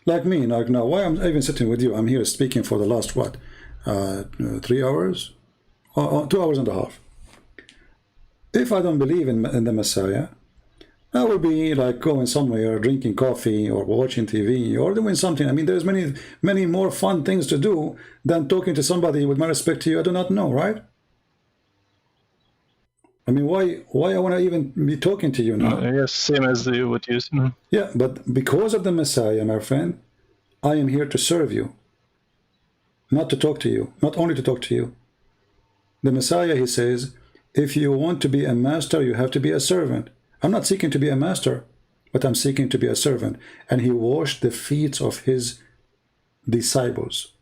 Like me, now, why I'm even sitting with you, I'm here speaking for the last, 3 hours? Or 2 hours and a half. If I don't believe in the Messiah, I will be going somewhere, drinking coffee, or watching TV, or doing something. There's many more fun things to do than talking to somebody, with my respect to you, I do not know, right? Why I want to even be talking to you now? Yes, same as what you said. Yeah, but because of the Messiah, my friend, I am here to serve you, not to talk to you, not only to talk to you. The Messiah, he says, if you want to be a master, you have to be a servant. I'm not seeking to be a master, but I'm seeking to be a servant. And he washed the feet of his disciples.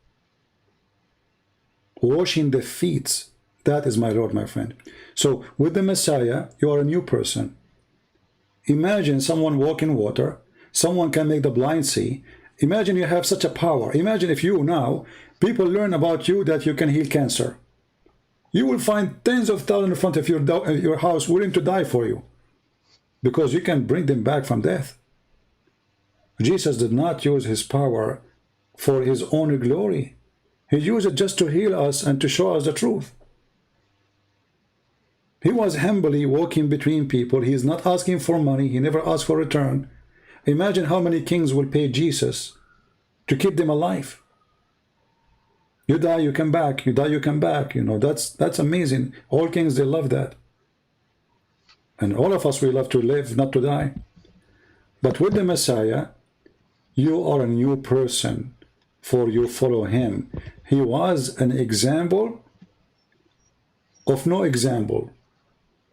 Washing the feet, that is my Lord, my friend. So with the Messiah, you are a new person. Imagine someone walking water. Someone can make the blind see. Imagine you have such a power. Imagine if you now, people learn about you that you can heal cancer. You will find tens of thousands in front of your house willing to die for you, because you can bring them back from death. Jesus did not use his power for his own glory. He used it just to heal us and to show us the truth. He was humbly walking between people. He is not asking for money. He never asked for return. Imagine how many kings will pay Jesus to keep them alive. You die, you come back. You die, you come back. That's amazing. All kings, they love that. And all of us, we love to live, not to die. But with the Messiah, you are a new person, for you follow him. He was an example of no example,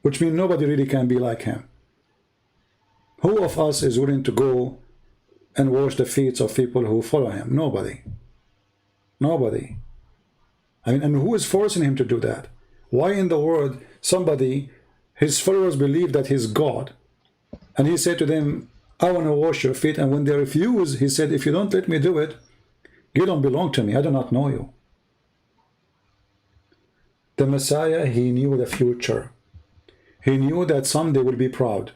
which means nobody really can be like him. Who of us is willing to go and wash the feet of people who follow him? Nobody. Nobody. And who is forcing him to do that? Why in the world his followers believe that he's God, and he said to them, I want to wash your feet. And when they refuse, he said, if you don't let me do it, you don't belong to me. I do not know you. The Messiah, he knew the future. He knew that someday will be proud.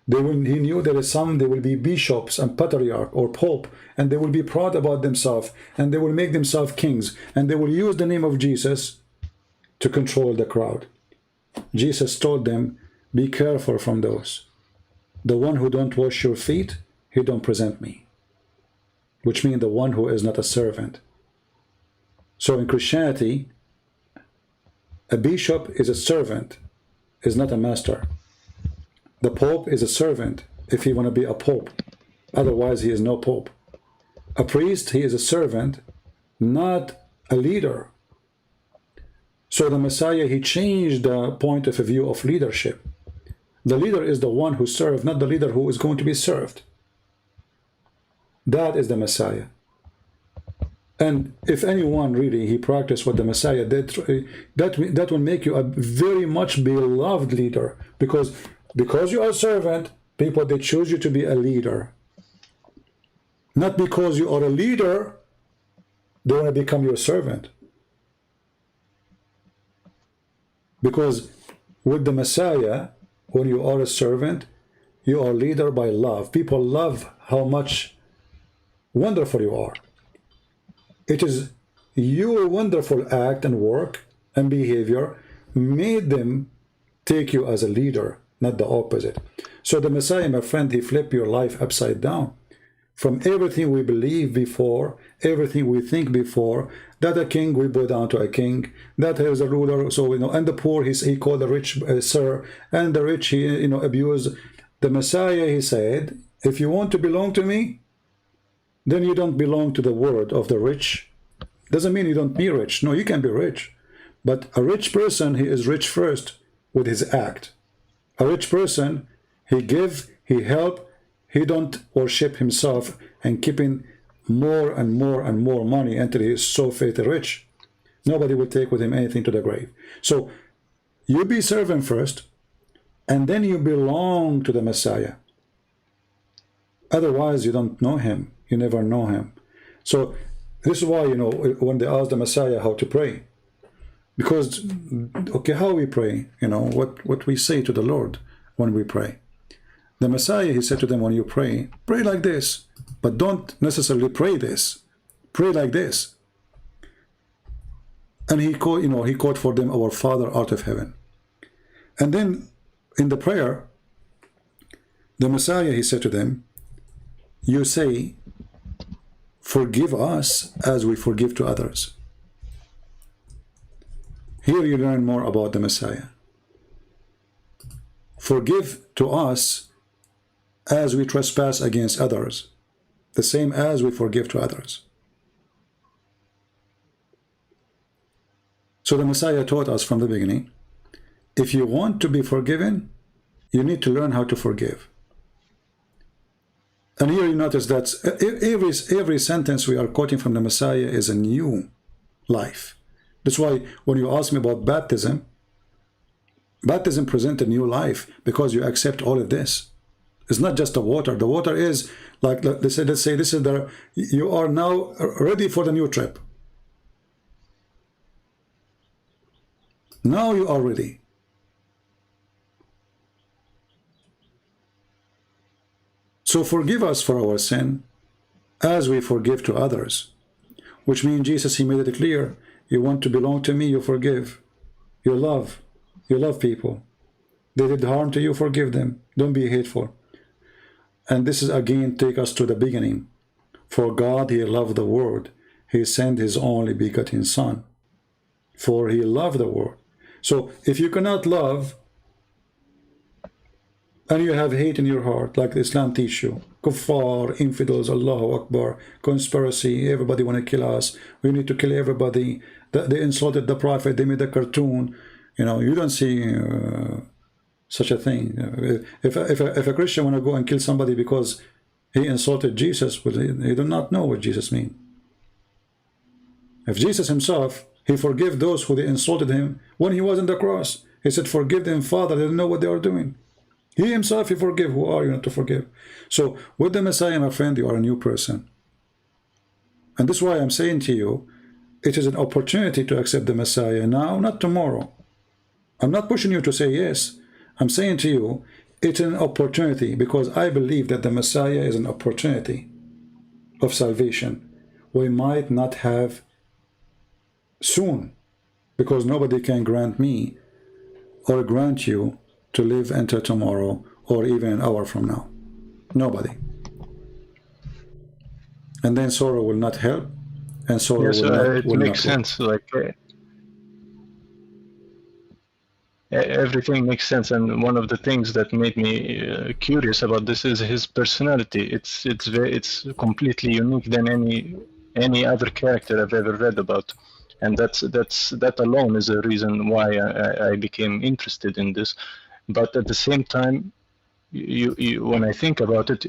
He knew that someday will be bishops and patriarch or pope, and they will be proud about themselves, and they will make themselves kings, and they will use the name of Jesus to control the crowd. Jesus told them, be careful from those. The one who don't wash your feet, he don't present me. Which means the one who is not a servant. So in Christianity, a bishop is a servant, is not a master. The Pope is a servant if he want to be a Pope. Otherwise, he is no Pope. A priest, he is a servant, not a leader. So the Messiah, he changed the point of view of leadership. The leader is the one who serves, not the leader who is going to be served. That is the Messiah. And if anyone really, he practiced what the Messiah did, that will make you a very much beloved leader. Because you are a servant, people, they choose you to be a leader. Not because you are a leader, they want to become your servant. Because with the Messiah, when you are a servant, you are a leader by love. People love how much wonderful you are. It is your wonderful act and work and behavior made them take you as a leader, not the opposite. So the Messiah, my friend, he flipped your life upside down. From everything we believe before, everything we think before, that a king, we bow down to a king, that he is a ruler, so we know, and the poor, he called the rich sir, and the rich, he abused. The Messiah, he said, if you want to belong to me, then you don't belong to the word of the rich. Doesn't mean you don't be rich. No, you can be rich. But a rich person, he is rich first with his act. A rich person, he give, he help, he don't worship himself and keeping more and more and more money until he is so filthy rich. Nobody will take with him anything to the grave. So you be servant first, and then you belong to the Messiah. Otherwise, you don't know him. You never know him. So this is why, when they ask the Messiah how to pray, because, okay, how we pray, what we say to the Lord when we pray. The Messiah, he said to them, when you pray like this, but don't necessarily pray this. Pray like this. And he called for them, our Father art of heaven. And then in the prayer, the Messiah, he said to them, you say, forgive us as we forgive to others. Here you learn more about the Messiah. Forgive to us as we trespass against others, the same as we forgive to others. So the Messiah taught us from the beginning, if you want to be forgiven, you need to learn how to forgive. And here you notice that every sentence we are quoting from the Messiah is a new life. That's why when you ask me about baptism presents a new life because you accept all of this. It's not just the water. The water is like, let's say this is you are now ready for the new trip. Now you are ready. So forgive us for our sin as we forgive to others. Which means Jesus, he made it clear. You want to belong to me, you forgive. You love people. They did harm to you, forgive them. Don't be hateful. And this is again take us to the beginning. For God, he loved the world. He sent his only begotten Son. For he loved the world. So if you cannot love, and you have hate in your heart, like Islam teach you, kuffar, infidels, Allahu Akbar, conspiracy, everybody want to kill us, we need to kill everybody, they insulted the Prophet, they made a cartoon, you don't see such a thing. If a Christian want to go and kill somebody because he insulted Jesus, well, he do not know what Jesus means. If Jesus himself, he forgave those who they insulted him when he was on the cross. He said, forgive them, Father, they don't know what they are doing. He himself, he forgive. Who are you not to forgive? So with the Messiah, my friend, you are a new person. And this is why I'm saying to you, it is an opportunity to accept the Messiah now, not tomorrow. I'm not pushing you to say yes. I'm saying to you, it's an opportunity, because I believe that the Messiah is an opportunity of salvation. We might not have soon, because nobody can grant me or grant you to live until tomorrow or even an hour from now. Nobody. And then sorrow will not help, and sorrow Yes, will not, it will makes not work. sense. Like everything makes sense, and one of the things that made me curious about this is his personality. It's completely unique than any other character I've ever read about, and that alone is a reason why I became interested in this. But at the same time, when I think about it,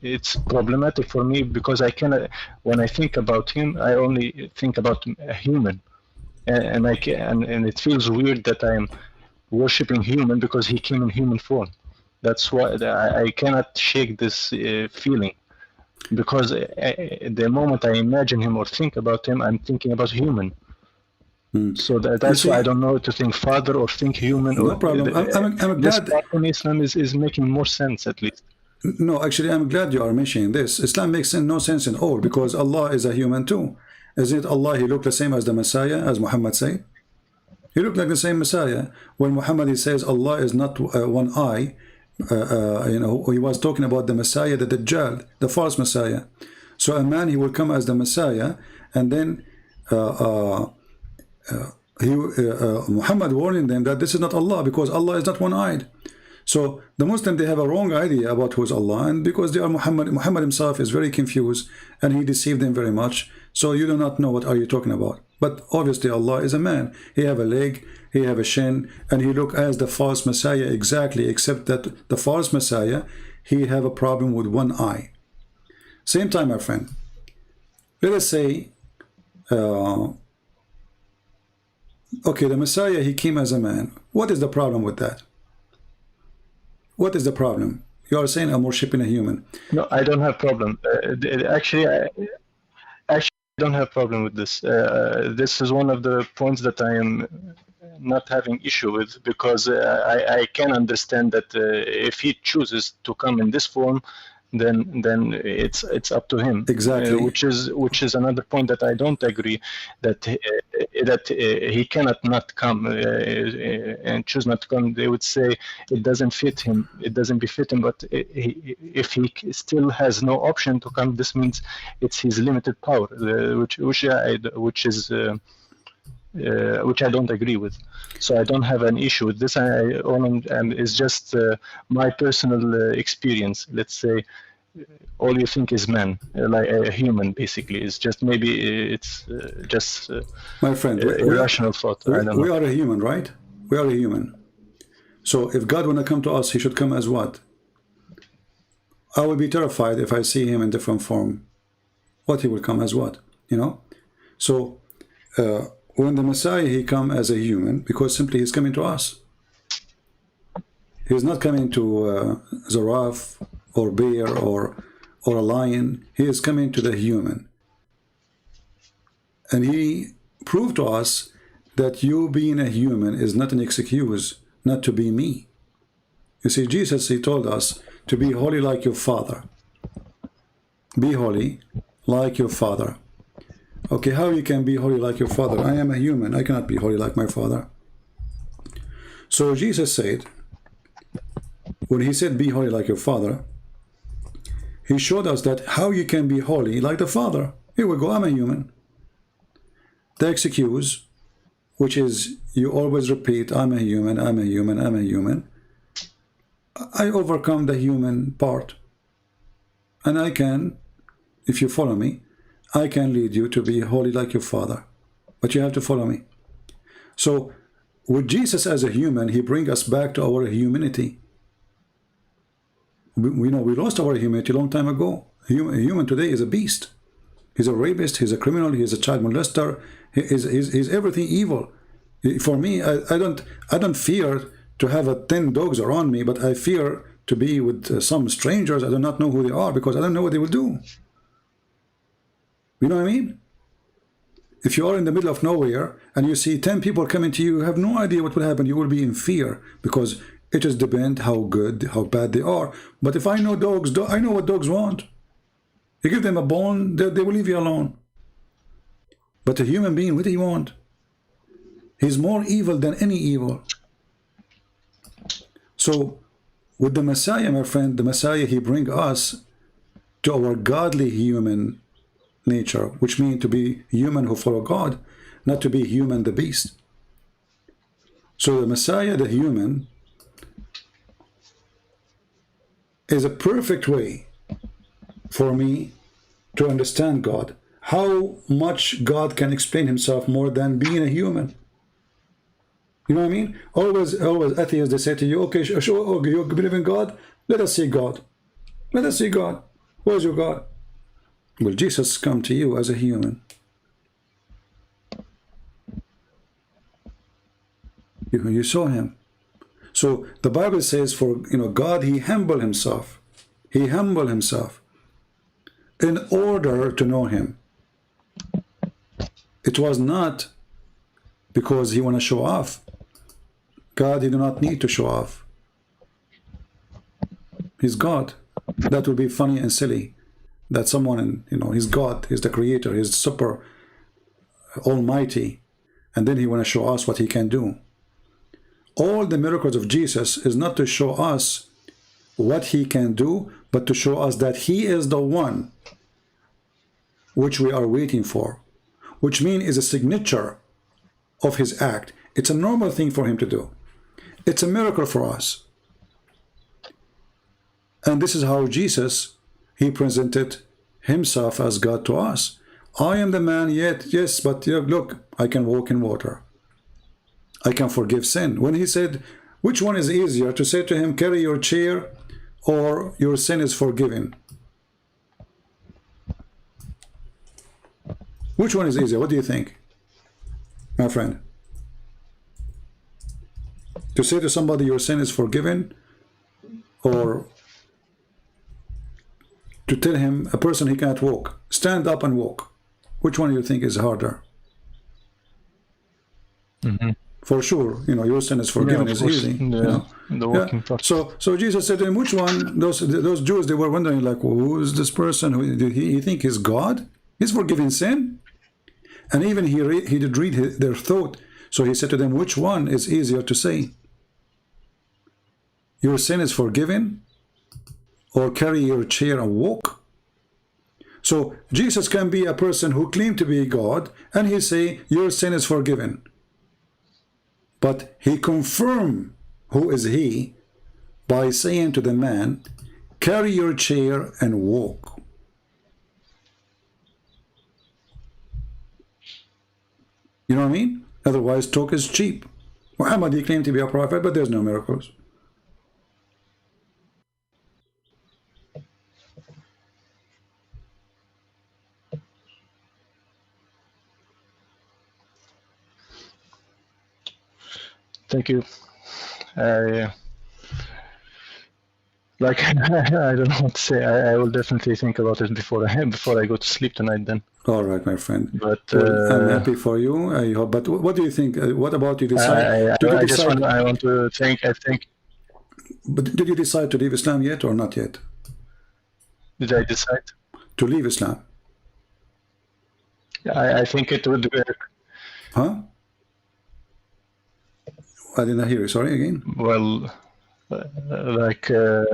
it's problematic for me, because I cannot. When I think about him, I only think about a human, and I can, and it feels weird that I am worshipping human because he came in human form. That's why I cannot shake this feeling, because the moment I imagine him or think about him, I'm thinking about human. So that's why I don't know to think father or think human. No problem. I'm this glad. part in Islam is making more sense, at least. No, actually, I'm glad you are mentioning this. Islam makes no sense in all, because Allah is a human too. Isn't it Allah, he looked the same as the Messiah, as Muhammad said? He looked like the same Messiah. When Muhammad, he says Allah is not one eye, you know, he was talking about the Messiah, the Dajjal, the false Messiah. So a man, he will come as the Messiah, and then Muhammad warning them that this is not Allah, because Allah is not one-eyed. So the Muslims, they have a wrong idea about who is Allah, and because they are Muhammad himself is very confused, and he deceived them very much. So you do not know what are you talking about. But obviously Allah is a man. He have a leg, he have a shin, and he look as the false Messiah exactly, except that the false Messiah, he have a problem with one eye. Same time, my friend. Let us say, okay, the Messiah, he came as a man. What is the problem with that? What is the problem? You are saying I'm worshiping a human. No, I don't have problem. Actually, I don't have problem with this. This is one of the points that I am not having issue with, because I can understand that if he chooses to come in this form, then it's up to him. Exactly. Which is another point that I don't agree, that he cannot not come and choose not to come. They would say it doesn't fit him, it doesn't befit him. But if he still has no option to come, this means it's his limited power, which I don't agree with. So I don't have an issue with this. And it's just my personal experience. Let's say all you think is man, like a human, basically. It's just maybe it's just my friend, irrational thought. We are a human, right? We are a human. So if God want to come to us, he should come as what? I will be terrified if I see him in different form. What he will come as what? You know? So when the Messiah, he come as a human, because simply he's coming to us. He's not coming to giraffe or bear or a lion. He is coming to the human. And he proved to us that you being a human is not an excuse not to be me. You see, Jesus, he told us to be holy like your Father. Be holy like your Father. Okay, how you can be holy like your Father? I am a human. I cannot be holy like my Father. So Jesus said, when he said be holy like your Father, he showed us that how you can be holy like the Father. Here we go, I'm a human. The excuse, which is you always repeat, I'm a human, I'm a human, I'm a human. I overcome the human part. And I can, if you follow me, I can lead you to be holy like your Father. But you have to follow me. So with Jesus as a human, he brings us back to our humanity. We know we lost our humanity a long time ago. A human today is a beast. He's a rapist, he's a criminal, he's a child molester, he's everything evil. For me, I don't fear to have 10 dogs around me, but I fear to be with some strangers. I do not know who they are because I don't know what they will do. You know what I mean? If you are in the middle of nowhere and you see 10 people coming to you, you have no idea what will happen. You will be in fear because it just depends how good, how bad they are. But if I know dogs, I know what dogs want. You give them a bone, they will leave you alone. But a human being, what do you want? He's more evil than any evil. So with the Messiah, my friend, the Messiah, he brings us to our godly human nature, which means to be human who follow God, not to be human the beast. So the Messiah, the human, is a perfect way for me to understand God. How much God can explain himself more than being a human. You know what I mean? Always atheists, they say to you, okay, okay, you believe in God? Let us see God. Let us see God. Where's your God? Well, Jesus come to you as a human. You saw him. So the Bible says, for God, he humbled himself. He humbled himself in order to know him. It was not because he want to show off. God, he do not need to show off. He's God. That would be funny and silly. That someone, he's God, he's the creator, he's super almighty, and then he want to show us what he can do. All the miracles of Jesus is not to show us what he can do, but to show us that he is the one which we are waiting for, which means is a signature of his act. It's a normal thing for him to do. It's a miracle for us. And this is how Jesus, he presented himself as God to us. I am the man, yet, yes, but look, I can walk in water. I can forgive sin. When he said, which one is easier, to say to him, carry your chair, or your sin is forgiven? Which one is easier? What do you think, my friend? To say to somebody your sin is forgiven, or to tell him, a person he cannot walk, stand up and walk? Which one do you think is harder? Mm-hmm. For sure, your sin is forgiven, is easy. The walking part. So Jesus said to him, which one? Those Jews, they were wondering, like, well, who is this person? Who did he think is God? He's forgiving sin. And even he did read their thought. So he said to them, which one is easier to say? Your sin is forgiven, or carry your chair and walk? So Jesus can be a person who claimed to be God, and he say, your sin is forgiven. But he confirmed who is he by saying to the man, carry your chair and walk. You know what I mean? Otherwise, talk is cheap. Muhammad, he claimed to be a prophet, but there's no miracles. Thank you. Like I don't know what to say. I will definitely think about it before I go to sleep tonight. Then. All right, my friend. But well, I'm happy for you. I hope. But what do you think? What about you decide? I want to think. I think. But did you decide to leave Islam yet or not yet? Did I decide to leave Islam? I think it would be. Huh? I didn't hear you. Sorry again. Well, like you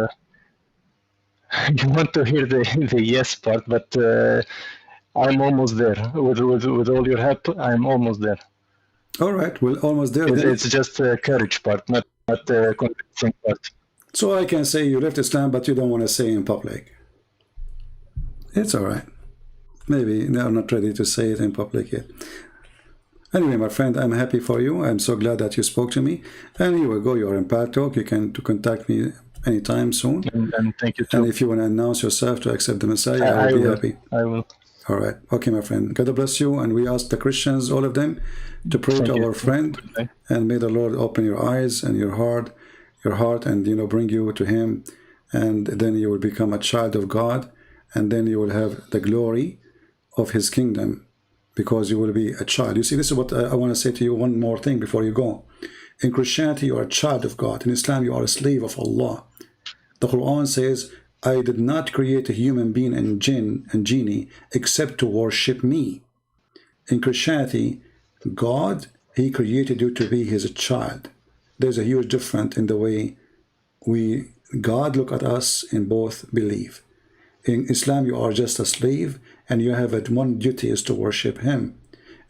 want to hear the yes part, but I'm almost there. With all your help, I'm almost there. All right, well, almost there. It's just a courage part, not the convincing part. So I can say you left Islam, but you don't want to say in public. It's all right. Maybe they're not ready to say it in public yet. Anyway, my friend, I'm happy for you. I'm so glad that you spoke to me. And you will go. You're in Talk. You can contact me anytime soon. And thank you too. And if you want to announce yourself to accept the Messiah, I'll be happy. I will. All right. Okay, my friend. God bless you. And we ask the Christians, all of them, to pray to our friend. And may the Lord open your eyes and your heart, and, you know, bring you to Him. And then you will become a child of God. And then you will have the glory of His kingdom, because you will be a child. You see, this is what I want to say to you. One more thing before you go. In Christianity, you are a child of God. In Islam, you are a slave of Allah. The Quran says, I did not create a human being and jinn and genie except to worship me. In Christianity, God, He created you to be His child. There's a huge difference in the way God look at us in both belief. In Islam, you are just a slave, and you have one duty is to worship Him.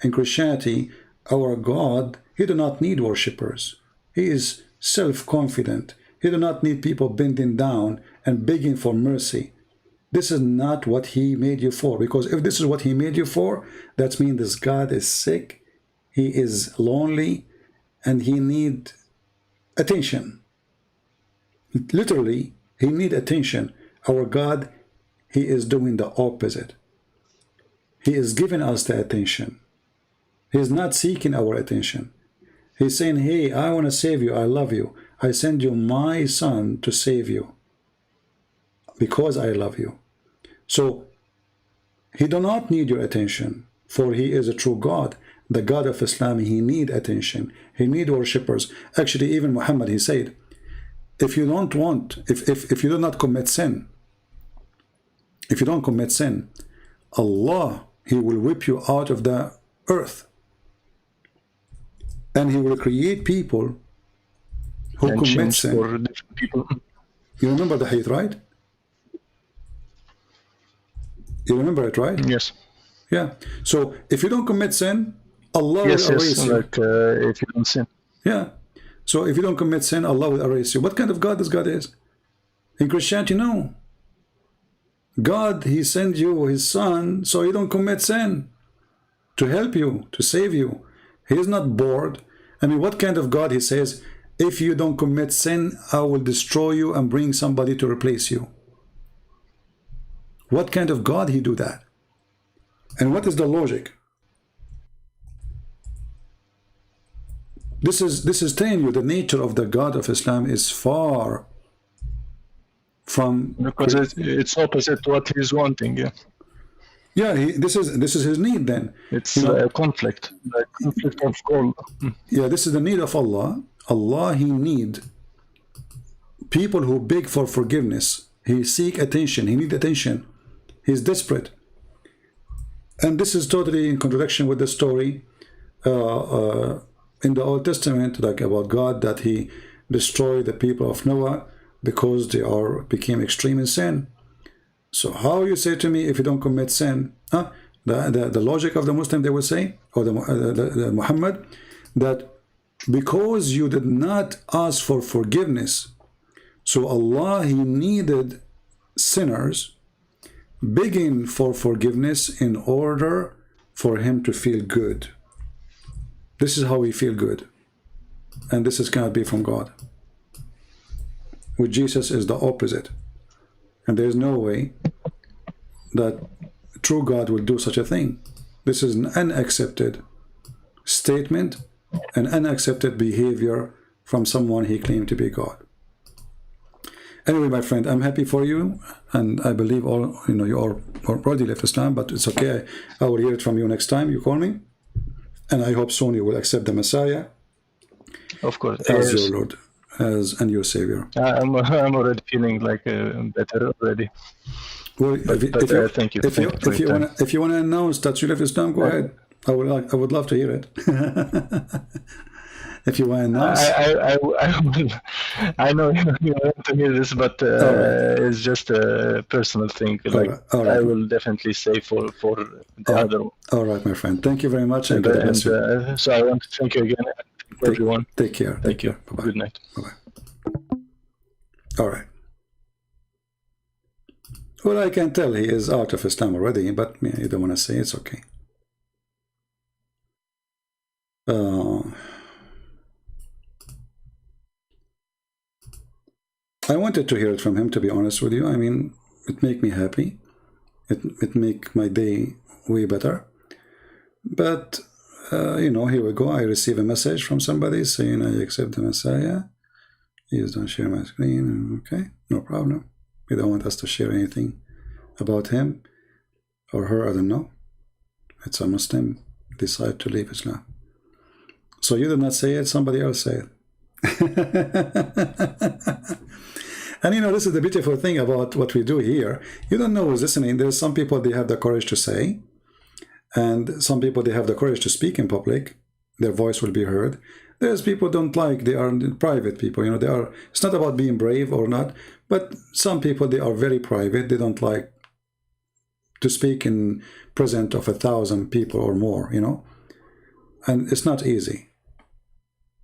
In Christianity, our God, He do not need worshippers. He is self-confident. He do not need people bending down and begging for mercy. This is not what He made you for. Because if this is what He made you for, that means this God is sick, He is lonely, and He need attention. Literally, He need attention. Our God, He is doing the opposite. He is giving us the attention. He is not seeking our attention. He's saying, hey, I want to save you. I love you. I send you my son to save you because I love you. So He do not need your attention, for He is a true God. The God of Islam, He need attention. He need worshippers. Actually, even Muhammad, he said, if you don't want, if you do not commit sin, if you don't commit sin, Allah, He will whip you out of the earth. And He will create people who commit sin. For different people. You remember the hadith, right? You remember it, right? Yes. Yeah. So if you don't commit sin, Allah will erase you. Like if you don't sin. Yeah. So if you don't commit sin, Allah will erase you. What kind of God this God is? In Christianity, no. God, He sent you His Son so you don't commit sin, to help you, to save you. He is not bored. I mean, what kind of God? He says, if you don't commit sin, I will destroy you and bring somebody to replace you. What kind of God He do that? And what is the logic? This is telling you the nature of the God of Islam is far from, because it's opposite to what He's wanting. Yeah. Yeah, this is His need. Then it's a conflict, like conflict of goal. Yeah, this is the need of Allah. Allah, He need people who beg for forgiveness. He seek attention. He need attention. He's desperate. And this is totally in contradiction with the story in the Old Testament, like about God, that He destroyed the people of Noah because they became extreme in sin. So how you say to me, if you don't commit sin, the logic of the Muslim, they would say, or the Muhammad, that because you did not ask for forgiveness, so Allah, He needed sinners begging for forgiveness in order for Him to feel good. This is how He feel good. And this cannot be from God. With Jesus is the opposite. And there is no way that true God will do such a thing. This is an unaccepted statement, an unaccepted behavior from someone He claimed to be God. Anyway, my friend, I'm happy for you, and I believe you are already left Islam, but it's okay. I will hear it from you next time you call me, and I hope soon you will accept the Messiah, of course, as your Lord, and your Savior. I'm already feeling like better already. Well, thank you. If you want to announce that you left Islam, go ahead. I would love to hear it. If you want to announce, I know you want to hear this, but it's just a personal thing. Like all right. I will definitely say for the other one. All right, my friend. Thank you very much, and God bless you. So I want to thank you again, everyone. Take care. Thank you. Bye-bye. Good night. Bye-bye. All right. Well, I can tell he is out of Islam already, but you don't want to say it's okay. I wanted to hear it from him, to be honest with you. I mean, it make me happy. It make my day way better. But, you know, here we go. I receive a message from somebody saying I accept the Messiah. Please don't share my screen. Okay, no problem. You don't want us to share anything about him or her, I don't know. It's a Muslim. Decide to leave Islam. So you did not say it, somebody else say it. And you know, this is the beautiful thing about what we do here. You don't know who's listening. There's some people, they have the courage to say, and some people, they have the courage to speak in public. Their voice will be heard. There's people don't like, they are private people, you know, they are, it's not about being brave or not, but some people, they are very private. They don't like to speak in presence of 1,000 people or more, you know, and it's not easy,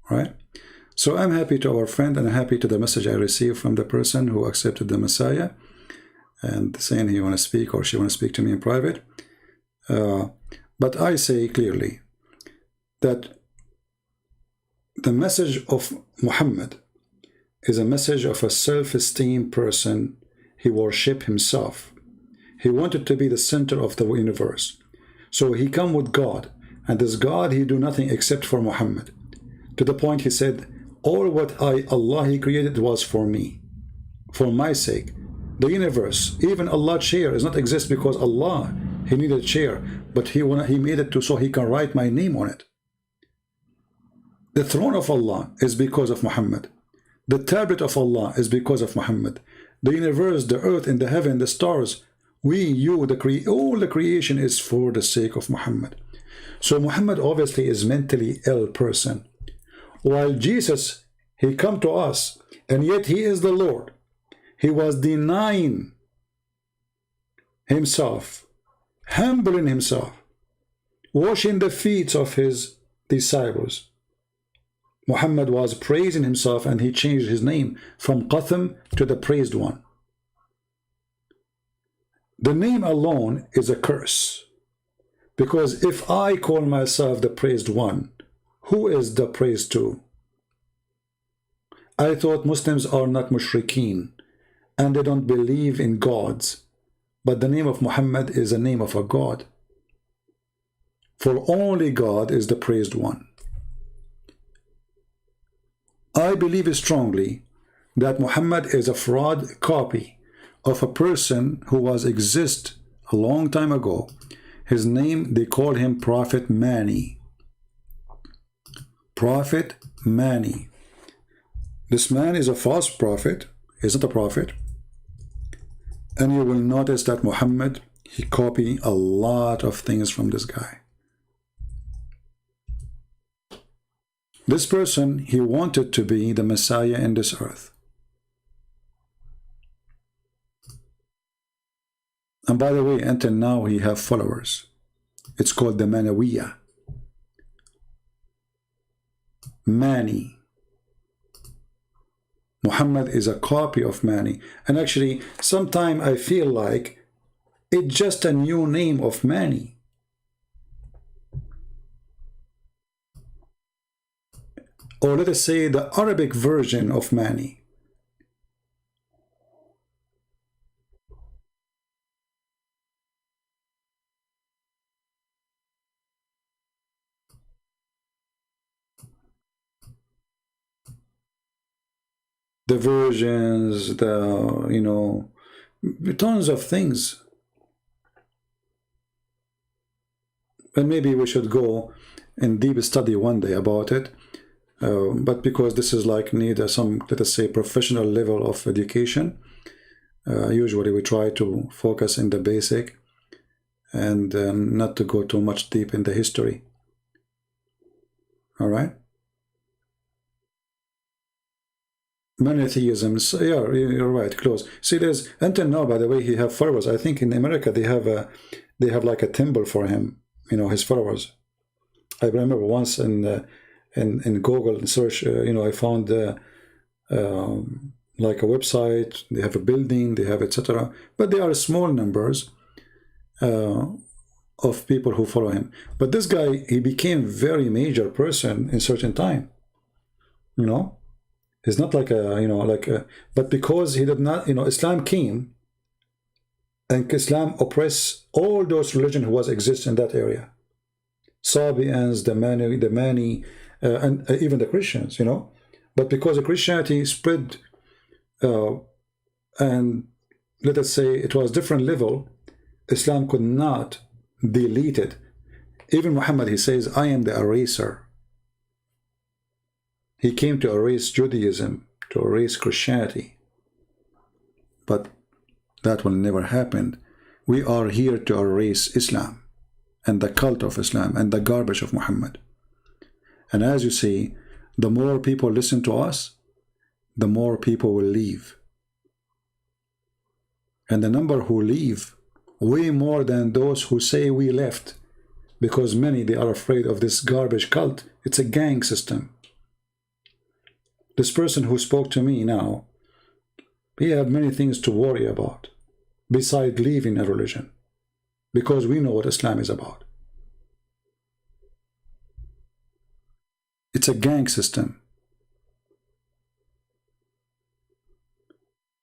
right? So I'm happy to our friend, and I'm happy to the message I received from the person who accepted the Messiah and saying he want to speak or she want to speak to me in private. But I say clearly that the message of Muhammad is a message of a self-esteem person. He worshiped himself. He wanted to be the center of the universe. So he come with God, and this God, he do nothing except for Muhammad. To the point he said, all what Allah he created was for me, for my sake. The universe, even Allah's chair, does not exist because Allah, he needed a chair, but he made it so he can write my name on it. The throne of Allah is because of Muhammad. The tablet of Allah is because of Muhammad. The universe, the earth, and the heaven, the stars, we, you, all the creation is for the sake of Muhammad. So Muhammad obviously is mentally ill person. While Jesus, he come to us, and yet he is the Lord. He was denying himself, humbling himself, washing the feet of his disciples. Muhammad was praising himself, and he changed his name from Qatham to the praised one. The name alone is a curse, because if I call myself the praised one, who is the praise to? I thought Muslims are not mushrikeen, and they don't believe in gods, but the name of Muhammad is a name of a God. For only God is the praised one. I believe strongly that Muhammad is a fraud copy of a person who was exist a long time ago. His name, they call him Prophet Mani. Prophet Mani. This man is a false prophet. He's not a prophet. And you will notice that Muhammad, he copied a lot of things from this guy. This person, he wanted to be the Messiah in this earth. And by the way, until now, he have followers. It's called the Manawiyah. Mani. Muhammad is a copy of Mani. And actually, sometimes I feel like it's just a new name of Mani. Or let us say the Arabic version of Mani. The versions, the, you know, tons of things. And maybe we should go in deep study one day about it. But because this is like need some, let us say, professional level of education, usually we try to focus in the basic and not to go too much deep in the history. All right? Monotheisms, yeah, you're right, close. See, there's, until now, by the way, he have followers. I think in America they have like a temple for him, you know, his followers. I remember once in Google search, you know, I found like a website. They have a building, they have etc. But they are small numbers of people who follow him. But this guy, he became very major person in certain time. You know, it's not like a, you know, like a, but because he did not, you know, Islam came And Islam oppressed all those religions who was exist in that area. Sabians, the Mani, and even the Christians, you know. But because the Christianity spread, and let us say it was different level, Islam could not delete it. Even Muhammad, he says, I am the eraser. He came to erase Judaism, to erase Christianity. But that will never happen. We are here to erase Islam and the cult of Islam and the garbage of Muhammad. And as you see, the more people listen to us, the more people will leave. And the number who leave, way more than those who say we left. Because many, they are afraid of this garbage cult. It's a gang system. This person who spoke to me now, he had many things to worry about besides leaving a religion, because we know what Islam is about. It's a gang system.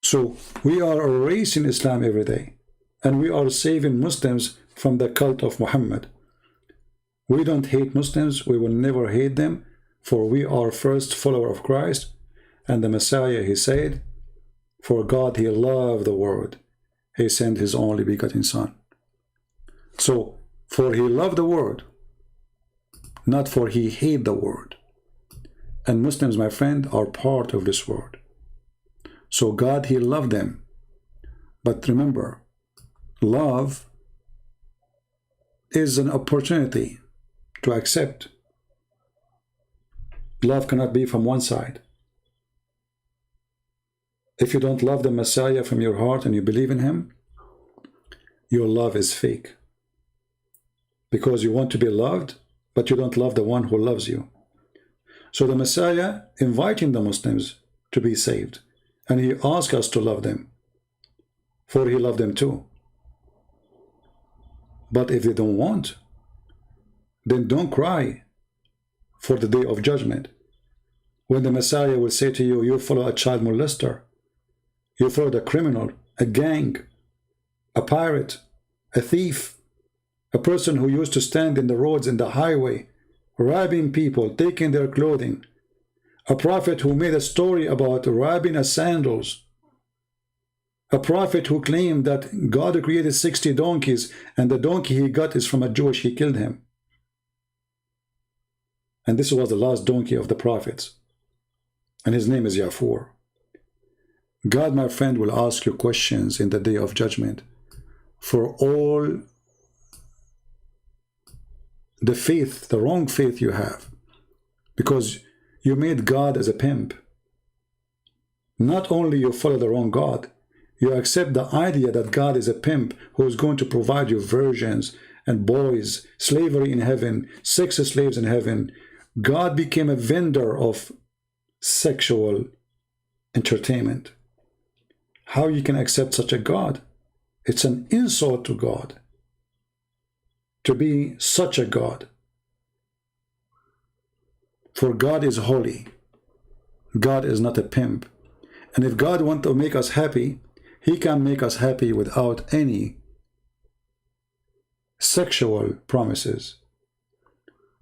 So we are erasing Islam every day, and we are saving Muslims from the cult of Muhammad. We don't hate Muslims, we will never hate them, for we are first follower of Christ, and the Messiah, he said, for God, he loved the world. He sent his only begotten son. So, for he loved the world, not for he hate the world. And Muslims, my friend, are part of this world. So God, he loved them. But remember, love is an opportunity to accept. Love cannot be from one side. If you don't love the Messiah from your heart and you believe in him, your love is fake. Because you want to be loved, but you don't love the one who loves you. So the Messiah inviting the Muslims to be saved, and he asked us to love them, for he loved them too. But if they don't want, then don't cry for the day of judgment, when the Messiah will say to you, you follow a child molester, you follow a criminal, a gang, a pirate, a thief, a person who used to stand in the roads, in the highway, robbing people, taking their clothing, a prophet who made a story about robbing a sandals, a prophet who claimed that God created 60 donkeys and the donkey he got is from a Jewish, he killed him. And this was the last donkey of the prophets. And his name is Yafur. God, my friend, will ask you questions in the day of judgment for all the faith, the wrong faith you have, because you made God as a pimp. Not only you follow the wrong God, you accept the idea that God is a pimp who is going to provide you virgins and boys, slavery in heaven, sex slaves in heaven. God became a vendor of sexual entertainment. How you can accept such a God? It's an insult to God to be such a God. For God is holy. God is not a pimp. And if God wants to make us happy, he can make us happy without any sexual promises.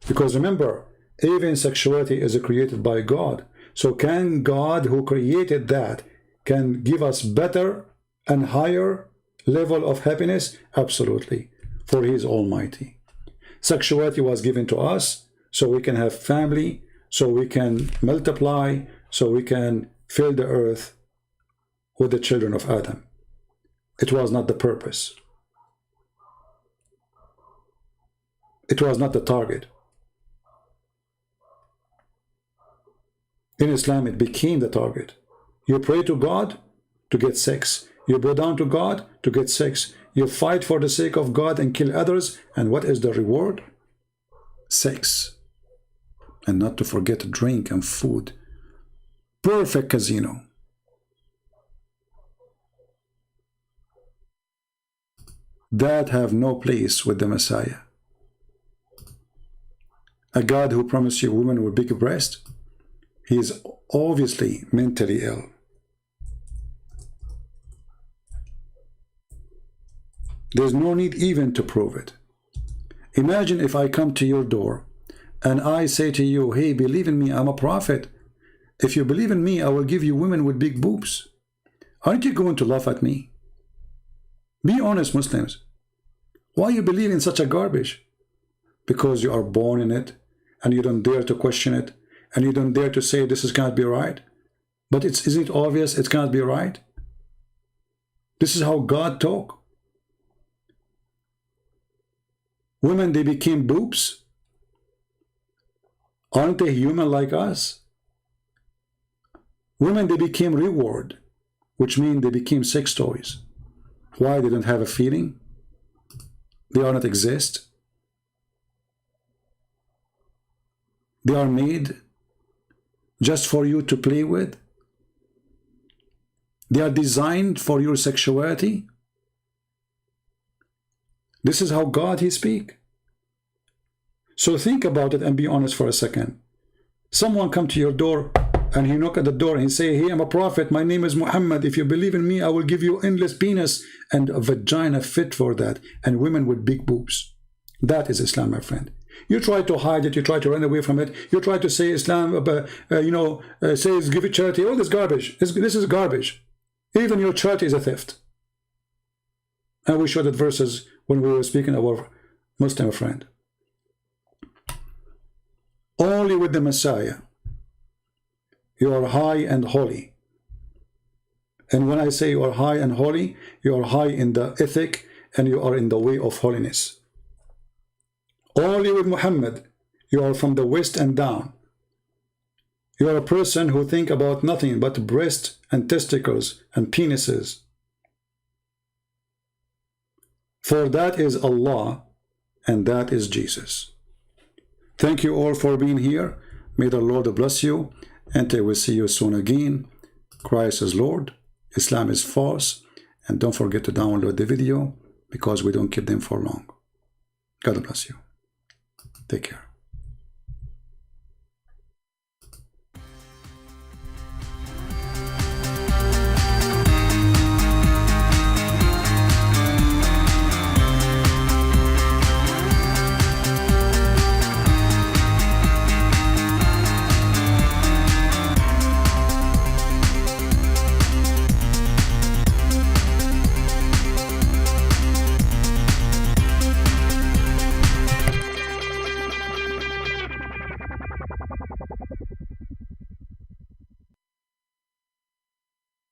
Because remember, even sexuality is created by God. So can God, who created that, can give us better and higher level of happiness? Absolutely. For he is almighty. Sexuality was given to us so we can have family, so we can multiply, so we can fill the earth with the children of Adam. It was not the purpose. It was not the target. In Islam, it became the target. You pray to God to get sex. You bow down to God to get sex. You fight for the sake of God and kill others. And what is the reward? Sex. And not to forget drink and food. Perfect casino. That have no place with the Messiah. A God who promised you women with big breasts, he is obviously mentally ill. There's no need even to prove it. Imagine if I come to your door and I say to you, hey, believe in me, I'm a prophet. If you believe in me, I will give you women with big boobs. Aren't you going to laugh at me? Be honest, Muslims. Why you believe in such a garbage? Because you are born in it and you don't dare to question it and you don't dare to say this can't be right. But isn't it obvious it can't be right? This is how God talk. Women, they became boobs. Aren't they human like us? Women, they became reward, which means they became sex toys. Why? They don't have a feeling. They are not exist. They are made just for you to play with. They are designed for your sexuality. This is how God he speak. So think about it and be honest for a second. Someone come to your door and he knock at the door and he say, hey, I'm a prophet, my name is Muhammad, if you believe in me I will give you endless penis and a vagina fit for that, and women with big boobs. That is Islam, my friend. You try to hide it, you try to run away from it, you try to say Islam says give it charity. All this garbage. This is garbage. Even your charity is a theft. And we showed it verses when we were speaking of our Muslim friend. Only with the Messiah you are high and holy. And when I say you are high and holy, you are high in the ethic and you are in the way of holiness. Only with Muhammad you are from the waist and down. You are a person who think about nothing but breast and testicles and penises. For that is Allah and that is Jesus. Thank you all for being here. May the Lord bless you, and I will see you soon again. Christ is Lord, Islam is false, and don't forget to download the video because we don't keep them for long. God bless you. Take care.